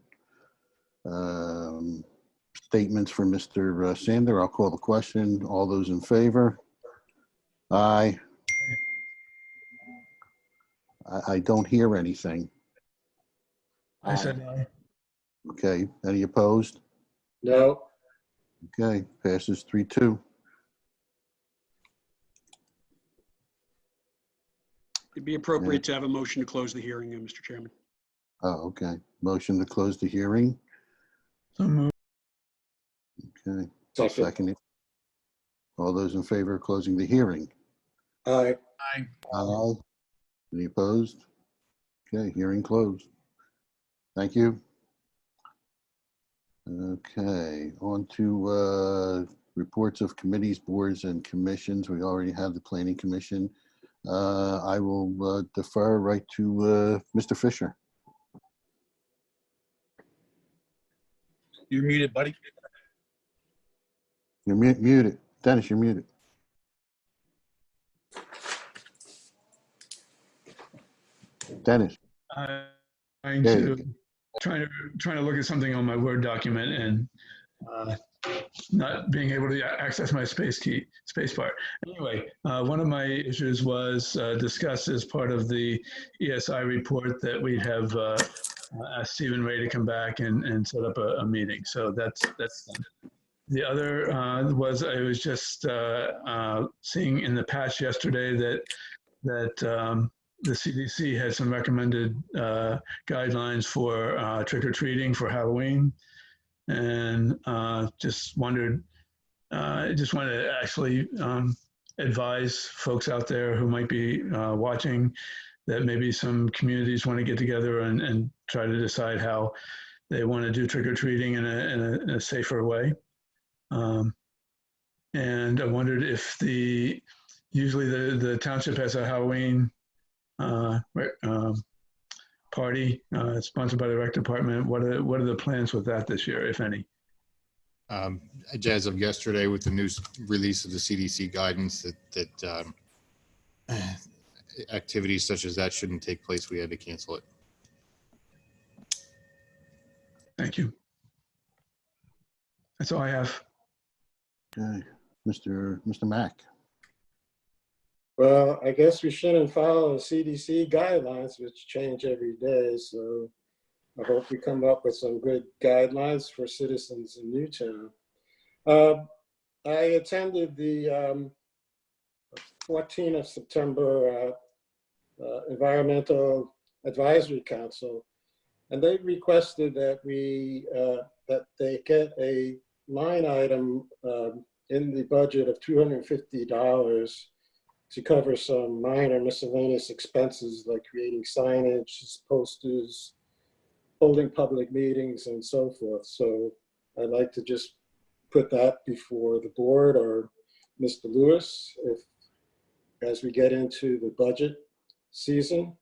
statements from Mr. Sander. I'll call the question. All those in favor? Aye. I don't hear anything. I said aye. Okay, any opposed? No. Okay, passes 3-2. It'd be appropriate to have a motion to close the hearing, Mr. Chairman. Oh, okay. Motion to close the hearing. So moved. Okay, second. All those in favor of closing the hearing? Aye. Aye. Any opposed? Okay, hearing closed. Thank you. Okay, on to reports of committees, boards, and commissions. We already have the Planning Commission. I will defer right to Mr. Fisher. You're muted, buddy. You're muted. Dennis, you're muted. Dennis. Trying to look at something on my Word document, and not being able to access my space bar. Anyway, one of my issues was discussed as part of the ESI report that we have asked Stephen Ray to come back and set up a meeting. So that's done. The other was I was just seeing in the patch yesterday that the CDC had some recommended guidelines for trick-or-treating for Halloween. And just wanted to actually advise folks out there who might be watching that maybe some communities want to get together and try to decide how they want to do trick-or-treating in a safer way. And I wondered if usually the township has a Halloween party sponsored by the rec department. What are the plans with that this year, if any? As of yesterday, with the news release of the CDC guidance that activities such as that shouldn't take place, we had to cancel it. Thank you. That's all I have. Okay, Mr. Mack. Well, I guess we shouldn't follow the CDC guidelines, which change every day. So I hope we come up with some good guidelines for citizens in Newtown. I attended the 14th of September Environmental Advisory Council, and they requested that that they get a line item in the budget of $250 to cover some minor miscellaneous expenses like creating signage, posters, holding public meetings, and so forth. So I'd like to just put that before the board or Mr. Lewis as we get into the budget season.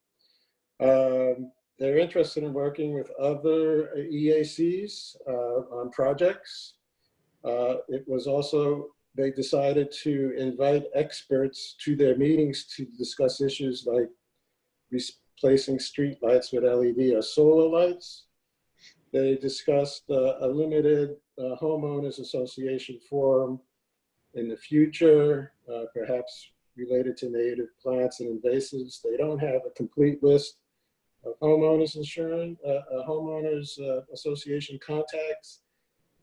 They're interested in working with other EACs on projects. It was also, they decided to invite experts to their meetings to discuss issues like replacing street lights with LED or solar lights. They discussed a limited homeowners association forum in the future, perhaps related to native plants and invasives. They don't have a complete list of homeowners insurance, homeowners association contacts.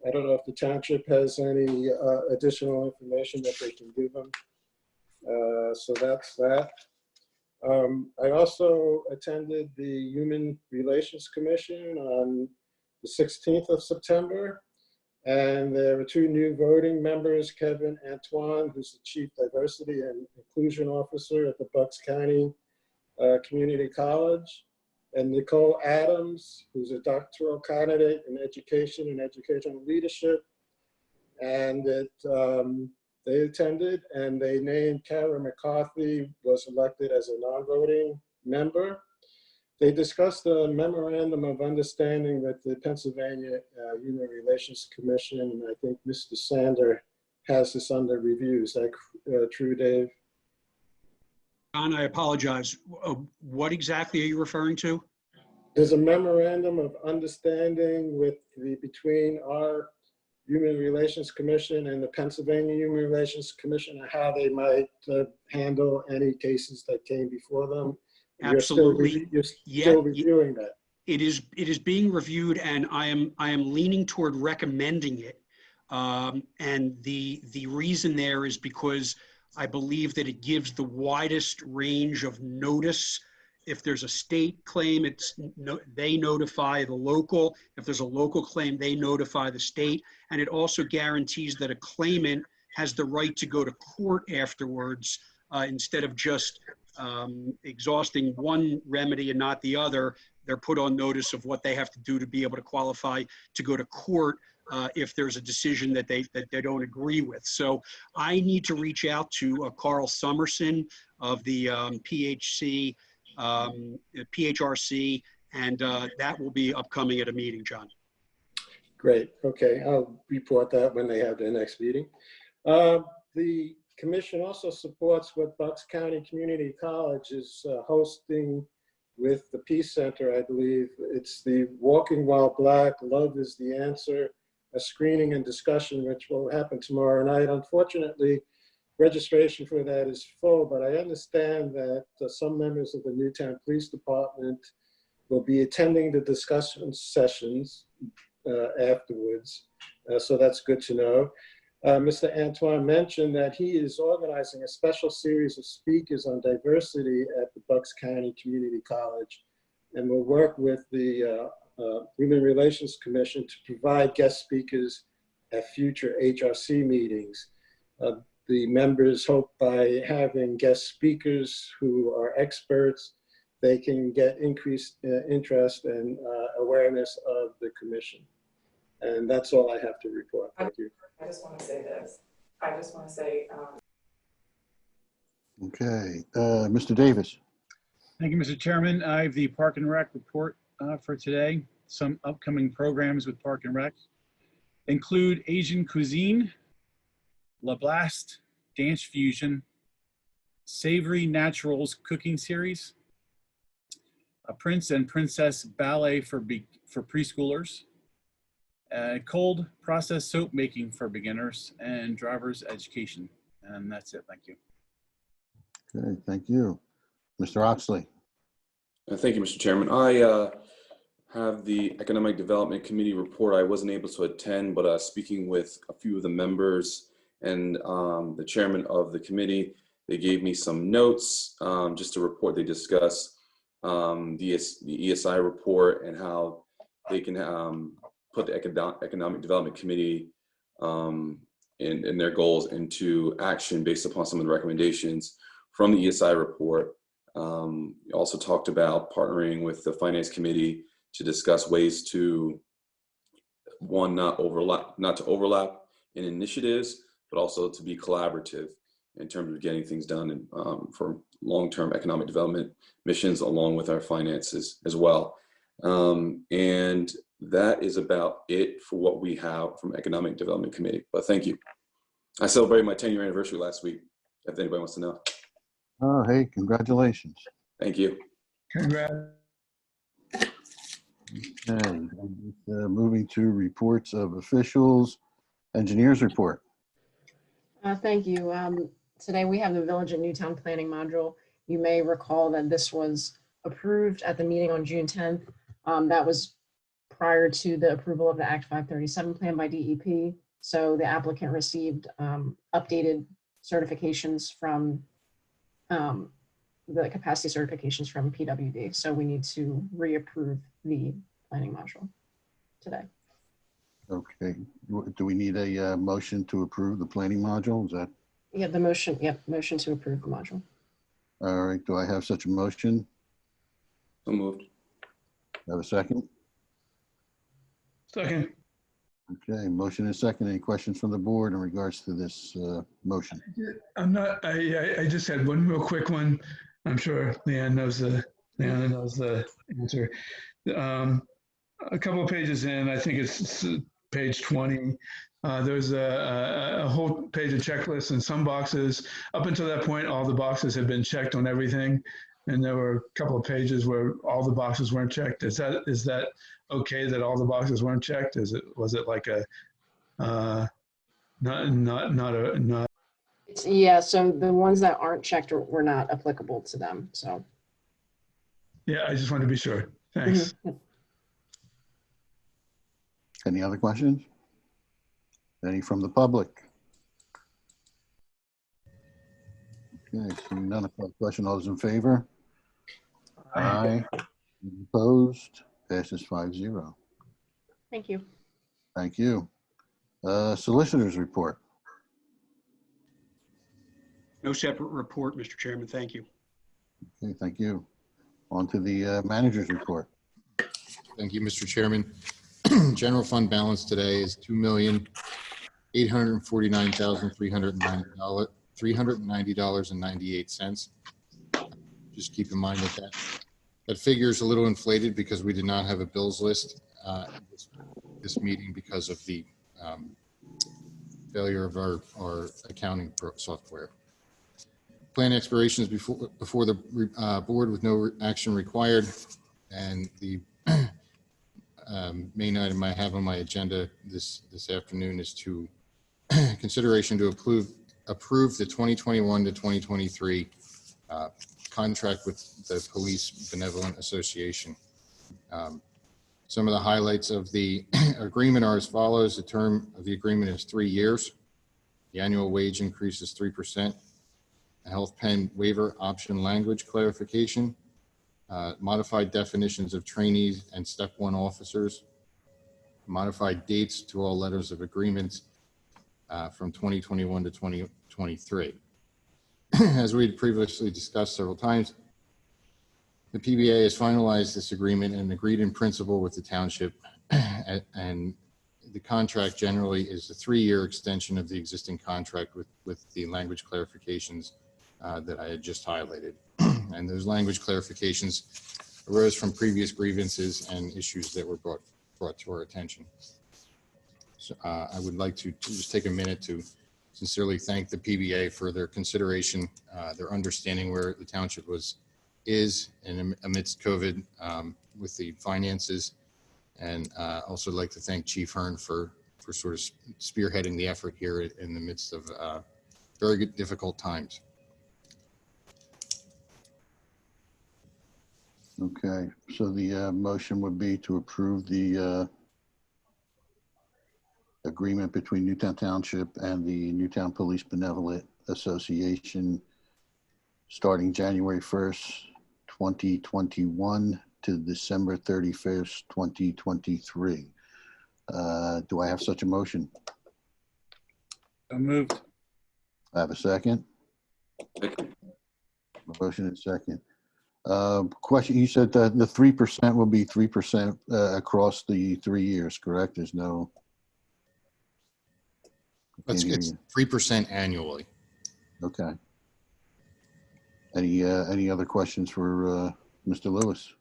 I don't know if the township has any additional information that they can give them. So that's that. I also attended the Human Relations Commission on the 16th of September. And there were two new voting members, Kevin Antoine, who's the Chief Diversity and Inclusion Officer at the Bucks County Community College, and Nicole Adams, who's a doctoral candidate in education and educational leadership. And they attended, and they named Kara McCarthy, was elected as a non-voting member. They discussed a memorandum of understanding with the Pennsylvania Human Relations Commission, and I think Mr. Sander has this under review. Is that true, Dave? John, I apologize. What exactly are you referring to? There's a memorandum of understanding between our Human Relations Commission and the Pennsylvania Human Relations Commission on how they might handle any cases that came before them. Absolutely. You're still reviewing that. It is being reviewed, and I am leaning toward recommending it. And the reason there is because I believe that it gives the widest range of notice. If there's a state claim, they notify the local. If there's a local claim, they notify the state. And it also guarantees that a claimant has the right to go to court afterwards instead of just exhausting one remedy and not the other. They're put on notice of what they have to do to be able to qualify to go to court if there's a decision that they don't agree with. So I need to reach out to Carl Summerson of the PHRC, and that will be upcoming at a meeting, John. Great. Okay, I'll report that when they have their next meeting. The commission also supports what Bucks County Community College is hosting with the Peace Center, I believe. It's the Walking While Black, Love is the Answer a screening and discussion, which will happen tomorrow night. Unfortunately, registration for that is full, but I understand that some members of the Newtown Police Department will be attending the discussion sessions afterwards. So that's good to know. Mr. Antoine mentioned that he is organizing a special series of speakers on diversity at the Bucks County Community College, and will work with the Human Relations Commission to provide guest speakers at future HRC meetings. The members hope by having guest speakers who are experts, they can get increased interest and awareness of the commission. And that's all I have to report. Thank you. I just want to say this. I just want to say. Okay, Mr. Davis. Thank you, Mr. Chairman. I have the Park and Rec report for today. Some upcoming programs with Park and Rec include Asian Cuisine, La Blast, Dance Fusion, Savory Naturals Cooking Series, a Prince and Princess Ballet for preschoolers, cold process soap making for beginners, and driver's education. And that's it. Thank you. Okay, thank you. Mr. Oxley. Thank you, Mr. Chairman. I have the Economic Development Committee report. I wasn't able to attend, but speaking with a few of the members and the chairman of the committee, they gave me some notes, just a report they discuss the ESI report and how they can put the Economic Development Committee and their goals into action based upon some of the recommendations from the ESI report. Also talked about partnering with the Finance Committee to discuss ways to, one, not to overlap in initiatives, but also to be collaborative in terms of getting things done and for long-term economic development missions along with our finances as well. And that is about it for what we have from Economic Development Committee. But thank you. I celebrated my 10-year anniversary last week, if anybody wants to know. Oh, hey, congratulations. Thank you. Congrats. Okay, moving to reports of officials, engineers report. Thank you. Today we have the Village at Newtown Planning Module. You may recall that this was approved at the meeting on June 10th. That was prior to the approval of the Act 537 plan by DEP. So the applicant received updated certifications from the capacity certifications from PWD. So we need to reapprove the planning module today. Okay, do we need a motion to approve the planning module? Is that? Yeah, the motion, yep, motion to approve the module. All right, do I have such a motion? So moved. Have a second? Second. Okay, motion and second. Any questions from the board in regards to this motion? I just had one real quick one. I'm sure Leanna knows the answer. A couple of pages in, I think it's page 20. There's a whole page of checklists and some boxes. Up until that point, all the boxes had been checked on everything. And there were a couple of pages where all the boxes weren't checked. Is that okay that all the boxes weren't checked? Was it like a not? Yeah, so the ones that aren't checked were not applicable to them. So. Yeah, I just wanted to be sure. Thanks. Mm-hmm. Any other questions? Any from the public? Okay, seeing none. Question, all those in favor? Aye. Opposed? Passes 5-0. Thank you. Thank you. Solicitors report. No separate report, Mr. Chairman. Thank you. Okay, thank you. On to the manager's report. Thank you, Mr. Chairman. General fund balance today is $2,849,390.98. Just keep in mind that figure is a little inflated because we did not have a bills list this meeting because of the failure of our accounting software. Plan expirations before the board with no action required, and the main item I have on my agenda this afternoon is to consideration to approve the 2021 to 2023 contract with the Police Benevolent Association. Some of the highlights of the agreement are as follows. The term of the agreement is 3 years. The annual wage increase is 3%. A health pen waiver option language clarification. Modified definitions of trainees and step 1 officers. Modified dates to all letters of agreements from 2021 to 2023. As we had previously discussed several times, the PBA has finalized this agreement and agreed in principle with the township, and the contract generally is a 3-year extension of the existing contract with the language clarifications that I had just highlighted. And those language clarifications arose from previous grievances and issues that were brought to our attention. So I would like to just take a minute to sincerely thank the PBA for their consideration, their understanding where the township is and amidst COVID with the finances, and also like to thank Chief Hearn for sort of spearheading the effort here in the midst of very difficult times. Okay, so the motion would be to approve the agreement between Newtown Township and the Newtown Police Benevolent Association starting January 1st, 2021 to December 31st, 2023. Do I have such a motion? So moved. I have a second. Motion and second. Question, you said that the 3% will be 3% across the 3 years, correct? There's no. It's 3% annually. Okay. Any other questions for Mr. Lewis?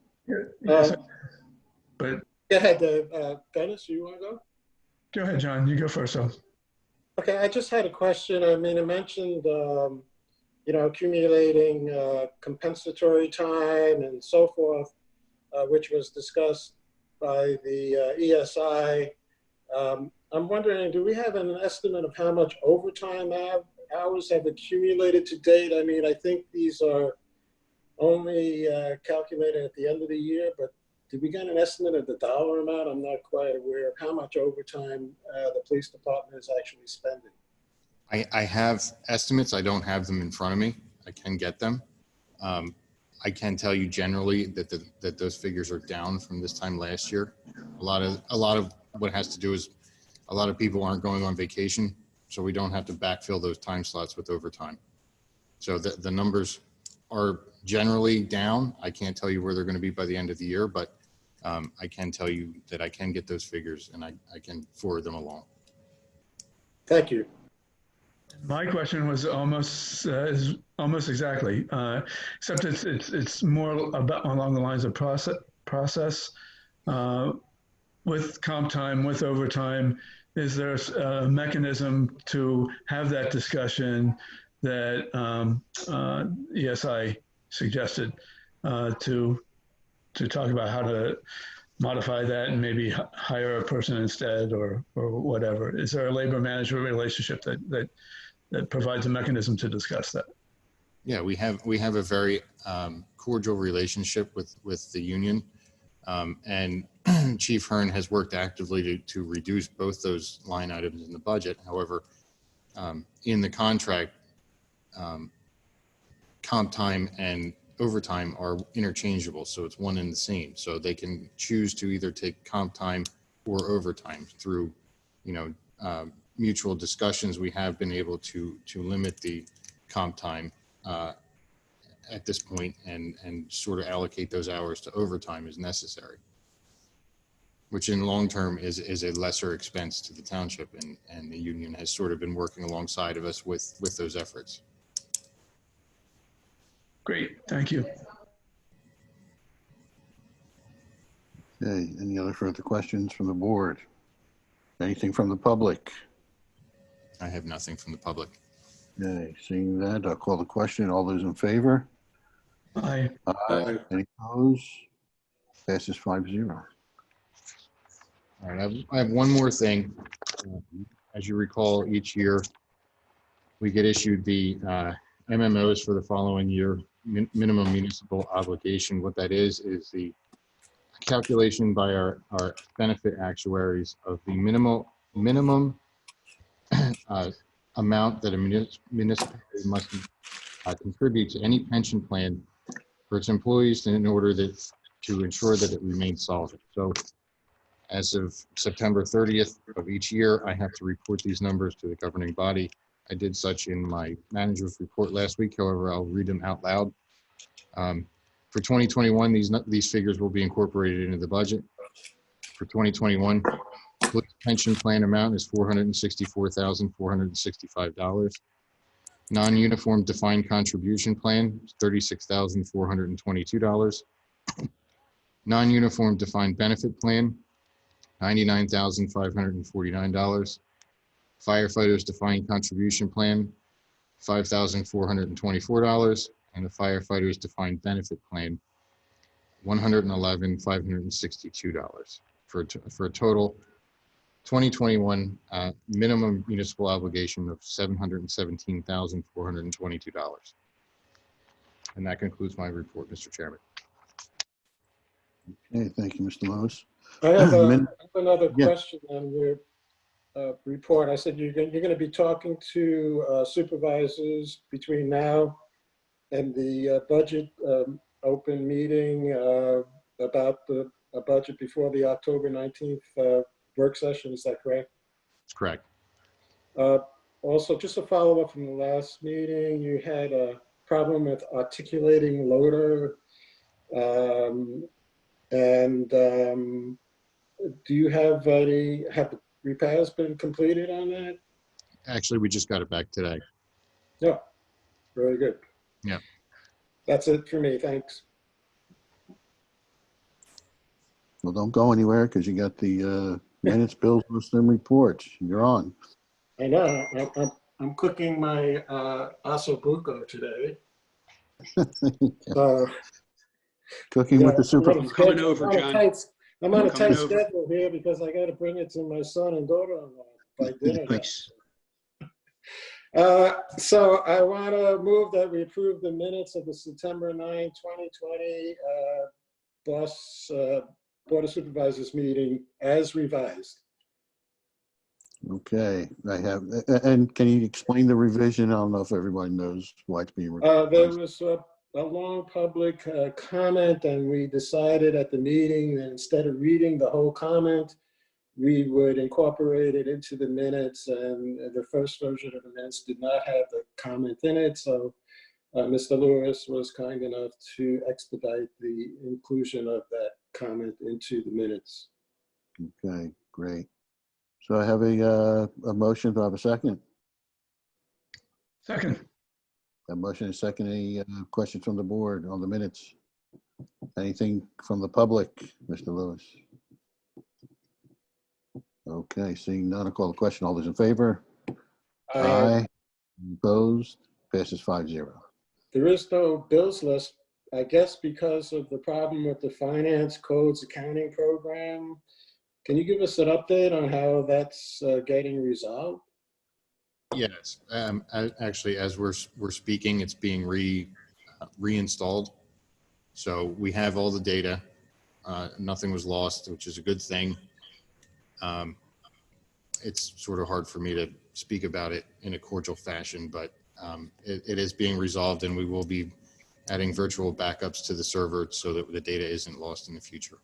But Go ahead, Dennis, you want to go? go ahead, John. You go first. So. Okay, I just had a question. I mean, I mentioned, accumulating compensatory time and so forth, which was discussed by the ESI. I'm wondering, do we have an estimate of how much overtime hours have accumulated to date? I mean, I think these are only calculated at the end of the year, but did we get an estimate of the dollar amount? I'm not quite aware of how much overtime the police department is actually spending. I have estimates. I don't have them in front of me. I can get them. I can tell you generally that those figures are down from this time last year. A lot of what has to do is a lot of people aren't going on vacation, so we don't have to backfill those time slots with overtime. So the numbers are generally down. I can't tell you where they're going to be by the end of the year, but I can tell you that I can get those figures and I can forward them along. Thank you. My question was almost exactly, except it's more about along the lines of process. With comp time, with overtime, is there a mechanism to have that discussion that ESI suggested to talk about how to modify that and maybe hire a person instead or whatever? Is there a labor management relationship that provides a mechanism to discuss that? Yeah, we have a very cordial relationship with the union, and Chief Hearn has worked actively to reduce both those line items in the budget. However, in the contract, comp time and overtime are interchangeable, so it's one and the same. So they can choose to either take comp time or overtime through, mutual discussions. We have been able to limit the comp time at this point and sort of allocate those hours to overtime as necessary, which in long term is a lesser expense to the township, and the union has sort of been working alongside of us with those efforts. Great, thank you. Okay, any other further questions from the board? Anything from the public? I have nothing from the public. Okay, seeing that, I'll call the question. All those in favor? Aye. Aye. Any opposed? Passes 5-0. All right, I have one more thing. As you recall, each year we get issued the MMOs for the following year, minimum municipal obligation. What that is the calculation by our benefit actuaries of the minimum amount that a municipality must contribute to any pension plan for its employees in order to ensure that it remains solvent. So as of September 30th of each year, I have to report these numbers to the governing body. I did such in my manager's report last week. However, I'll read them out loud. For 2021, these figures will be incorporated into the budget. For 2021, police pension plan amount is $464,465. Non-uniform defined contribution plan is $36,422. Non-uniform defined benefit plan, $99,549. Firefighters defined contribution plan, $5,424. And the firefighters defined benefit plan, $111,562 for a total 2021 minimum municipal obligation of $717,422. And that concludes my report, Mr. Chairman. Okay, thank you, Mr. Lewis. I have another question on your report. I said you're going to be talking to supervisors between now and the budget open meeting about a budget before the October 19th work session. Is that correct? That's correct. Also, just a follow-up from the last meeting, you had a problem with articulating loader. Do you have the repairs been completed on that? Actually, we just got it back today. Yeah, very good. Yeah. That's it for me. Thanks. Well, don't go anywhere because you got the minutes, bills, lists, and reports. You're on. I know. I'm cooking my ossobuco today. Cooking with the super. Coming over, John. I'm on a tight schedule here because I got to bring it to my son and daughter by dinner. Nice. So I want to move that we approve the minutes of the September 9, 2020 Board of Supervisors meeting as revised. Okay, I have. And can you explain the revision? I don't know if everybody knows why it's being revised. There was a long public comment, and we decided at the meeting that instead of reading the whole comment, we would incorporate it into the minutes, and the first version of the minutes did not have the comment in it. So Mr. Lewis was kind enough to expedite the inclusion of that comment into the minutes. Okay, great. So I have a motion. Do I have a second? Second. A motion and second. Any questions from the board on the minutes? Anything from the public, Mr. Lewis? Okay, seeing none, I'll call the question. All those in favor? Aye. Opposed? Passes 5-0. There is no bills list, I guess, because of the problem with the finance codes accounting program. Can you give us an update on how that's getting resolved? Yes, actually, as we're speaking, it's being reinstalled. So we have all the data. Nothing was lost, which is a good thing. It's sort of hard for me to speak about it in a cordial fashion, but it is being resolved, and we will be adding virtual backups to the server so that the data isn't lost in the future.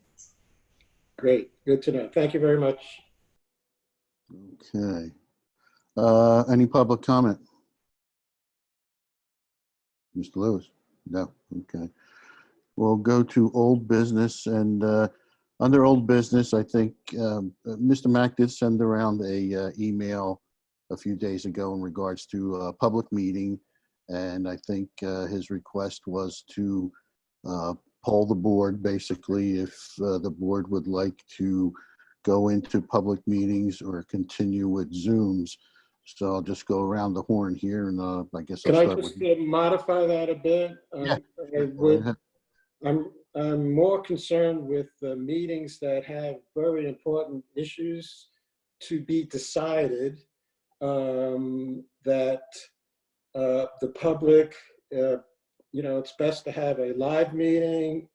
Great, good to know. Thank you very much. Okay. Any public comment? Mr. Lewis? No. Okay. We'll go to old business, and under old business, I think Mr. Mack did send around a email a few days ago in regards to a public meeting, and I think his request was to poll the board, basically, if the board would like to go into public meetings or continue with Zooms. So I'll just go around the horn here, and I guess Can I'll I start just with modify that a bit? Yeah. I'm more concerned with the meetings that have very important issues to be decided, that the public, it's best to have a live meeting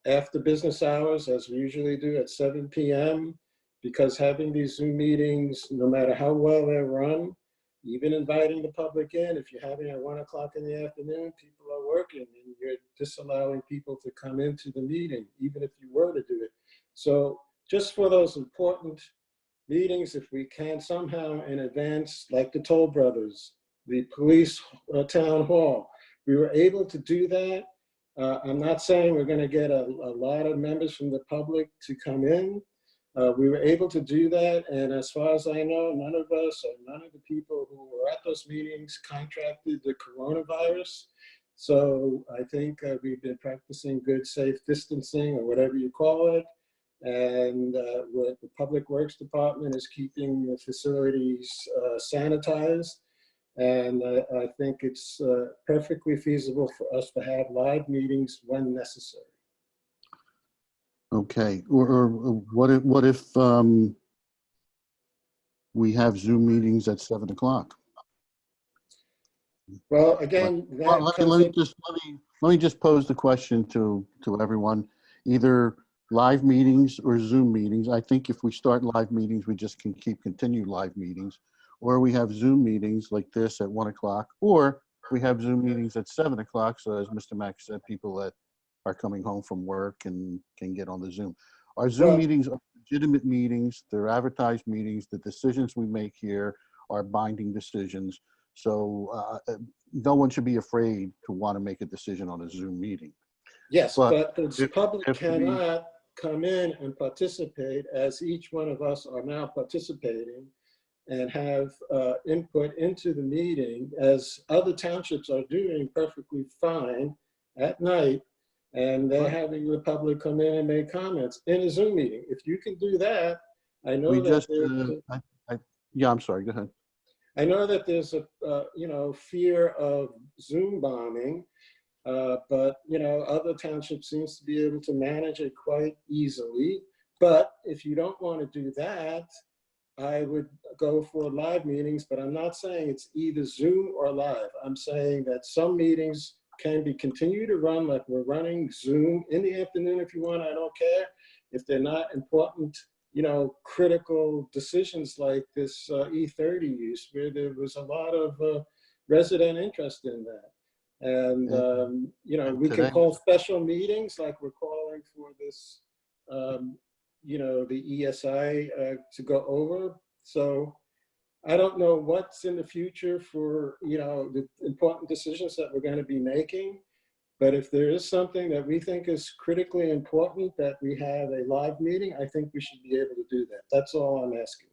after business hours, as we usually do at 7 p.m., because having these Zoom meetings, no matter how well they're run, even inviting the public in, if you're having at 1 o'clock in the afternoon, people are working and you're disallowing people to come into the meeting, even if you were to do it. So just for those important meetings, if we can somehow in advance, like the Toll Brothers, the police town hall, we were able to do that. I'm not saying we're going to get a lot of members from the public to come in. We were able to do that, and as far as I know, none of us or none of the people who were at those meetings contracted the coronavirus. So I think we've been practicing good, safe distancing, or whatever you call it. And what the Public Works Department is keeping the facilities sanitized. And I think it's perfectly feasible for us to have live meetings when necessary. Okay, or what if we have Zoom meetings at 7 o'clock? Well, again, that let me just pose the question to everyone. Either live meetings or Zoom meetings. I think if we start live meetings, we just can continue live meetings, or we have Zoom meetings like this at 1 o'clock, or we have Zoom meetings at 7 o'clock. So as Mr. Mack said, people that are coming home from work and can get on the Zoom. Our Zoom meetings are legitimate meetings. They're advertised meetings. The decisions we make here are binding decisions. So no one should be afraid to want to make a decision on a Zoom meeting. Yes, but the public cannot come in and participate, as each one of us are now participating, and have input into the meeting, as other townships are doing perfectly fine at night, and they're having the public come in and make comments in a Zoom meeting. If you can do that, I know yeah, I'm sorry, go ahead. I know that there's a fear of Zoom bombing, but other townships seems to be able to manage it quite easily. But if you don't want to do that, I would go for live meetings, but I'm not saying it's either Zoom or live. I'm saying that some meetings can be continued to run like we're running Zoom in the afternoon if you want, I don't care. If they're not important, critical decisions like this E30 use, where there was a lot of resident interest in that. And, we can call special meetings like we're calling for this, the ESI to go over. So I don't know what's in the future for, the important decisions that we're going to be making. But if there is something that we think is critically important that we have a live meeting, I think we should be able to do that. That's all I'm asking.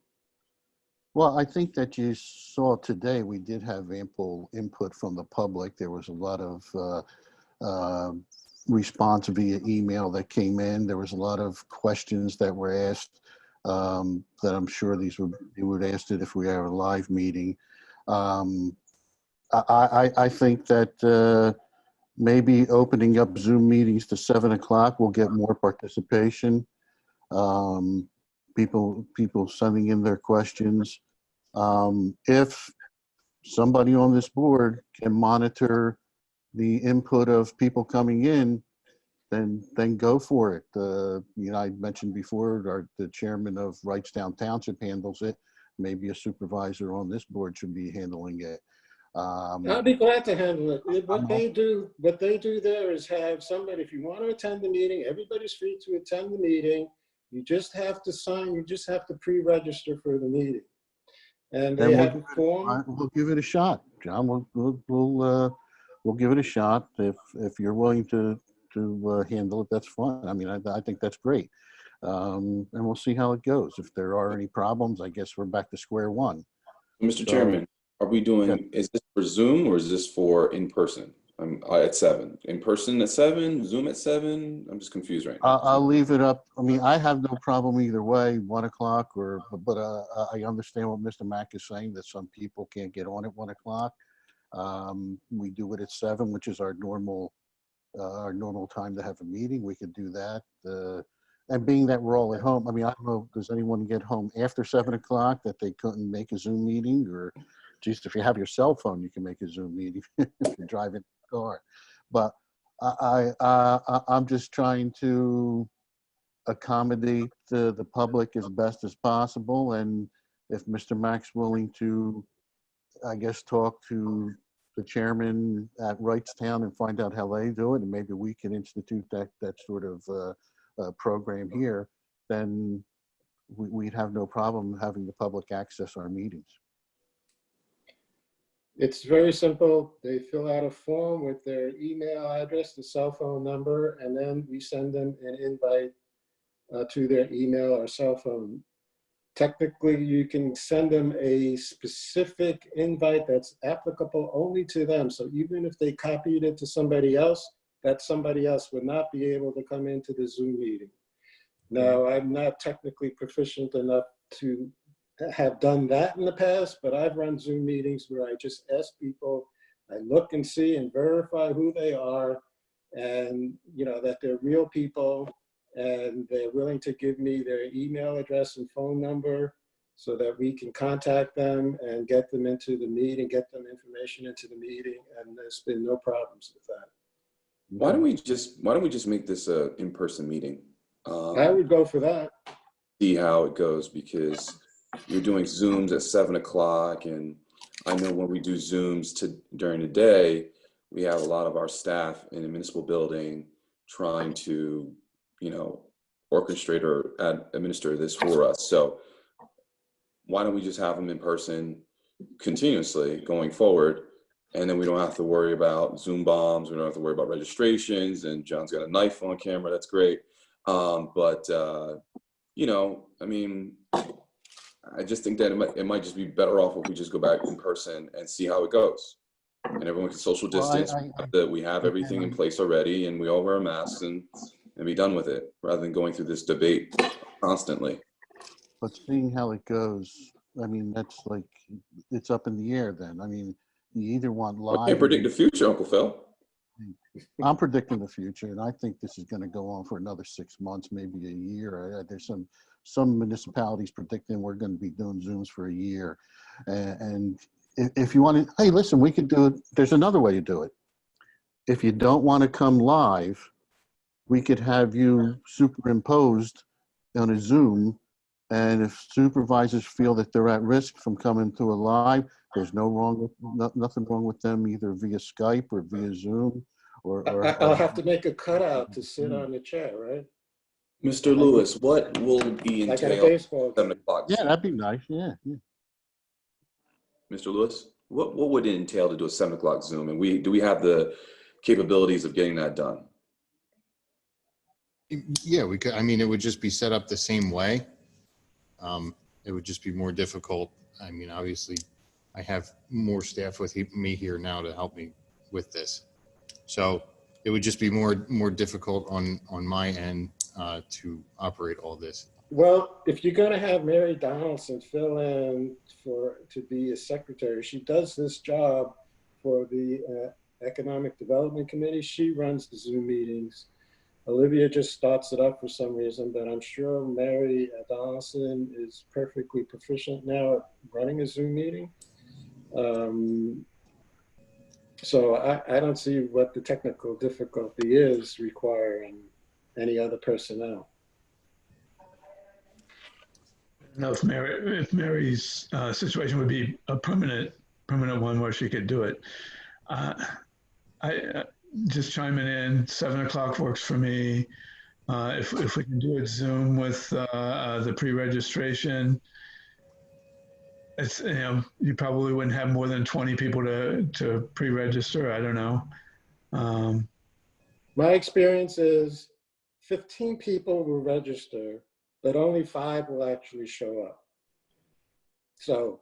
Well, I think that you saw today, we did have ample input from the public. There was a lot of response via email that came in. There was a lot of questions that were asked that I'm sure they would ask it if we have a live meeting. I think that maybe opening up Zoom meetings to 7 o'clock will get more participation. People sending in their questions. If somebody on this board can monitor the input of people coming in, then go for it. I mentioned before, the chairman of Wrightstown Township handles it. Maybe a supervisor on this board should be handling it. I'll be glad to handle it. What they do there is have somebody, if you want to attend the meeting, everybody's free to attend the meeting. You just have to sign, you just have to pre-register for the meeting. And they have a form. We'll give it a shot, John. We'll give it a shot. If you're willing to handle it, that's fine. I mean, I think that's great. And we'll see how it goes. If there are any problems, I guess we're back to square one. Mr. Chairman, are we doing, is this for Zoom or is this for in person? At 7. In person at 7, Zoom at 7? I'm just confused right now. I'll leave it up. I mean, I have no problem either way, 1 o'clock but I understand what Mr. Mack is saying, that some people can't get on at 1 o'clock. We do it at 7, which is our normal our normal time to have a meeting, we could do that. And being that we're all at home, I mean, I don't know, does anyone get home after 7 o'clock that they couldn't make a Zoom meeting? Or just if you have your cell phone, you can make a Zoom meeting if you're driving the car. But I'm just trying to accommodate the public as best as possible. And if Mr. Mack's willing to, I guess, talk to the chairman at Wrightstown and find out how they do it, and maybe we can institute that sort of program here, then we'd have no problem having the public access our meetings. It's very simple. They fill out a form with their email address, the cell phone number, and then we send them an invite to their email or cell phone. Technically, you can send them a specific invite that's applicable only to them. So even if they copied it to somebody else, that somebody else would not be able to come into the Zoom meeting. Now, I'm not technically proficient enough to have done that in the past, but I've run Zoom meetings where I just ask people, I look and see and verify who they are, and that they're real people, and they're willing to give me their email address and phone number so that we can contact them and get them into the meeting, get them information into the meeting, and there's been no problems with that. Why don't we just make this a in-person meeting? I would go for that. See how it goes, because you're doing Zooms at 7 o'clock, and I know when we do Zooms during the day, we have a lot of our staff in the municipal building trying to, orchestrate or administer this for us. So why don't we just have them in person continuously going forward? And then we don't have to worry about Zoom bombs. We don't have to worry about registrations. And John's got a knife on camera. That's great. I just think that it might just be better off if we just go back in person and see how it goes. And everyone can social distance. We have everything in place already, and we all wear masks and be done with it, rather than going through this debate constantly. But seeing how it goes, I mean, that's like, it's up in the air then. I mean, you either want live. I can't predict the future, Uncle Phil. I'm predicting the future, and I think this is going to go on for another 6 months, maybe a year. There's some municipalities predicting we're going to be doing Zooms for a year. And if you want to, hey, listen, we could do it. There's another way to do it. If you don't want to come live, we could have you superimposed on a Zoom. And if supervisors feel that they're at risk from coming to a live, there's nothing wrong with them either via Skype or via Zoom. I'll have to make a cutout to sit on the chair, right? Mr. Lewis, what will be Like at a entailed baseball at 7 o'clock? Yeah, that'd be nice. Yeah. Mr. Lewis, what would it entail to do a 7 o'clock Zoom? And do we have the capabilities of getting that done? Yeah, we could. I mean, it would just be set up the same way. It would just be more difficult. I mean, obviously, I have more staff with me here now to help me with this. So it would just be more difficult on my end to operate all this. Well, if you're going to have Mary Donaldson fill in to be a secretary, she does this job for the Economic Development Committee. She runs the Zoom meetings. Olivia just starts it up for some reason, but I'm sure Mary Donaldson is perfectly proficient now at running a Zoom meeting. So I don't see what the technical difficulty is requiring any other personnel. No, if Mary's situation would be a permanent one where she could do it. I just chiming in, 7 o'clock works for me. If we can do it Zoom with the pre-registration, it's, you probably wouldn't have more than 20 people to pre-register. I don't know. My experience is 15 people will register, but only 5 will actually show up. So,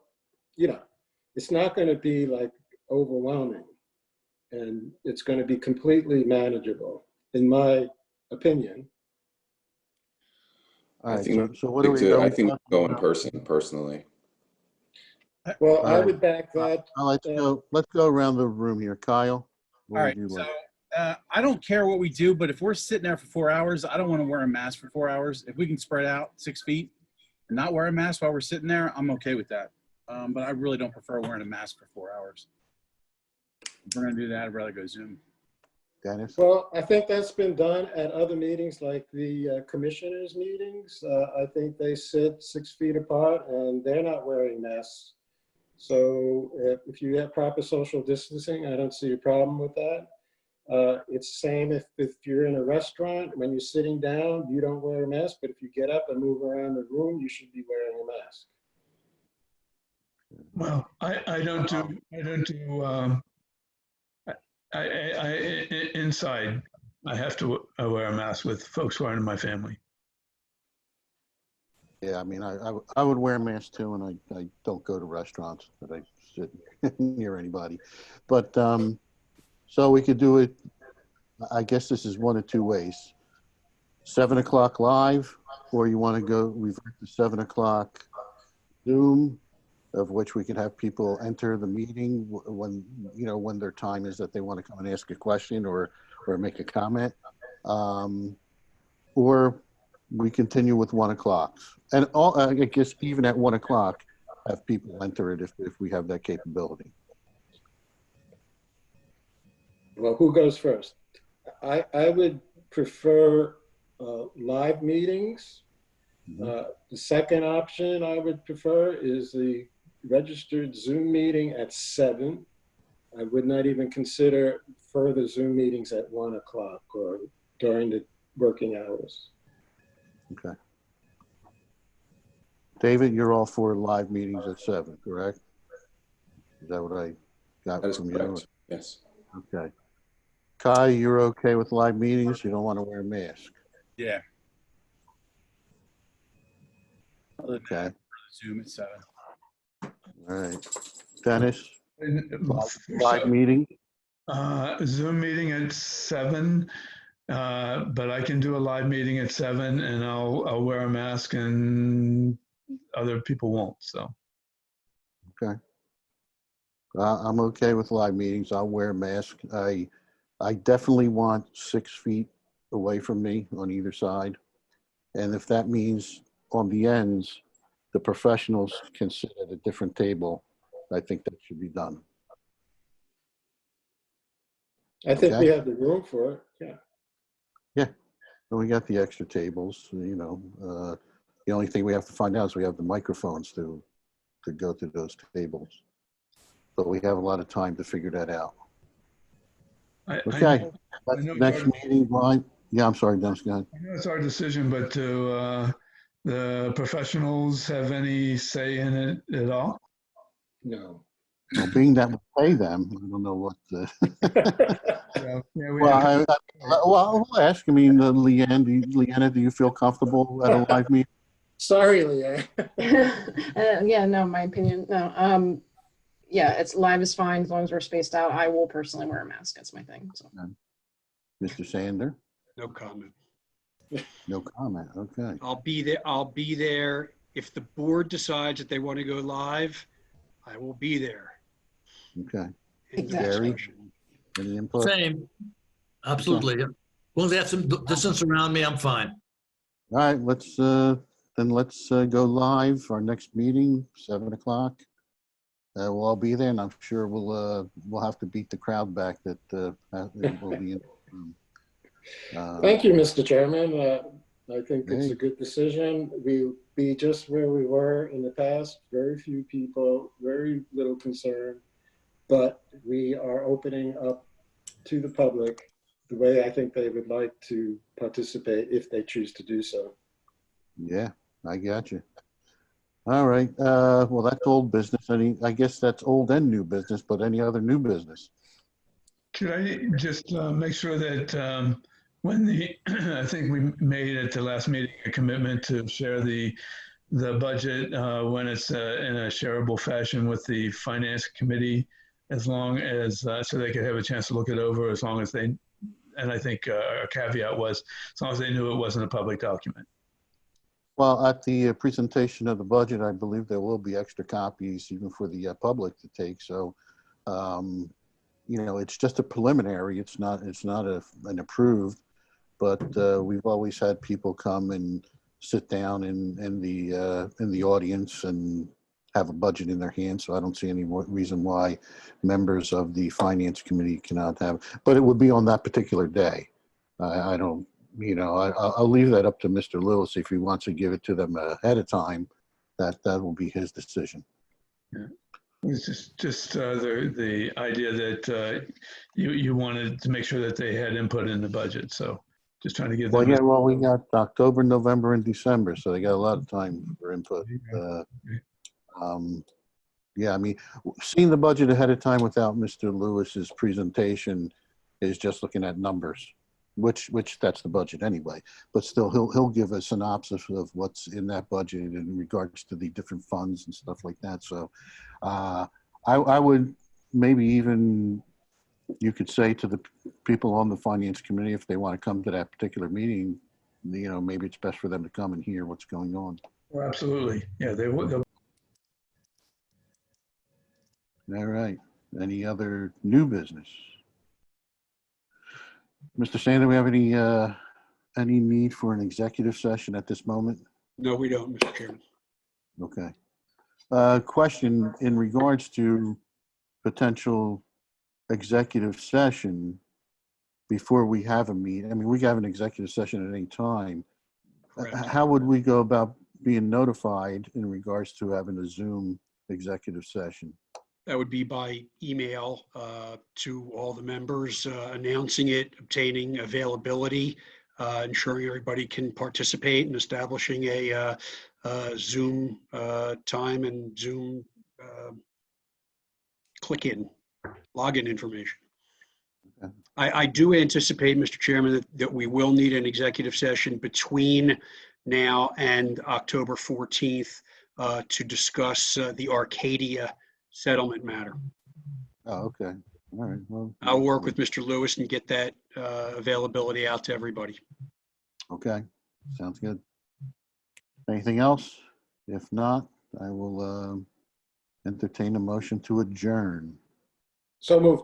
it's not going to be like overwhelming, and it's going to be completely manageable, in my opinion. All right, I think so what do we I think we go in person, personally. Well, I would back that. Let's go around the room here. Kyle, what All would right, you so like? I don't care what we do, but if we're sitting there for 4 hours, I don't want to wear a mask for 4 hours. If we can spread out 6 feet and not wear a mask while we're sitting there, I'm okay with that. But I really don't prefer wearing a mask for 4 hours. If we're going to do that, I'd rather go Zoom. Dennis? Well, I think that's been done at other meetings, like the commissioners' meetings. I think they sit 6 feet apart and they're not wearing masks. So if you have proper social distancing, I don't see a problem with that. It's the same if you're in a restaurant, when you're sitting down, you don't wear a mask, but if you get up and move around the room, you should be wearing a mask. Well, I don't do, inside, I have to wear a mask with folks who aren't in my family. Yeah, I mean, I would wear a mask too, and I don't go to restaurants that I sit near anybody. But so we could do it, I guess this is one of two ways. 7 o'clock live, or you want to go revert to 7 o'clock Zoom, of which we could have people enter the meeting when, you know, when their time is that they want to come and ask a question or make a comment. Or we continue with 1 o'clock. And all, I guess even at 1 o'clock, have people enter it if we have that capability. Well, who goes first? I would prefer live meetings. The second option I would prefer is the registered Zoom meeting at 7. I would not even consider further Zoom meetings at 1 o'clock or during the working hours. Okay. David, you're all for live meetings at 7, correct? Is that what I got from you? Correct. Yes. Okay. Kai, you're okay with live meetings? You don't want to wear a mask? Yeah. Okay. Zoom at 7. All right. Dennis, For live meeting? Zoom meeting at 7, but I can do a live meeting at 7 and I'll wear a mask and other people won't, so. Okay. I'm okay with live meetings. I'll wear a mask. I definitely want 6 feet away from me on either side. And if that means on the ends, the professionals can sit at a different table, I think that should be done. I think Okay. we have the room for it, yeah. Yeah, and we got the extra tables, you know. The only thing we have to find out is we have the microphones to go to those tables. But we have a lot of time to figure that out. Okay, next meeting, Brian. Yeah, I'm sorry, Dennis, go ahead. I know it's our decision, but do the professionals have any say in it at all? No. Well, being that we pay them, I don't know what the... Well, I'll ask. I mean, Leanna, do you feel comfortable at a live meeting? Sorry, Leanne. Yeah, no, my opinion, no. Yeah, it's live is fine as long as we're spaced out. I will personally wear a mask. That's my thing. So. Mr. Sander? No comment. No comment. Okay. I'll be there. I'll be there. If the board decides that they want to go live, I will be there. Okay. Exactly. Gary, any input? Same. Absolutely. As long as they have some distance around me, I'm fine. All right, let's go live. Our next meeting, 7 o'clock. We'll all be there, and I'm sure we'll have to beat the crowd back that will be in the room. Thank you, Mr. Chairman. I think it's a good decision. We'll be just where we were in the past. Very few people, very little concern, but we are opening up to the public the way I think they would like to participate if they choose to do so. Yeah, I got you. All right. Well, that's old business. I guess that's old and new business, but any other new business? Could I just make sure that when I think we made at the last meeting a commitment to share the budget when it's in a shareable fashion with the finance committee, as long as so they could have a chance to look it over, as long as they, and I think our caveat was as long as they knew it wasn't a public document. Well, at the presentation of the budget, I believe there will be extra copies even for the public to take. So it's just a preliminary. It's not an approved, but we've always had people come and sit down in the audience and have a budget in their hands. So I don't see any reason why members of the finance committee cannot have, but it would be on that particular day. I don't, I'll leave that up to Mr. Lewis. If he wants to give it to them ahead of time, that will be his decision. Yeah. It's just the idea that you wanted to make sure that they had input in the budget. So just trying to give them. Well, we got October, November, and December, so they got a lot of time for input. Yeah, I mean, seeing the budget ahead of time without Mr. Lewis's presentation is just looking at numbers, which that's the budget anyway. But still, he'll give a synopsis of what's in that budget in regards to the different funds and stuff like that. So, I would maybe even, you could say to the people on the finance committee, if they want to come to that particular meeting, maybe it's best for them to come and hear what's going on. Well, absolutely, yeah, they would. All right. Any other new business? Mr. Sander, we have any need for an executive session at this moment? No, we don't, Mr. Chairman. Okay. Question in regards to potential executive session before we have a meeting. I mean, we can have an executive session at any time. Correct. How would we go about being notified in regards to having a Zoom executive session? That would be by email to all the members, announcing it, obtaining availability, ensuring everybody can participate in establishing a Zoom time and Zoom click-in, login information. Okay. I do anticipate, Mr. Chairman, that we will need an executive session between now and October 14th to discuss the Arcadia settlement matter. Oh, okay. All right. Well, I'll work with Mr. Lewis and get that availability out to everybody. okay. Sounds good. Anything else? If not, I will entertain a motion to adjourn. So moved.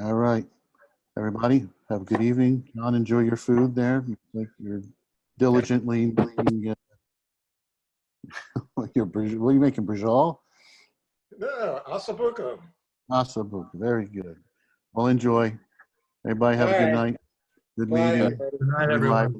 All right. Everybody, have a good evening. John, enjoy your food there. Like you're diligently making what are you making, brajol? No, Asabuco. Awesome. Very good. Well, enjoy. Everybody have a good All right. night. Good Bye. meeting. Good night, everyone.